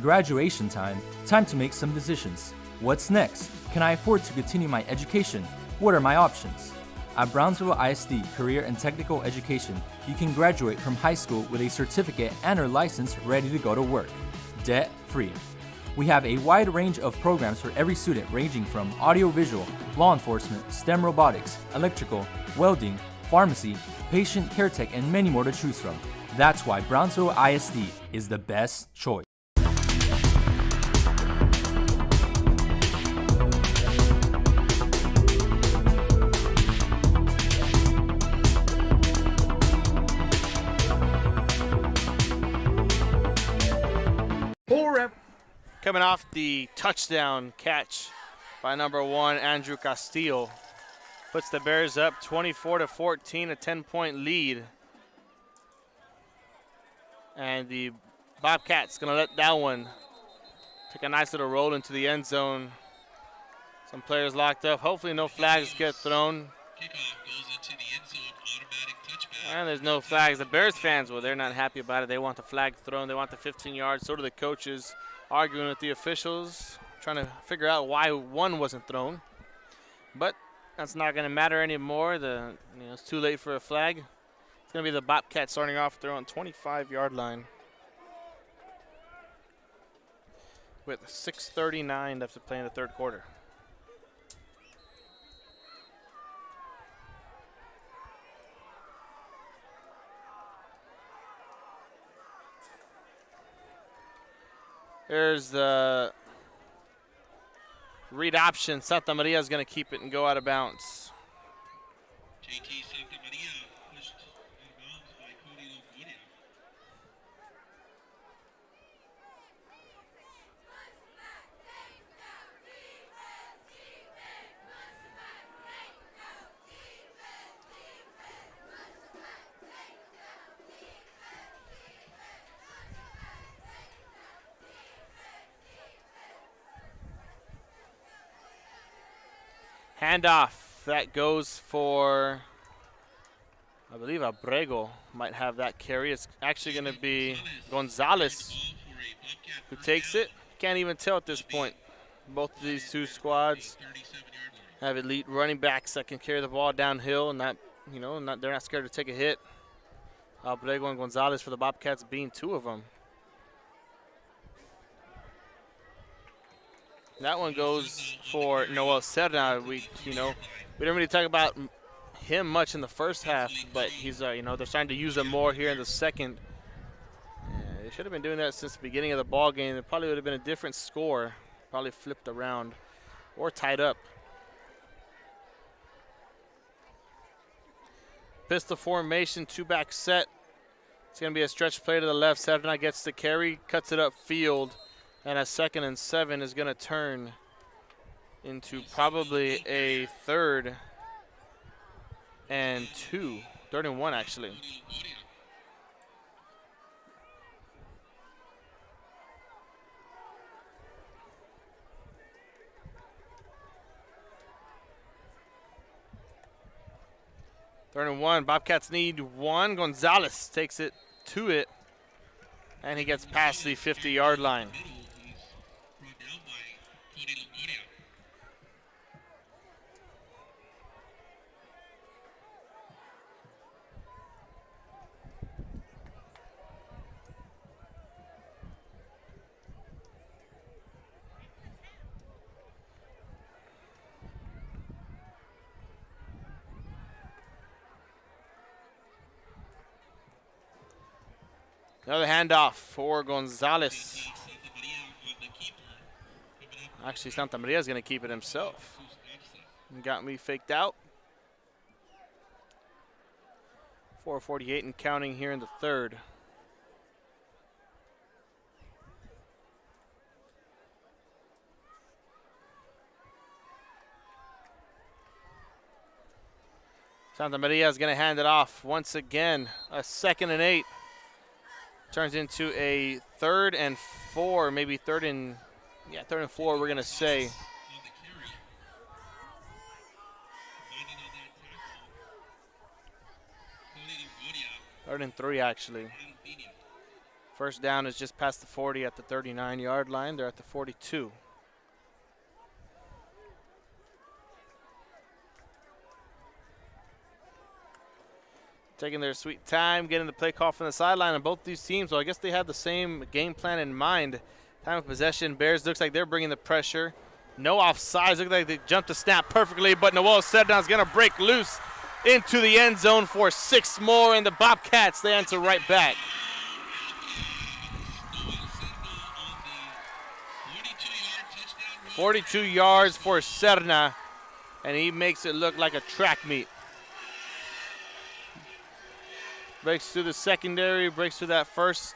Graduation time. Time to make some decisions. What's next? Can I afford to continue my education? What are my options? At Brownsville ISD Career and Technical Education, you can graduate from high school with a certificate and or license ready to go to work, debt-free. We have a wide range of programs for every student ranging from audiovisual, law enforcement, STEM robotics, electrical, welding, pharmacy, patient care tech, and many more to choose from. That's why Brownsville ISD is the best choice. Coming off the touchdown catch by number 1, Andrew Castillo. Puts the Bears up 24-14, a 10-point lead. And the Bobcats gonna let that one take a nice little roll into the end zone. Some players locked up. Hopefully no flags get thrown. And there's no flags. The Bears fans, well, they're not happy about it. They want the flag thrown. They want the 15 yards. So do the coaches, arguing with the officials, trying to figure out why one wasn't thrown. But that's not going to matter anymore. It's too late for a flag. It's going to be the Bobcats starting off. They're on 25-yard line with 6:39 left to play in the third quarter. There's the read option. Santa Maria is going to keep it and go out of bounds. JT Santa Maria pushed out of bounds by Cody Longoria. Handoff. That goes for, I believe, Abrego might have that carry. It's actually going to be Gonzalez who takes it. Can't even tell at this point. Both of these two squads have elite running backs that can carry the ball downhill and they're not scared to take a hit. Abrego and Gonzalez for the Bobcats being two of them. That one goes for Noel Serna. We didn't really talk about him much in the first half, but he's, they're starting to use him more here in the second. They should have been doing that since the beginning of the ball game. It probably would have been a different score, probably flipped around or tied up. Pistol formation, two-back set. It's going to be a stretch play to the left. Serna gets the carry, cuts it upfield. And a 2nd and 7 is going to turn into probably a 3rd and 2. 3rd and 1, actually. Third and 1. Bobcats need 1. Gonzalez takes it to it. And he gets past the 50-yard line. Another handoff for Gonzalez. Actually, Santa Maria is going to keep it himself. Got me faked out. 4:48 and counting here in the third. Santa Maria is going to hand it off once again. A 2nd and 8. Turns into a 3rd and 4, maybe 3rd and 4, we're going to say. 3rd and 3, actually. First down is just past the 40 at the 39-yard line. They're at the 42. Taking their sweet time, getting the play call from the sideline on both these teams. Well, I guess they have the same game plan in mind. Time of possession, Bears looks like they're bringing the pressure. No offsides, look like they jumped the snap perfectly, but Noel Sedna is going to break loose into the end zone for 6 more, and the Bobcats, they answer right back. 42 yards for Serna, and he makes it look like a track meet. Breaks through the secondary, breaks through that first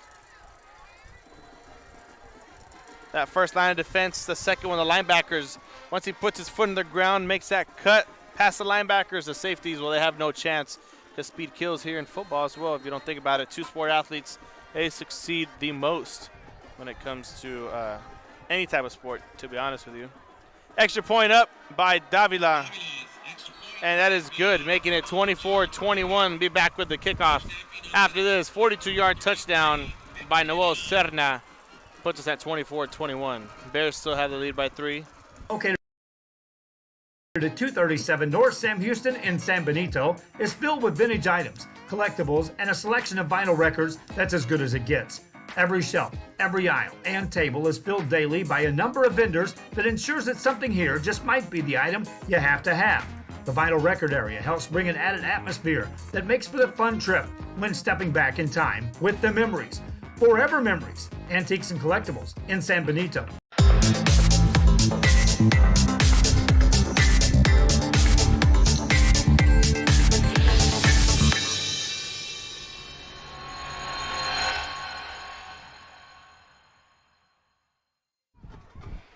line of defense. The second one, the linebackers Once he puts his foot in the ground, makes that cut past the linebackers, the safeties, well, they have no chance because speed kills here in football as well. If you don't think about it, two-sport athletes, they succeed the most when it comes to any type of sport, to be honest with you. Extra point up by Davila, and that is good, making it 24-21. Be back with the kickoff after this. 42-yard touchdown by Noel Serna puts us at 24-21. Bears still have the lead by 3. Okay. To 237 North Sam Houston in San Benito is filled with vintage items, collectibles, and a selection of vinyl records that's as good as it gets. Every shelf, every aisle, and table is filled daily by a number of vendors that ensures that something here just might be the item you have to have. The vinyl record area helps bring an added atmosphere that makes for the fun trip when stepping back in time with the memories. Forever Memories, Antiques and Collectibles in San Benito.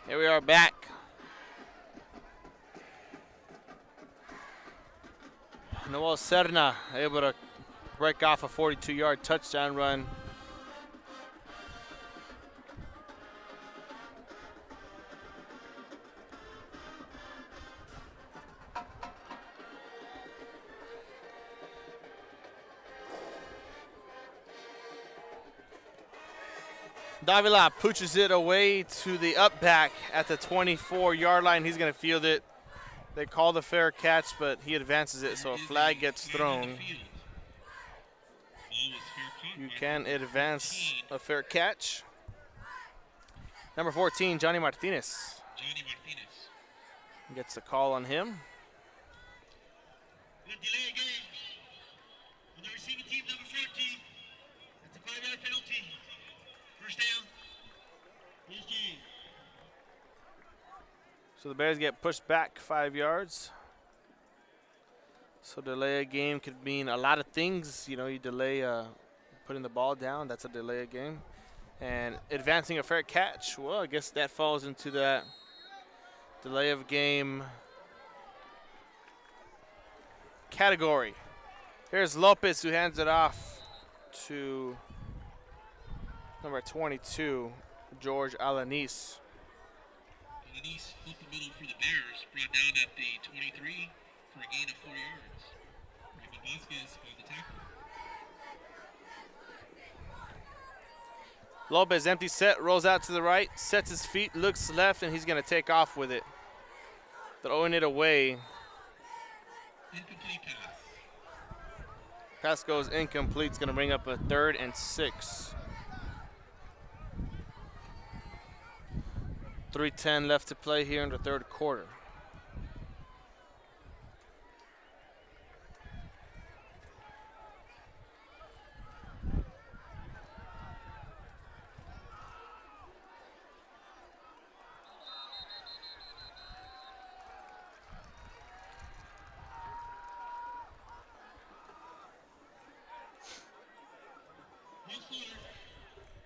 Here we are back. Noel Serna able to break off a 42-yard touchdown run. Davila pushes it away to the up back at the 24-yard line. He's going to field it. They call the fair catch, but he advances it, so a flag gets thrown. You can advance a fair catch. Number 14, Johnny Martinez. Gets the call on him. Delay again on the receiving team, number 14. That's a 5-yard penalty. First down. PSJA. So the Bears get pushed back 5 yards. So delay a game could mean a lot of things. You know, you delay putting the ball down, that's a delay a game. And advancing a fair catch, well, I guess that falls into that delay of game category. Here's Lopez, who hands it off to number 22, George Alanis. Alanis flipped the middle for the Bears, brought down at the 23 for a gain of 4 yards. Raymond Vasquez on the tackle. Lopez, empty set, rolls out to the right, sets his feet, looks left, and he's going to take off with it. Throwing it away. Incomplete pass. Pass goes incomplete. It's going to bring up a 3rd and 6. 3:10 left to play here in the third quarter.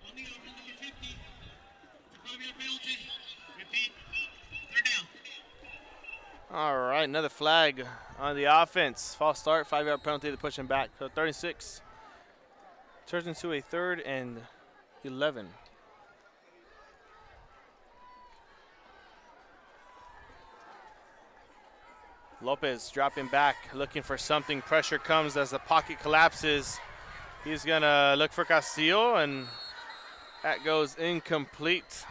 On the over number 50. It's a 5-yard penalty. Repeat. 3rd down. All right, another flag on the offense. False start, 5-yard penalty to push him back. So 36 turns into a 3rd and 11. Lopez dropping back, looking for something. Pressure comes as the pocket collapses. He's gonna look for Castillo, and that goes incomplete.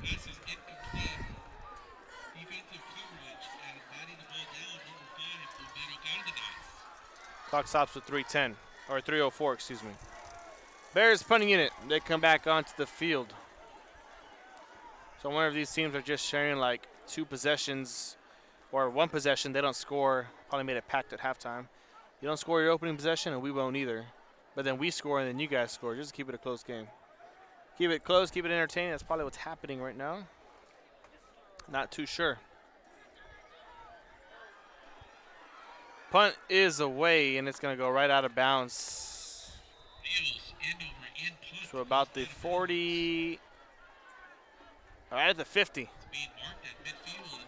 This is incomplete. Defensive coverage and batting the ball down, number 5, Romero Cárdenas. Clock stops with 3:10, or 3:04, excuse me. Bears punting unit. They come back onto the field. So one of these teams are just sharing like 2 possessions or 1 possession. They don't score. Probably made a pact at halftime. You don't score your opening possession, and we won't either. But then we score, and then you guys score. Just keep it a close game. Keep it close, keep it entertaining. That's probably what's happening right now. Not too sure. Punt is away, and it's going to go right out of bounds. So about the 40, right at the 50. It's being marked at midfield.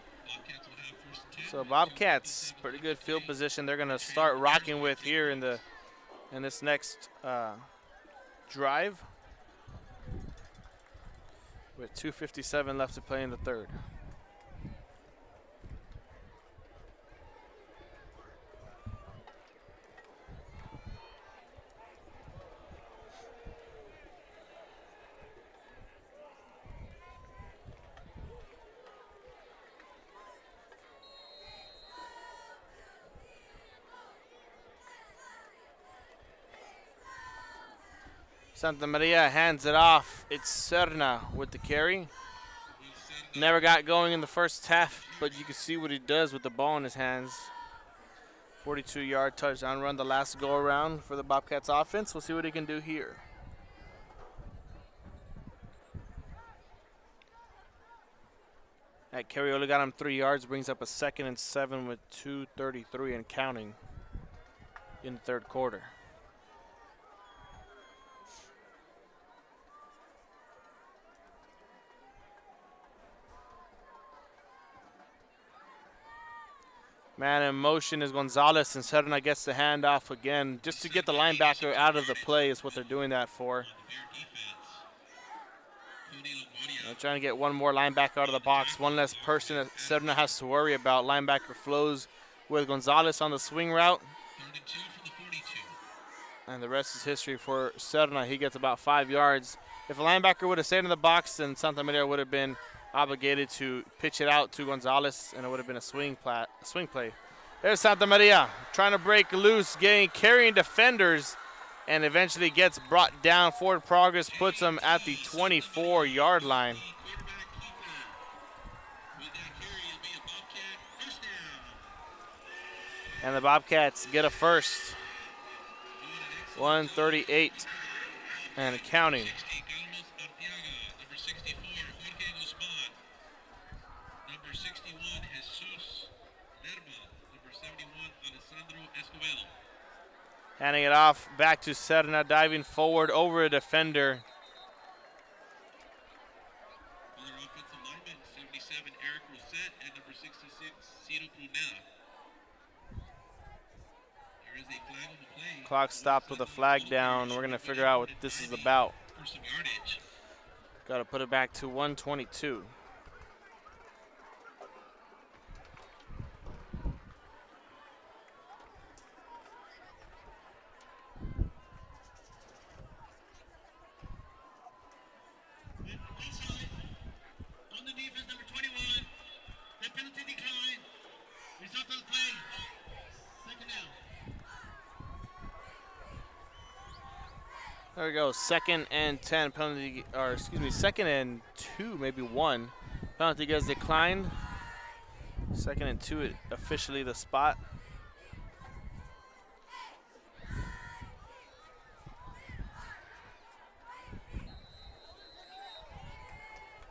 So Bobcats, pretty good field position. They're gonna start rocking with here in this next drive. With 2:57 left to play in the third. Santa Maria hands it off. It's Serna with the carry. Never got going in the first half, but you can see what he does with the ball in his hands. 42-yard touchdown run, the last go-around for the Bobcats offense. We'll see what he can do here. That carry only got him 3 yards, brings up a 2nd and 7 with 2:33 and counting in the third quarter. Man in motion is Gonzalez, and Serna gets the handoff again. Just to get the linebacker out of the play is what they're doing that for. They're trying to get one more linebacker out of the box. One less person that Serna has to worry about. Linebacker flows with Gonzalez on the swing route. And the rest is history for Serna. He gets about 5 yards. If a linebacker would have stayed in the box, then Santa Maria would have been obligated to pitch it out to Gonzalez, and it would have been a swing play. There's Santa Maria trying to break loose, carrying defenders, and eventually gets brought down. Forward progress puts them at the 24-yard line. And the Bobcats get a first. 1:38 and counting. Handing it off back to Serna, diving forward over a defender. Other offensive lineman, 77, Eric Rosette, and number 66, Ciro Prunella. There is a flag on the play. Clock stopped with a flag down. We're going to figure out what this is about. For some yardage. Got to put it back to 122. On the defense, number 21. That penalty decline. Result of the play. Second down. There we go. 2nd and 10 penalty, or excuse me, 2nd and 2, maybe 1. Penalty gets declined. 2nd and 2, officially the spot.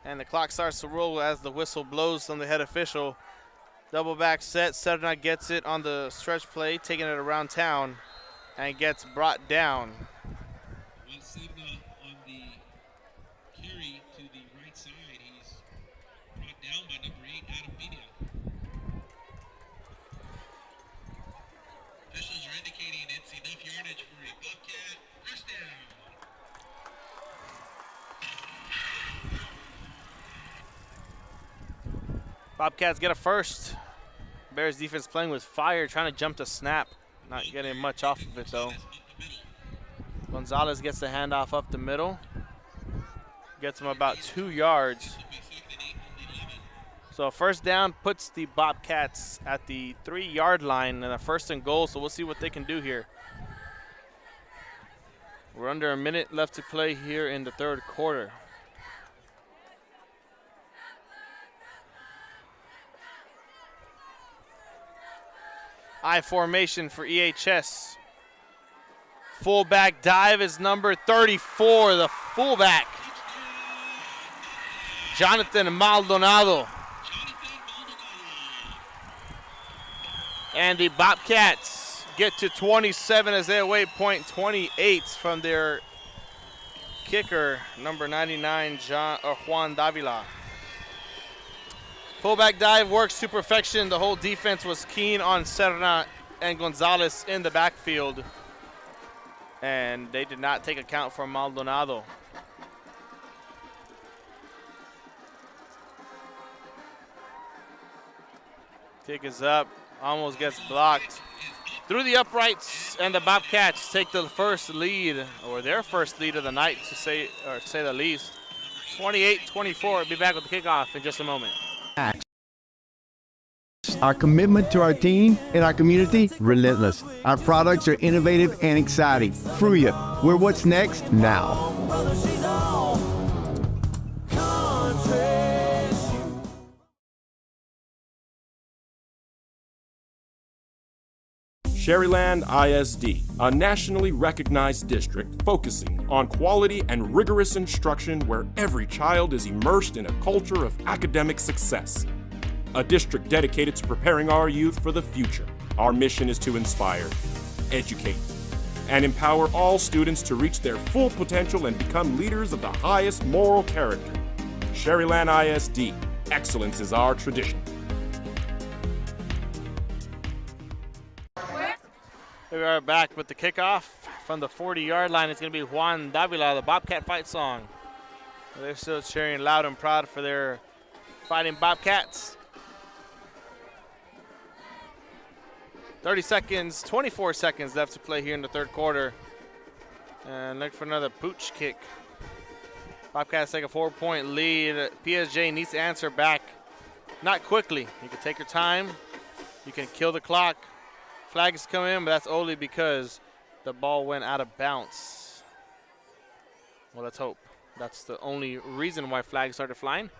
And the clock starts to roll as the whistle blows from the head official. Double back set. Serna gets it on the stretch play, taking it around town, and gets brought down. Well, Serna on the carry to the right side. He's brought down by number 8, Adam Media. Officials are indicating it's enough yardage for a Bobcat first down. Bobcats get a first. Bears defense playing with fire, trying to jump the snap. Not getting much off of it, though. Gonzalez gets the handoff up the middle. Gets him about 2 yards. So a first down puts the Bobcats at the 3-yard line and a 1st and goal, so we'll see what they can do here. We're under a minute left to play here in the third quarter. I formation for EHS. Fullback dive is number 34, the fullback, Jonathan Maldonado. And the Bobcats get to 27 as they await point 28 from their kicker, number 99, Juan Davila. Fullback dive works to perfection. The whole defense was keen on Serna and Gonzalez in the backfield. And they did not take account for Maldonado. Kick is up, almost gets blocked. Through the uprights, and the Bobcats take the first lead, or their first lead of the night, to say the least. 28-24. Be back with the kickoff in just a moment. Our commitment to our team and our community, relentless. Our products are innovative and exciting. Fruya, we're what's next now. Sherryland ISD, a nationally recognized district focusing on quality and rigorous instruction where every child is immersed in a culture of academic success. A district dedicated to preparing our youth for the future. Our mission is to inspire, educate, and empower all students to reach their full potential and become leaders of the highest moral character. Sherryland ISD, excellence is our tradition. We are back with the kickoff from the 40-yard line. It's going to be Juan Davila, the Bobcat fight song. They're still cheering loud and proud for their fighting Bobcats. 30 seconds, 24 seconds left to play here in the third quarter. And look for another pooch kick. Bobcats take a 4-point lead. PSJ needs to answer back. Not quickly. You can take your time. You can kill the clock. Flags come in, but that's only because the ball went out of bounds. Well, let's hope. That's the only reason why flags started flying.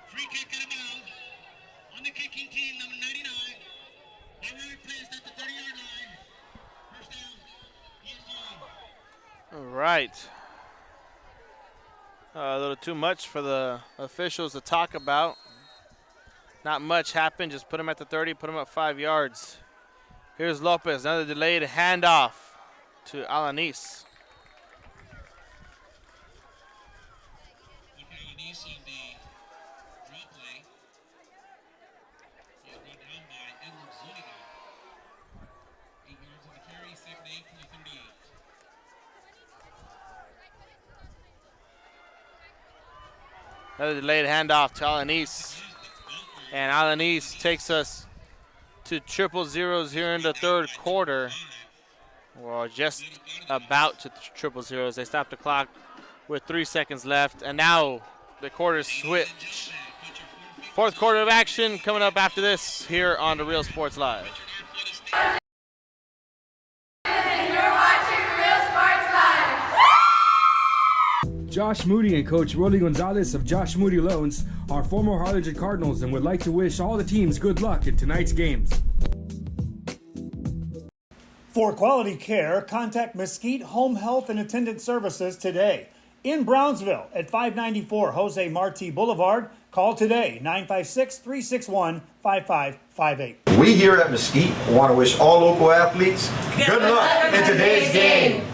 Free kick in the mouth. On the kicking team, number 99. They were replaced at the 30-yard line. First down, PSJA. All right. A little too much for the officials to talk about. Not much happened. Just put him at the 30, put him up 5 yards. Here's Lopez, another delayed handoff to Alanis. Alanis on the draw play. He's brought down by Edward Zuniga. 8 yards on the carry, 2nd and 8 from the 38. Another delayed handoff to Alanis. And Alanis takes us to 0-0 here in the third quarter. Well, just about to 0-0. They stopped the clock with 3 seconds left. And now the quarters switch. Fourth quarter of action coming up after this here on the Real Sports Live. Josh Moody and Coach Rolly Gonzalez of Josh Moody Loans are former Harlingen Cardinals and would like to wish all the teams good luck in tonight's games. For quality care, contact Mesquite Home Health and Attendant Services today. In Brownsville at 594 Jose Marti Boulevard. Call today, 956-361-5558. We here at Mesquite want to wish all local athletes good luck in today's game.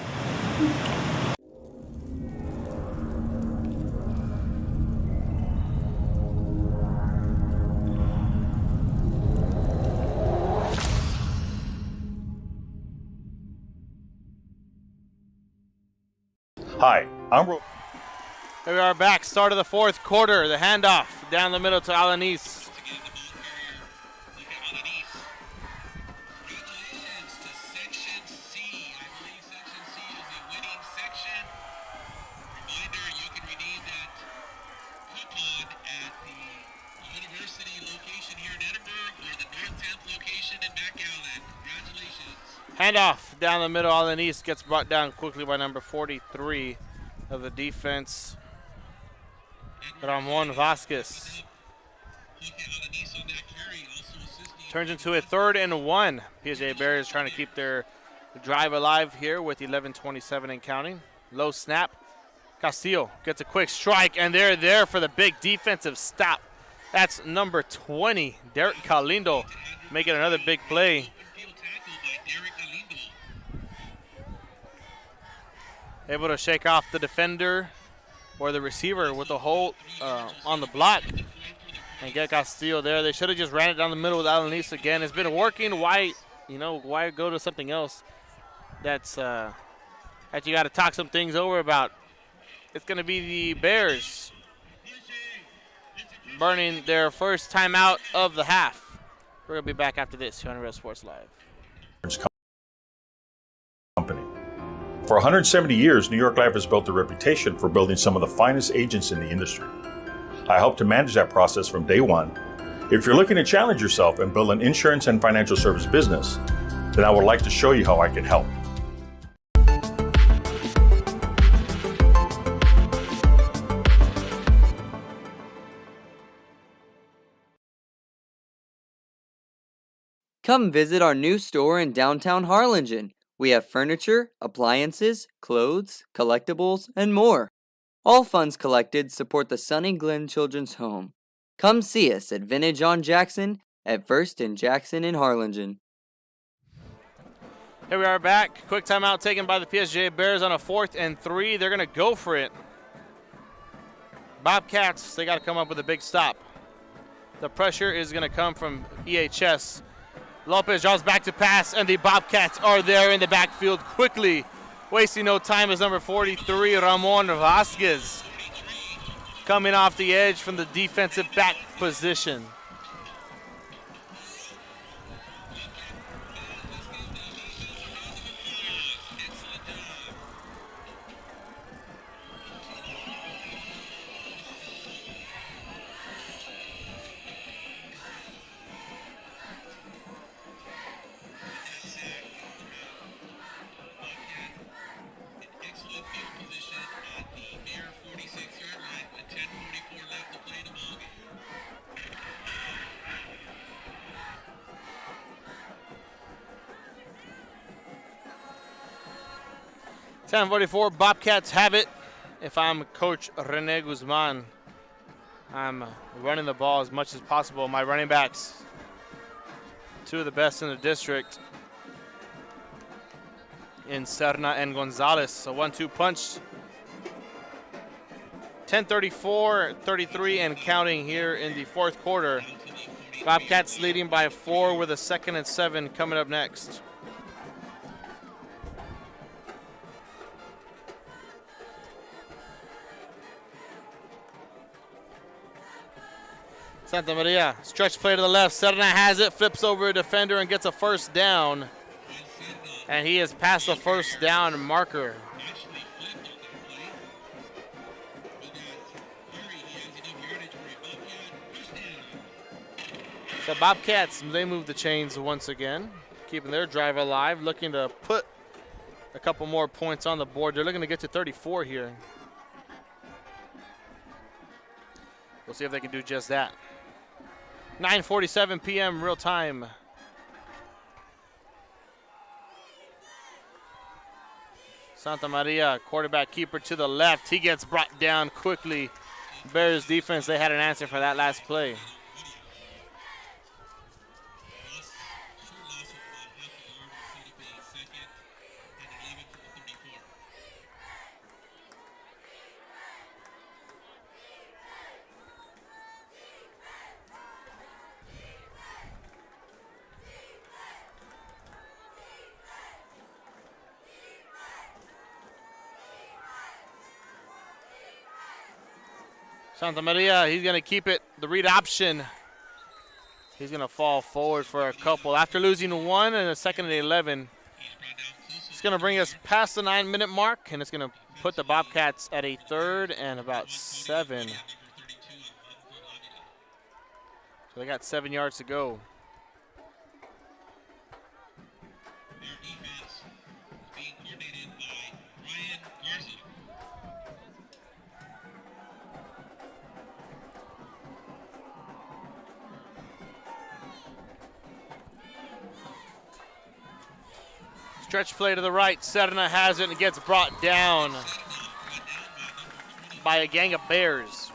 Hi, I'm Here we are back, start of the fourth quarter. The handoff down the middle to Alanis. Handoff down the middle. Allen East gets brought down quickly by number 43 of the defense, Ramon Vasquez. Turns into a 3rd and 1. PSJA Bears trying to keep their drive alive here with 11:27 and counting. Low snap. Castillo gets a quick strike, and they're there for the big defensive stop. That's number 20, Derek Calindo, making another big play. Able to shake off the defender or the receiver with the hold on the block and get Castillo there. They should have just ran it down the middle with Allen East again. It's been working. Why go to something else that you got to talk some things over about? It's going to be the Bears burning their first timeout of the half. We're going to be back after this here on Real Sports Live. Company. For 170 years, New York Life has built a reputation for building some of the finest agents in the industry. I help to manage that process from day one. If you're looking to challenge yourself and build an insurance and financial service business, then I would like to show you how I can help. Come visit our new store in downtown Harlingen. We have furniture, appliances, clothes, collectibles, and more. All funds collected support the Sunny Glen Children's Home. Come see us at Vintage on Jackson at First and Jackson in Harlingen. Here we are back. Quick timeout taken by the PSJA Bears on a 4th and 3. They're going to go for it. Bobcats, they got to come up with a big stop. The pressure is going to come from EHS. Lopez draws back to pass, and the Bobcats are there in the backfield quickly. Wasting no time is number 43, Ramon Vasquez, coming off the edge from the defensive back position. .44, Bobcats have it. If I'm Coach Rene Guzman, I'm running the ball as much as possible. My running backs, 2 of the best in the district, in Serna and Gonzalez. A 1-2 punch. 10:34, 33 and counting here in the 4th quarter. Bobcats leading by 4 with a 2nd and 7 coming up next. Santa Maria, stretch play to the left. Serna has it, flips over a defender and gets a first down. And he has passed the first down marker. So Bobcats, they move the chains once again, keeping their drive alive, looking to put a couple more points on the board. They're looking to get to 34 here. We'll see if they can do just that. 9:47 p.m. real time. Santa Maria, quarterback keeper to the left. He gets brought down quickly. Bears defense, they had an answer for that last play. Santa Maria, he's going to keep it, the read option. He's going to fall forward for a couple. After losing 1 and a 2nd and 11, it's going to bring us past the 9-minute mark, and it's going to put the Bobcats at a 3rd and about 7. So they got 7 yards to go. Stretch play to the right. Serna has it and gets brought down by a gang of Bears.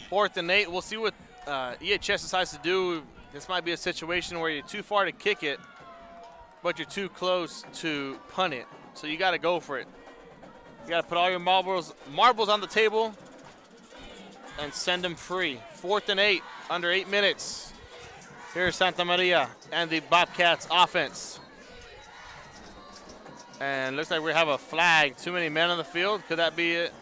4th and 8. We'll see what EHS decides to do. This might be a situation where you're too far to kick it, but you're too close to punt it. So you got to go for it. You got to put all your marbles on the table and send them free. 4th and 8, under 8 minutes. Here's Santa Maria and the Bobcats offense. And looks like we have a flag. Too many men on the field. Could that be it?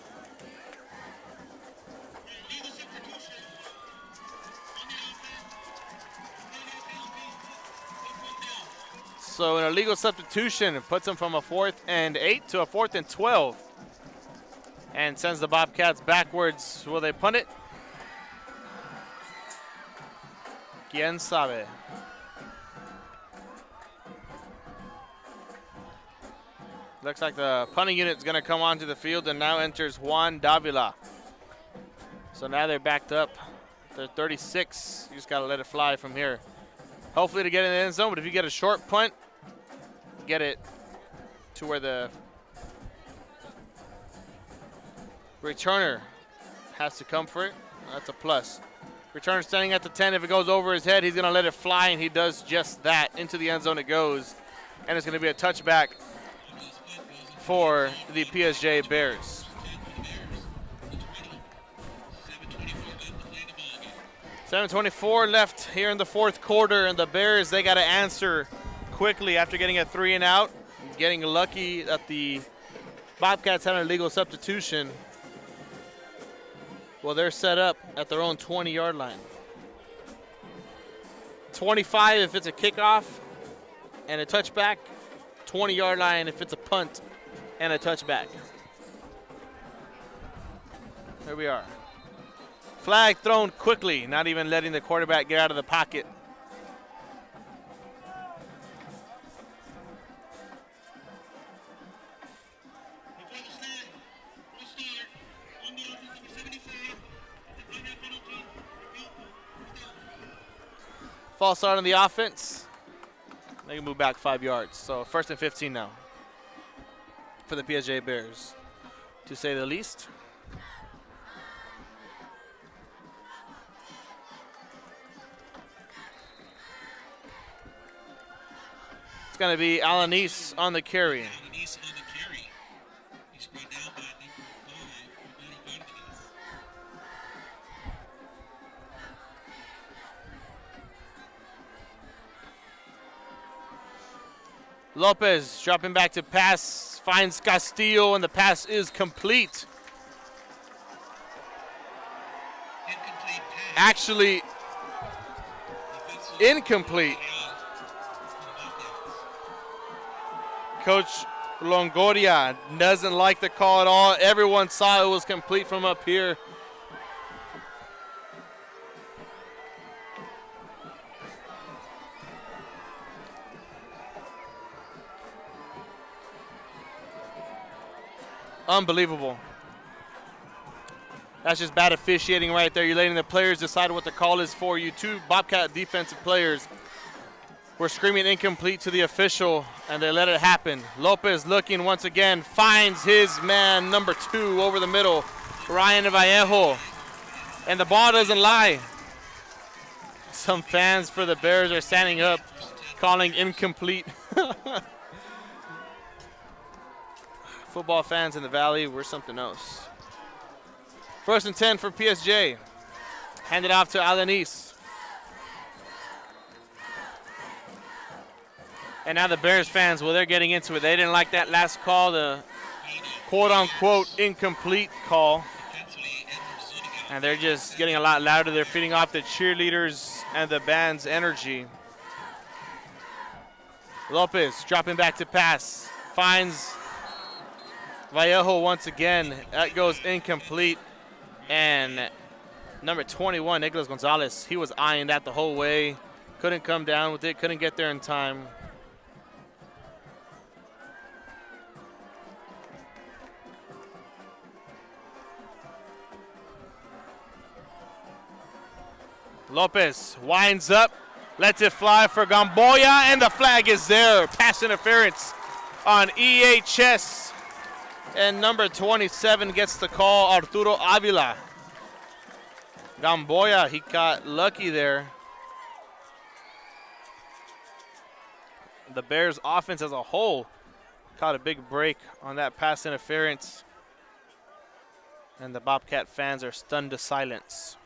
So an illegal substitution puts them from a 4th and 8 to a 4th and 12. And sends the Bobcats backwards. Will they punt it? Quien sabe? Looks like the punting unit is going to come onto the field, and now enters Juan Davila. So now they're backed up. They're 36. You just got to let it fly from here. Hopefully to get in the end zone, but if you get a short punt, get it to where the returner has to come for it. That's a plus. Returner standing at the 10. If it goes over his head, he's going to let it fly, and he does just that. Into the end zone it goes, and it's going to be a touchback for the PSJA Bears. 7:24 left here in the 4th quarter, and the Bears, they got to answer quickly after getting a 3 and out, getting lucky that the Bobcats had an illegal substitution. Well, they're set up at their own 20-yard line. 25 if it's a kickoff and a touchback. 20-yard line if it's a punt and a touchback. There we are. Flag thrown quickly, not even letting the quarterback get out of the pocket. False start on the offense. They can move back 5 yards. So 1st and 15 now for the PSJA Bears, to say the least. It's going to be Alanis on the carry. Lopez dropping back to pass, finds Castillo, and the pass is complete. Actually, incomplete. Coach Longoria doesn't like the call at all. Everyone saw it was complete from up here. Unbelievable. That's just bad officiating right there. You're letting the players decide what the call is for you. 2 Bobcat defensive players were screaming incomplete to the official, and they let it happen. Lopez looking once again, finds his man, number 2, over the middle, Ryan Vallejo. And the ball doesn't lie. Some fans for the Bears are standing up, calling incomplete. Football fans in the Valley, we're something else. 1st and 10 for PSJ. Handed off to Alanis. And now the Bears fans, well, they're getting into it. They didn't like that last call, the quote-unquote incomplete call. And they're just getting a lot louder. They're feeding off the cheerleaders and the band's energy. Lopez dropping back to pass. Finds Vallejo once again. That goes incomplete. And number 21, Nicholas Gonzalez, he was eyeing that the whole way. Couldn't come down with it, couldn't get there in time. Lopez winds up, lets it fly for Gamboya, and the flag is there. Pass interference on EHS. And number 27 gets the call, Arturo Avila. Gamboya, he got lucky there. The Bears offense as a whole caught a big break on that pass interference. And the Bobcat fans are stunned to silence.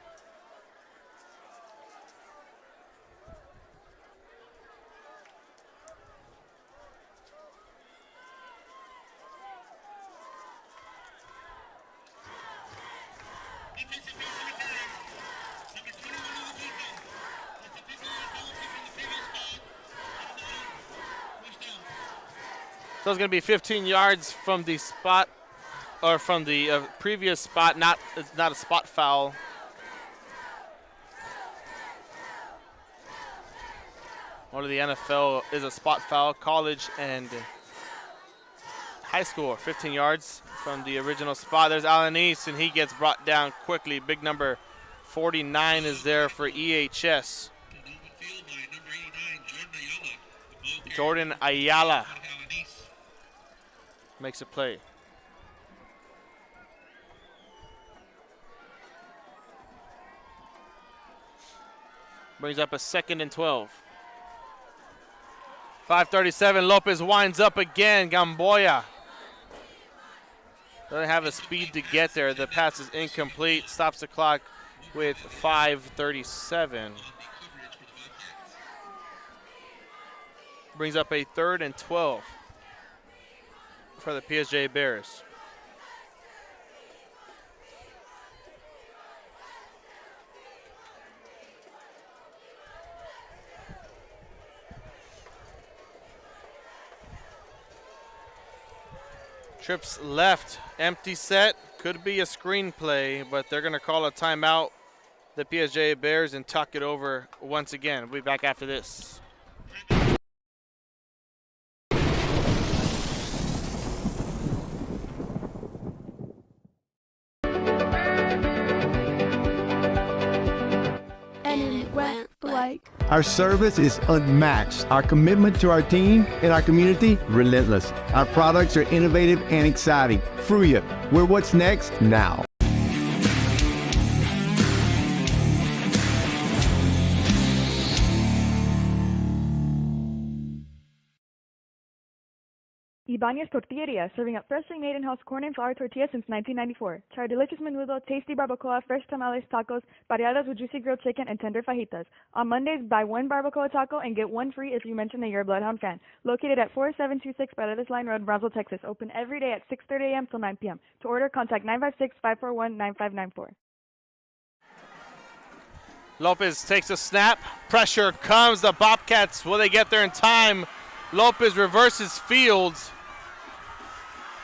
So it's going to be 15 yards from the spot, or from the previous spot, not a spot foul. Or the NFL is a spot foul. College and high school, 15 yards from the original spot. There's Alan East, and he gets brought down quickly. Big number 49 is there for EHS. Jordan Ayala makes a play. Brings up a 2nd and 12. 5:37, Lopez winds up again. Gamboya doesn't have the speed to get there. The pass is incomplete. Stops the clock with 5:37. Brings up a 3rd and 12 for the PSJA Bears. Trips left, empty set. Could be a screenplay, but they're going to call a timeout, the PSJA Bears, and tuck it over once again. We'll be back after this. Our service is unmatched. Our commitment to our team and our community, relentless. Our products are innovative and exciting. Fruya, we're what's next now. Ibanez Tortilleria, serving up freshly made in-house corn and flour tortillas since 1994. Try our delicious menudo, tasty barbacoa, fresh tamales, tacos, variadas with juicy grilled chicken, and tender fajitas. On Mondays, buy one barbacoa taco and get one free if you mention that you're a Bloodhound fan. Located at 4726 Paredes Line Road, Brownsville, Texas. Open every day at 6:30 a.m. till 9 p.m. To order, contact 956-541-9594. Lopez takes a snap. Pressure comes. The Bobcats, will they get there in time? Lopez reverses fields.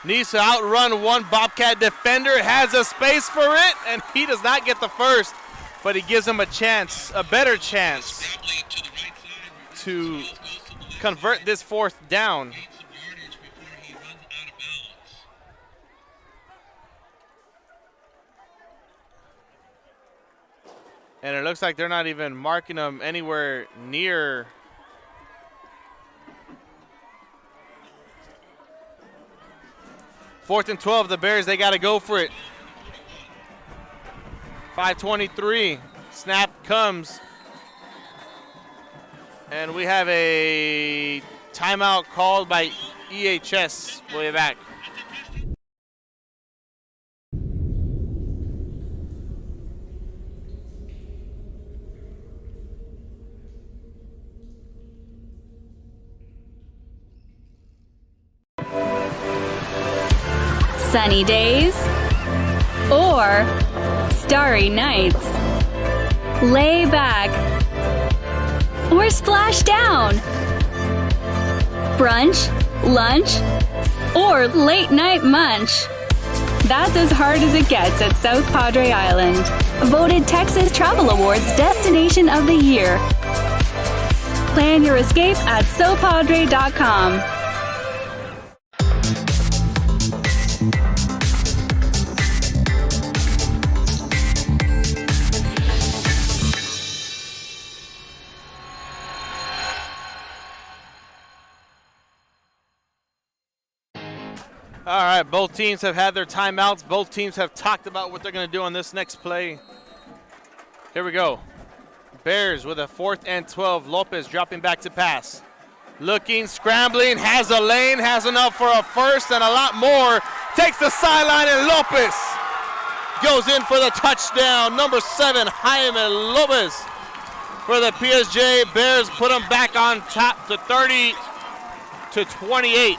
Needs to outrun one Bobcat defender, has a space for it, and he does not get the first, but he gives him a chance, a better chance to convert this 4th down. And it looks like they're not even marking him anywhere near. Fourth and 12, the Bears, they got to go for it. 5:23, snap comes. And we have a timeout called by EHS. We'll be back. Sunny days or starry nights. Lay back or splash down. Brunch, lunch, or late night munch. That's as hard as it gets at South Padre Island. Voted Texas Travel Awards Destination of the Year. Plan your escape at sopadre.com. All right, both teams have had their timeouts. Both teams have talked about what they're going to do on this next play. Here we go. Bears with a 4th and 12. Lopez dropping back to pass. Looking, scrambling, has a lane, has enough for a first and a lot more. Takes the sideline, and Lopez goes in for the touchdown. Number 7, Jaime Lopez for the PSJA Bears. Put them back on top to 30-28.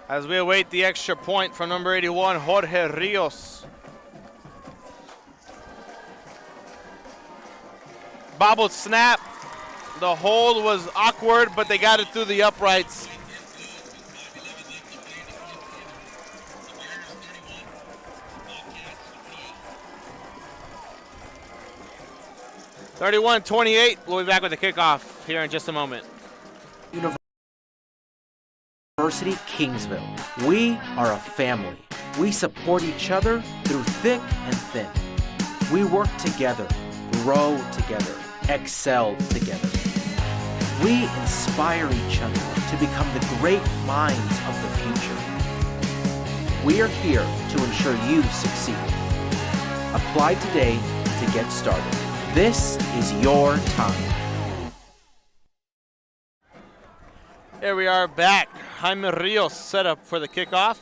As we await the extra point from number 81, Jorge Rios. Bobbled snap. The hold was awkward, but they got it through the uprights. (31-28). We'll be back with the kickoff here in just a moment. University Kingsville. We are a family. We support each other through thick and thin. We work together, grow together, excel together. We inspire each other to become the great minds of the future. We are here to ensure you succeed. Apply today to get started. This is your time. Here we are back. Jaime Rios set up for the kickoff.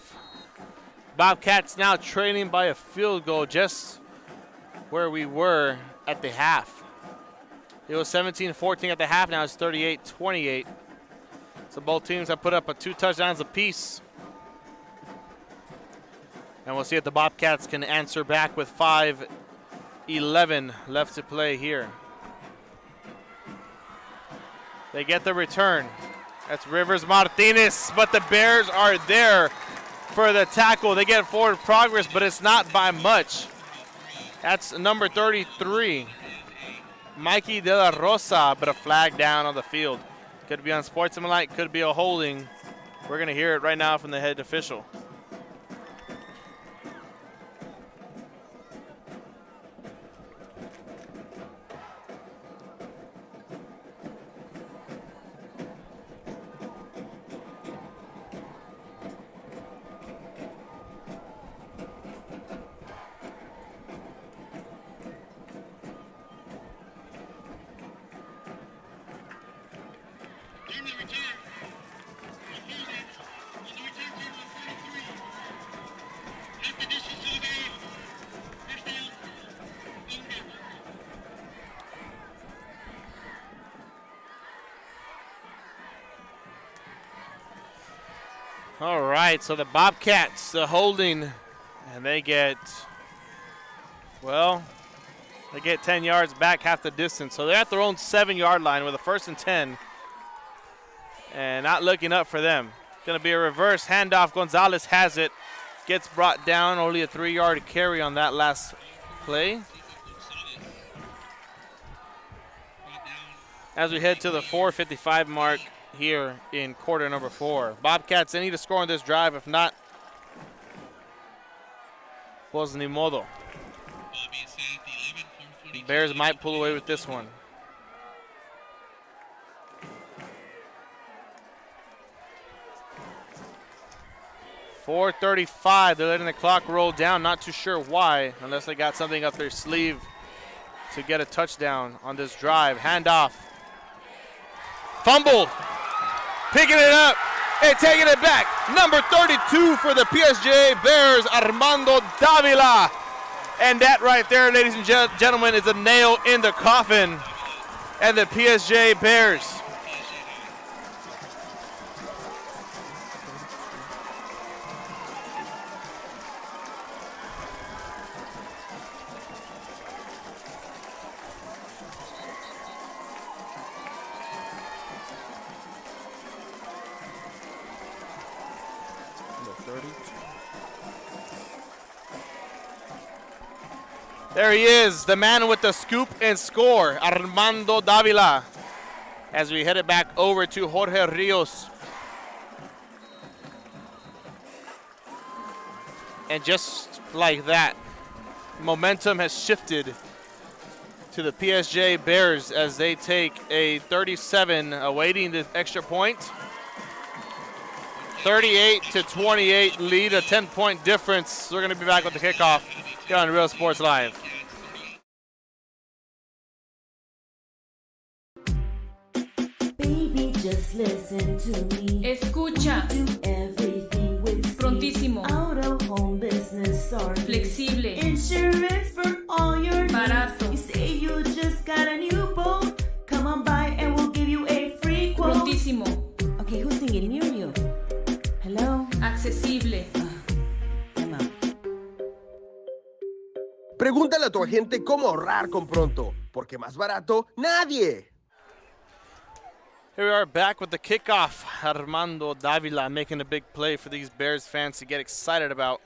Bobcats now trailing by a field goal, just where we were at the half. It was 17-14 at the half, now it's 38-28. So both teams have put up 2 touchdowns apiece. And we'll see if the Bobcats can answer back with 5:11 left to play here. They get the return. That's Rivers Martinez, but the Bears are there for the tackle. They get forward progress, but it's not by much. That's number 33, Mikey De La Rosa, but a flag down on the field. Could be unsportsmanlike, could be a holding. We're going to hear it right now from the head official. All right, so the Bobcats, the holding, and they get 10 yards back, half the distance. So they're at their own 7-yard line with a 1st and 10. And not looking up for them. Going to be a reverse handoff. Gonzalez has it. Gets brought down, only a 3-yard carry on that last play. As we head to the 4:55 mark here in quarter number 4. Bobcats, they need to score on this drive. If not, pues ni modo. Bears might pull away with this one. .435, they're letting the clock roll down. Not too sure why, unless they got something up their sleeve to get a touchdown on this drive. Handoff. Fumble. Picking it up and taking it back. Number 32 for the PSJA Bears, Armando Davila. And that right there, ladies and gentlemen, is a nail in the coffin. And the PSJA Bears There he is, the man with the scoop and score, Armando Davila. As we head it back over to Jorge Rios. And just like that, momentum has shifted to the PSJA Bears as they take a 37, awaiting the extra point. 38-28 lead, a 10-point difference. We're going to be back with the kickoff here on Real Sports Live. Baby, just listen to me. Escucha. We do everything with Prontísimo. Out of home business or Flexible. Insurance for all your Barato. needs. You say you just got a new boat. Come on by and we'll give you a free quote. Prontísimo. Okay, who's singing? Muriel. Hello. Accesible. Pregúntale a tu agente cómo ahorrar con Pronto, porque más barato, nadie. Here we are back with the kickoff. Armando Davila making a big play for these Bears fans to get excited about.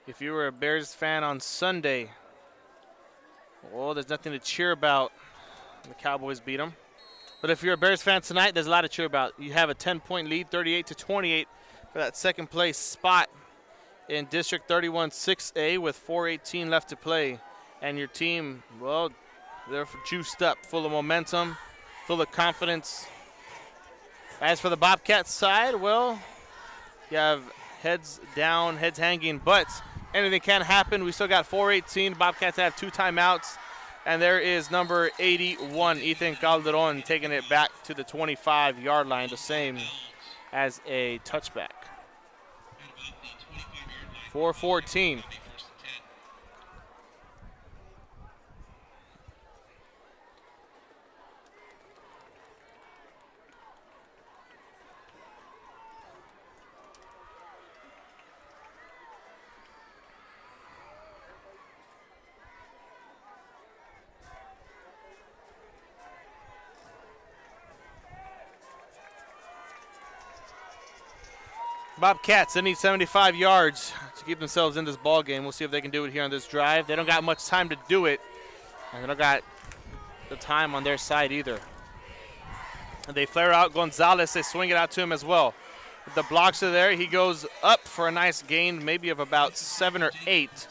If you were a Bears fan on Sunday, well, there's nothing to cheer about. The Cowboys beat them. But if you're a Bears fan tonight, there's a lot to cheer about. You have a 10-point lead, 38-28 for that second place spot in District 31 6A with 4:18 left to play. And your team, well, they're juiced up, full of momentum, full of confidence. As for the Bobcats side, well, you have heads down, heads hanging, but anything can happen. We still got 4:18. Bobcats have 2 timeouts. And there is number 81, Ethan Calderon, taking it back to the 25-yard line, the same as a touchback. 4:14. Bobcats, they need 75 yards to keep themselves in this ball game. We'll see if they can do it here on this drive. They don't got much time to do it, and they don't got the time on their side either. And they flare out Gonzalez. They swing it out to him as well. The blocks are there. He goes up for a nice gain, maybe of about 7 or 8.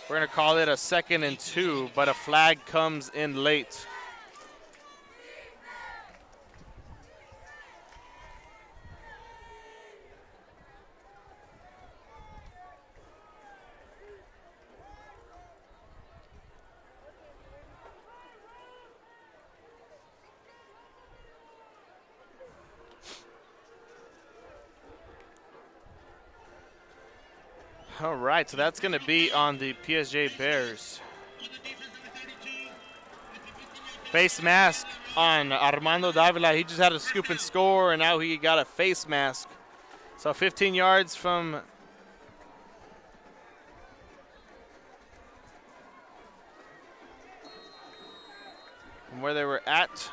We're going to call it a 2nd and 2, but a flag comes in late. All right, so that's going to be on the PSJA Bears. Face mask on Armando Davila. He just had a scoop and score, and now he got a face mask. So 15 yards from where they were at.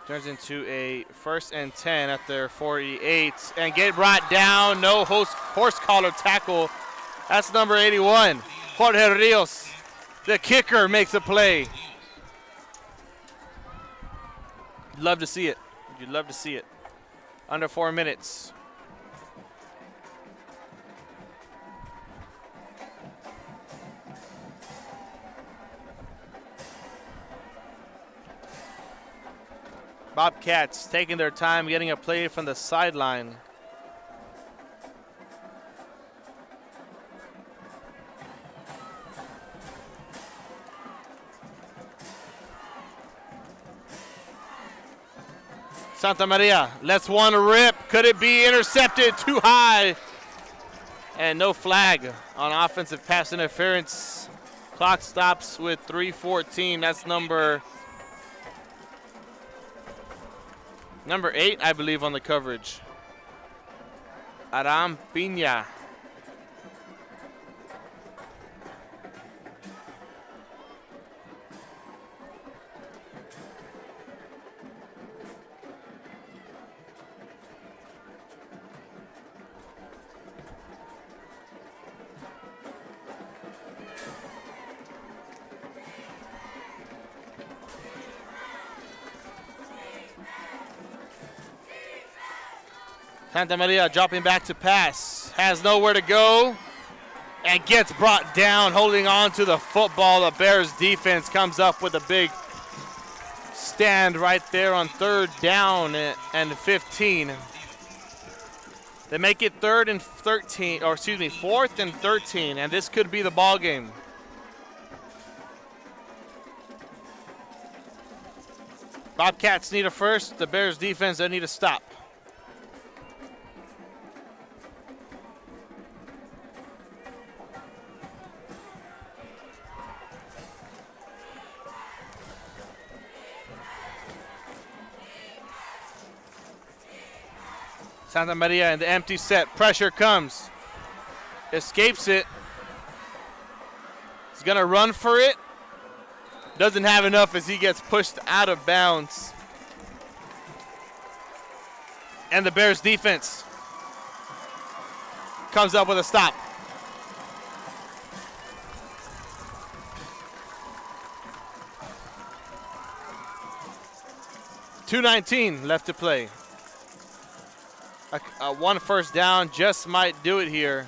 Turns into a 1st and 10 at their 48 and get brought down. No horse collar tackle. That's number 81, Jorge Rios. The kicker makes a play. You'd love to see it. You'd love to see it. Under 4 minutes. Bobcats taking their time, getting a play from the sideline. Santa Maria lets one rip. Could it be intercepted? Too high. And no flag on offensive pass interference. Clock stops with 3:14. That's number 8, I believe, on the coverage. Aram Pina. Santa Maria dropping back to pass. Has nowhere to go and gets brought down, holding on to the football. The Bears defense comes up with a big stand right there on 3rd down and 15. They make it 4th and 13, and this could be the ball game. Bobcats need a first. The Bears defense, they need a stop. Santa Maria in the empty set. Pressure comes. Escapes it. He's going to run for it. Doesn't have enough as he gets pushed out of bounds. And the Bears defense comes up with a stop. .219 left to play. One first down just might do it here.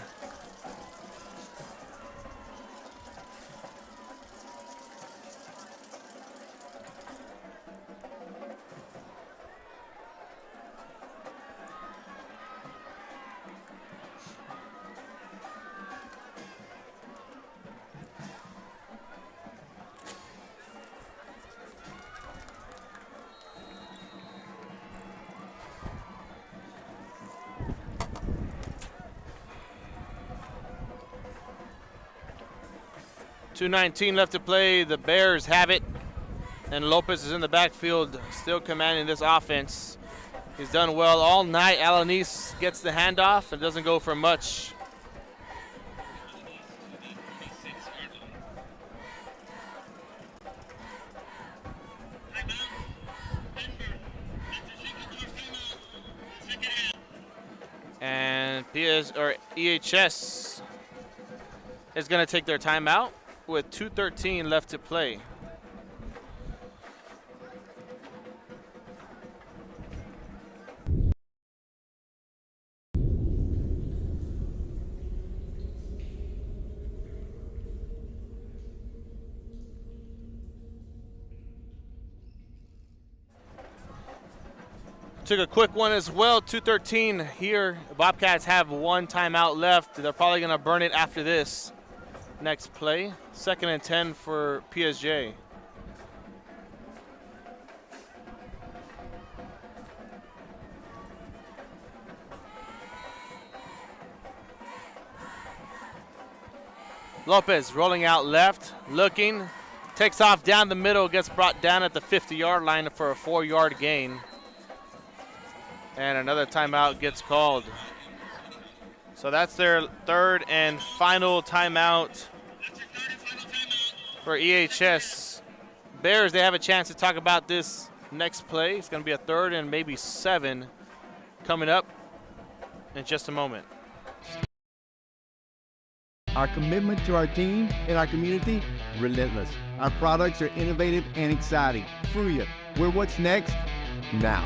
.219 left to play. The Bears have it. And Lopez is in the backfield, still commanding this offense. He's done well all night. Alanis gets the handoff and doesn't go for much. And EHS is going to take their timeout with 2:13 left to play. Took a quick one as well. 2:13 here. The Bobcats have one timeout left. They're probably going to burn it after this next play. 2nd and 10 for PSJA. Lopez rolling out left, looking, takes off down the middle, gets brought down at the 50-yard line for a 4-yard gain. And another timeout gets called. So that's their 3rd and final timeout for EHS. Bears, they have a chance to talk about this next play. It's going to be a 3rd and maybe 7 coming up in just a moment. Our commitment to our team and our community, relentless. Our products are innovative and exciting. Fruya, we're what's next now.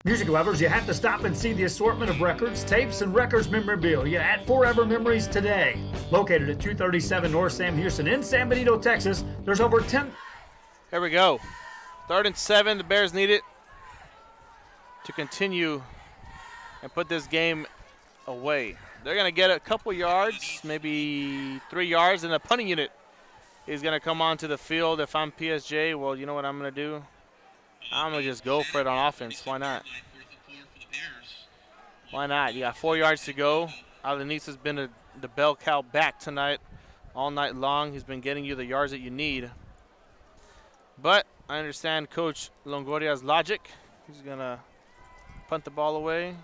Music lovers, you have to stop and see the assortment of records, tapes, and records memorabilia at Forever Memories today. Located at 237 North Sam Houston in San Benito, Texas, there's over 10... Here we go. 3rd and 7, the Bears need it to continue and put this game away. They're going to get a couple yards, maybe 3 yards, and the punting unit is going to come onto the field. If I'm PSJ, well, you know what I'm going to do? I'm going to just go for it on offense. Why not? Why not? You got 4 yards to go. Alanis has been the bell cow back tonight, all night long. He's been getting you the yards that you need. But I understand Coach Longoria's logic. He's going to punt the ball away.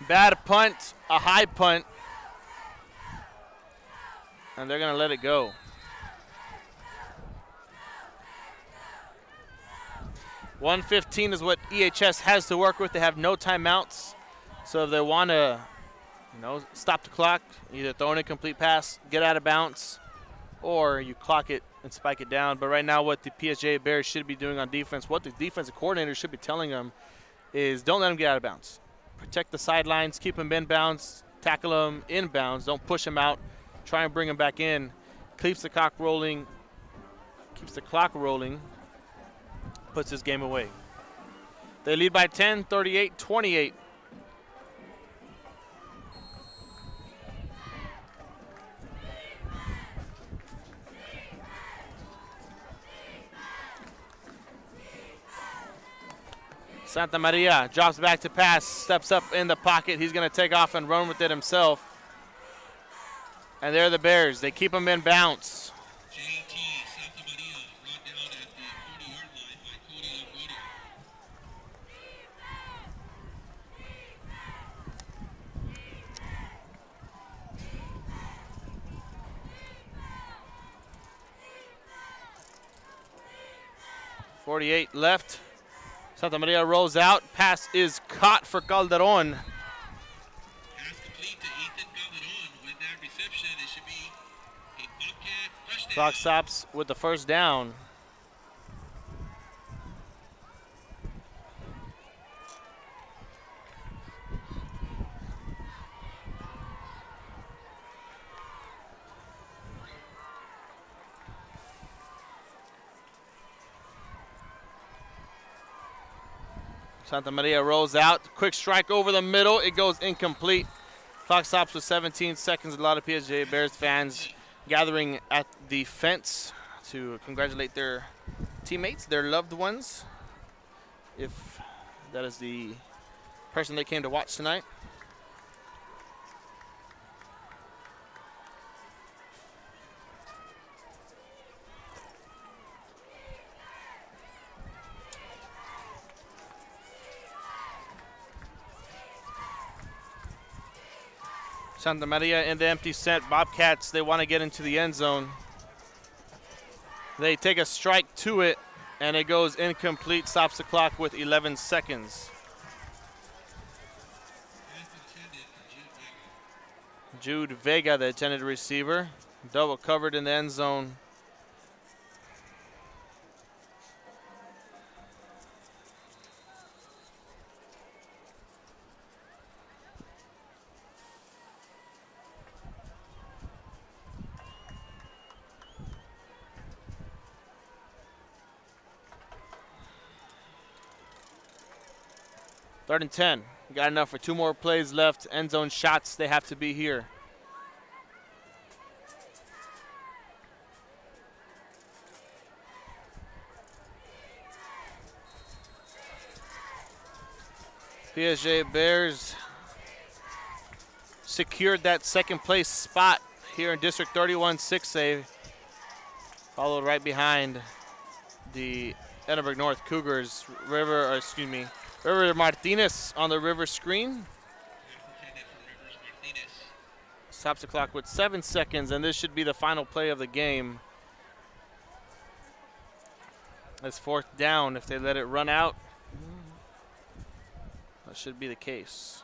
Bad punt, a high punt, and they're going to let it go. 1:15 is what EHS has to work with. They have no timeouts. So if they want to, stop the clock, either throw an incomplete pass, get out of bounds, or you clock it and spike it down. But right now what the PSJA Bears should be doing on defense, what the defensive coordinator should be telling them is don't let them get out of bounds. Protect the sidelines, keep them in bounds, tackle them in bounds, don't push them out, try and bring them back in. Keeps the clock rolling, puts this game away. They lead by 10, 38-28. Santa Maria drops back to pass, steps up in the pocket. He's going to take off and run with it himself. And there are the Bears. They keep him in bounds. JT Santa Maria brought down at the 40-yard line by Cody Longoria. .48 left. Santa Maria rolls out. Pass is caught for Calderon. Pass complete to Ethan Calderon. With that reception, it should be a Bobcat touchdown. Clock stops with the first down. Santa Maria rolls out. Quick strike over the middle. It goes incomplete. Clock stops with 17 seconds. A lot of PSJA Bears fans gathering at the fence to congratulate their teammates, their loved ones, if that is the person they came to watch tonight. Santa Maria in the empty set. Bobcats, they want to get into the end zone. They take a strike to it, and it goes incomplete. Stops the clock with 11 seconds. Jude Vega, the intended receiver. Double covered in the end zone. Third and 10. Got enough for 2 more plays left. End zone shots, they have to be here. PSJA Bears secured that second place spot here in District 31 6A. Followed right behind the Edinburg North Cougars. River Martinez on the River screen. Stops the clock with 7 seconds, and this should be the final play of the game. It's fourth down if they let it run out. That should be the case.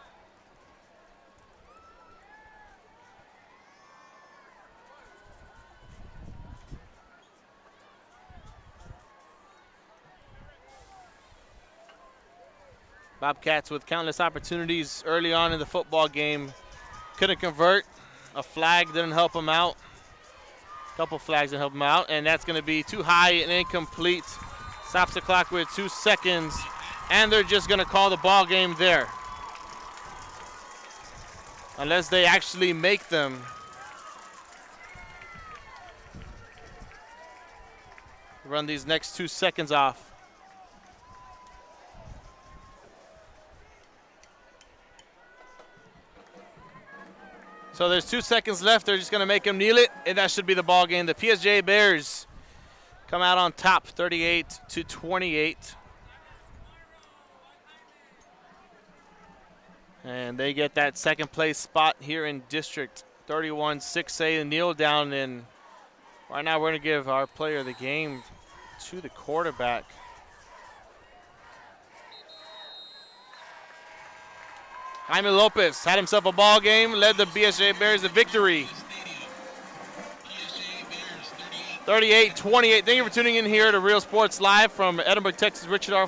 Bobcats with countless opportunities early on in the football game. Couldn't convert. A flag didn't help them out. A couple flags didn't help them out, and that's going to be too high and incomplete. Stops the clock with 2 seconds, and they're just going to call the ball game there. Unless they actually make them. Run these next 2 seconds off. So there's 2 seconds left. They're just going to make him kneel it, and that should be the ball game. The PSJA Bears come out on top, 38-28. And they get that second place spot here in District 31 6A. And kneel down, and right now we're going to give our player of the game to the quarterback. Jaime Lopez had himself a ball game, led the PSJA Bears to victory. 38-28. Thank you for tuning in here to Real Sports Live from Edinburg, Texas. Richard R.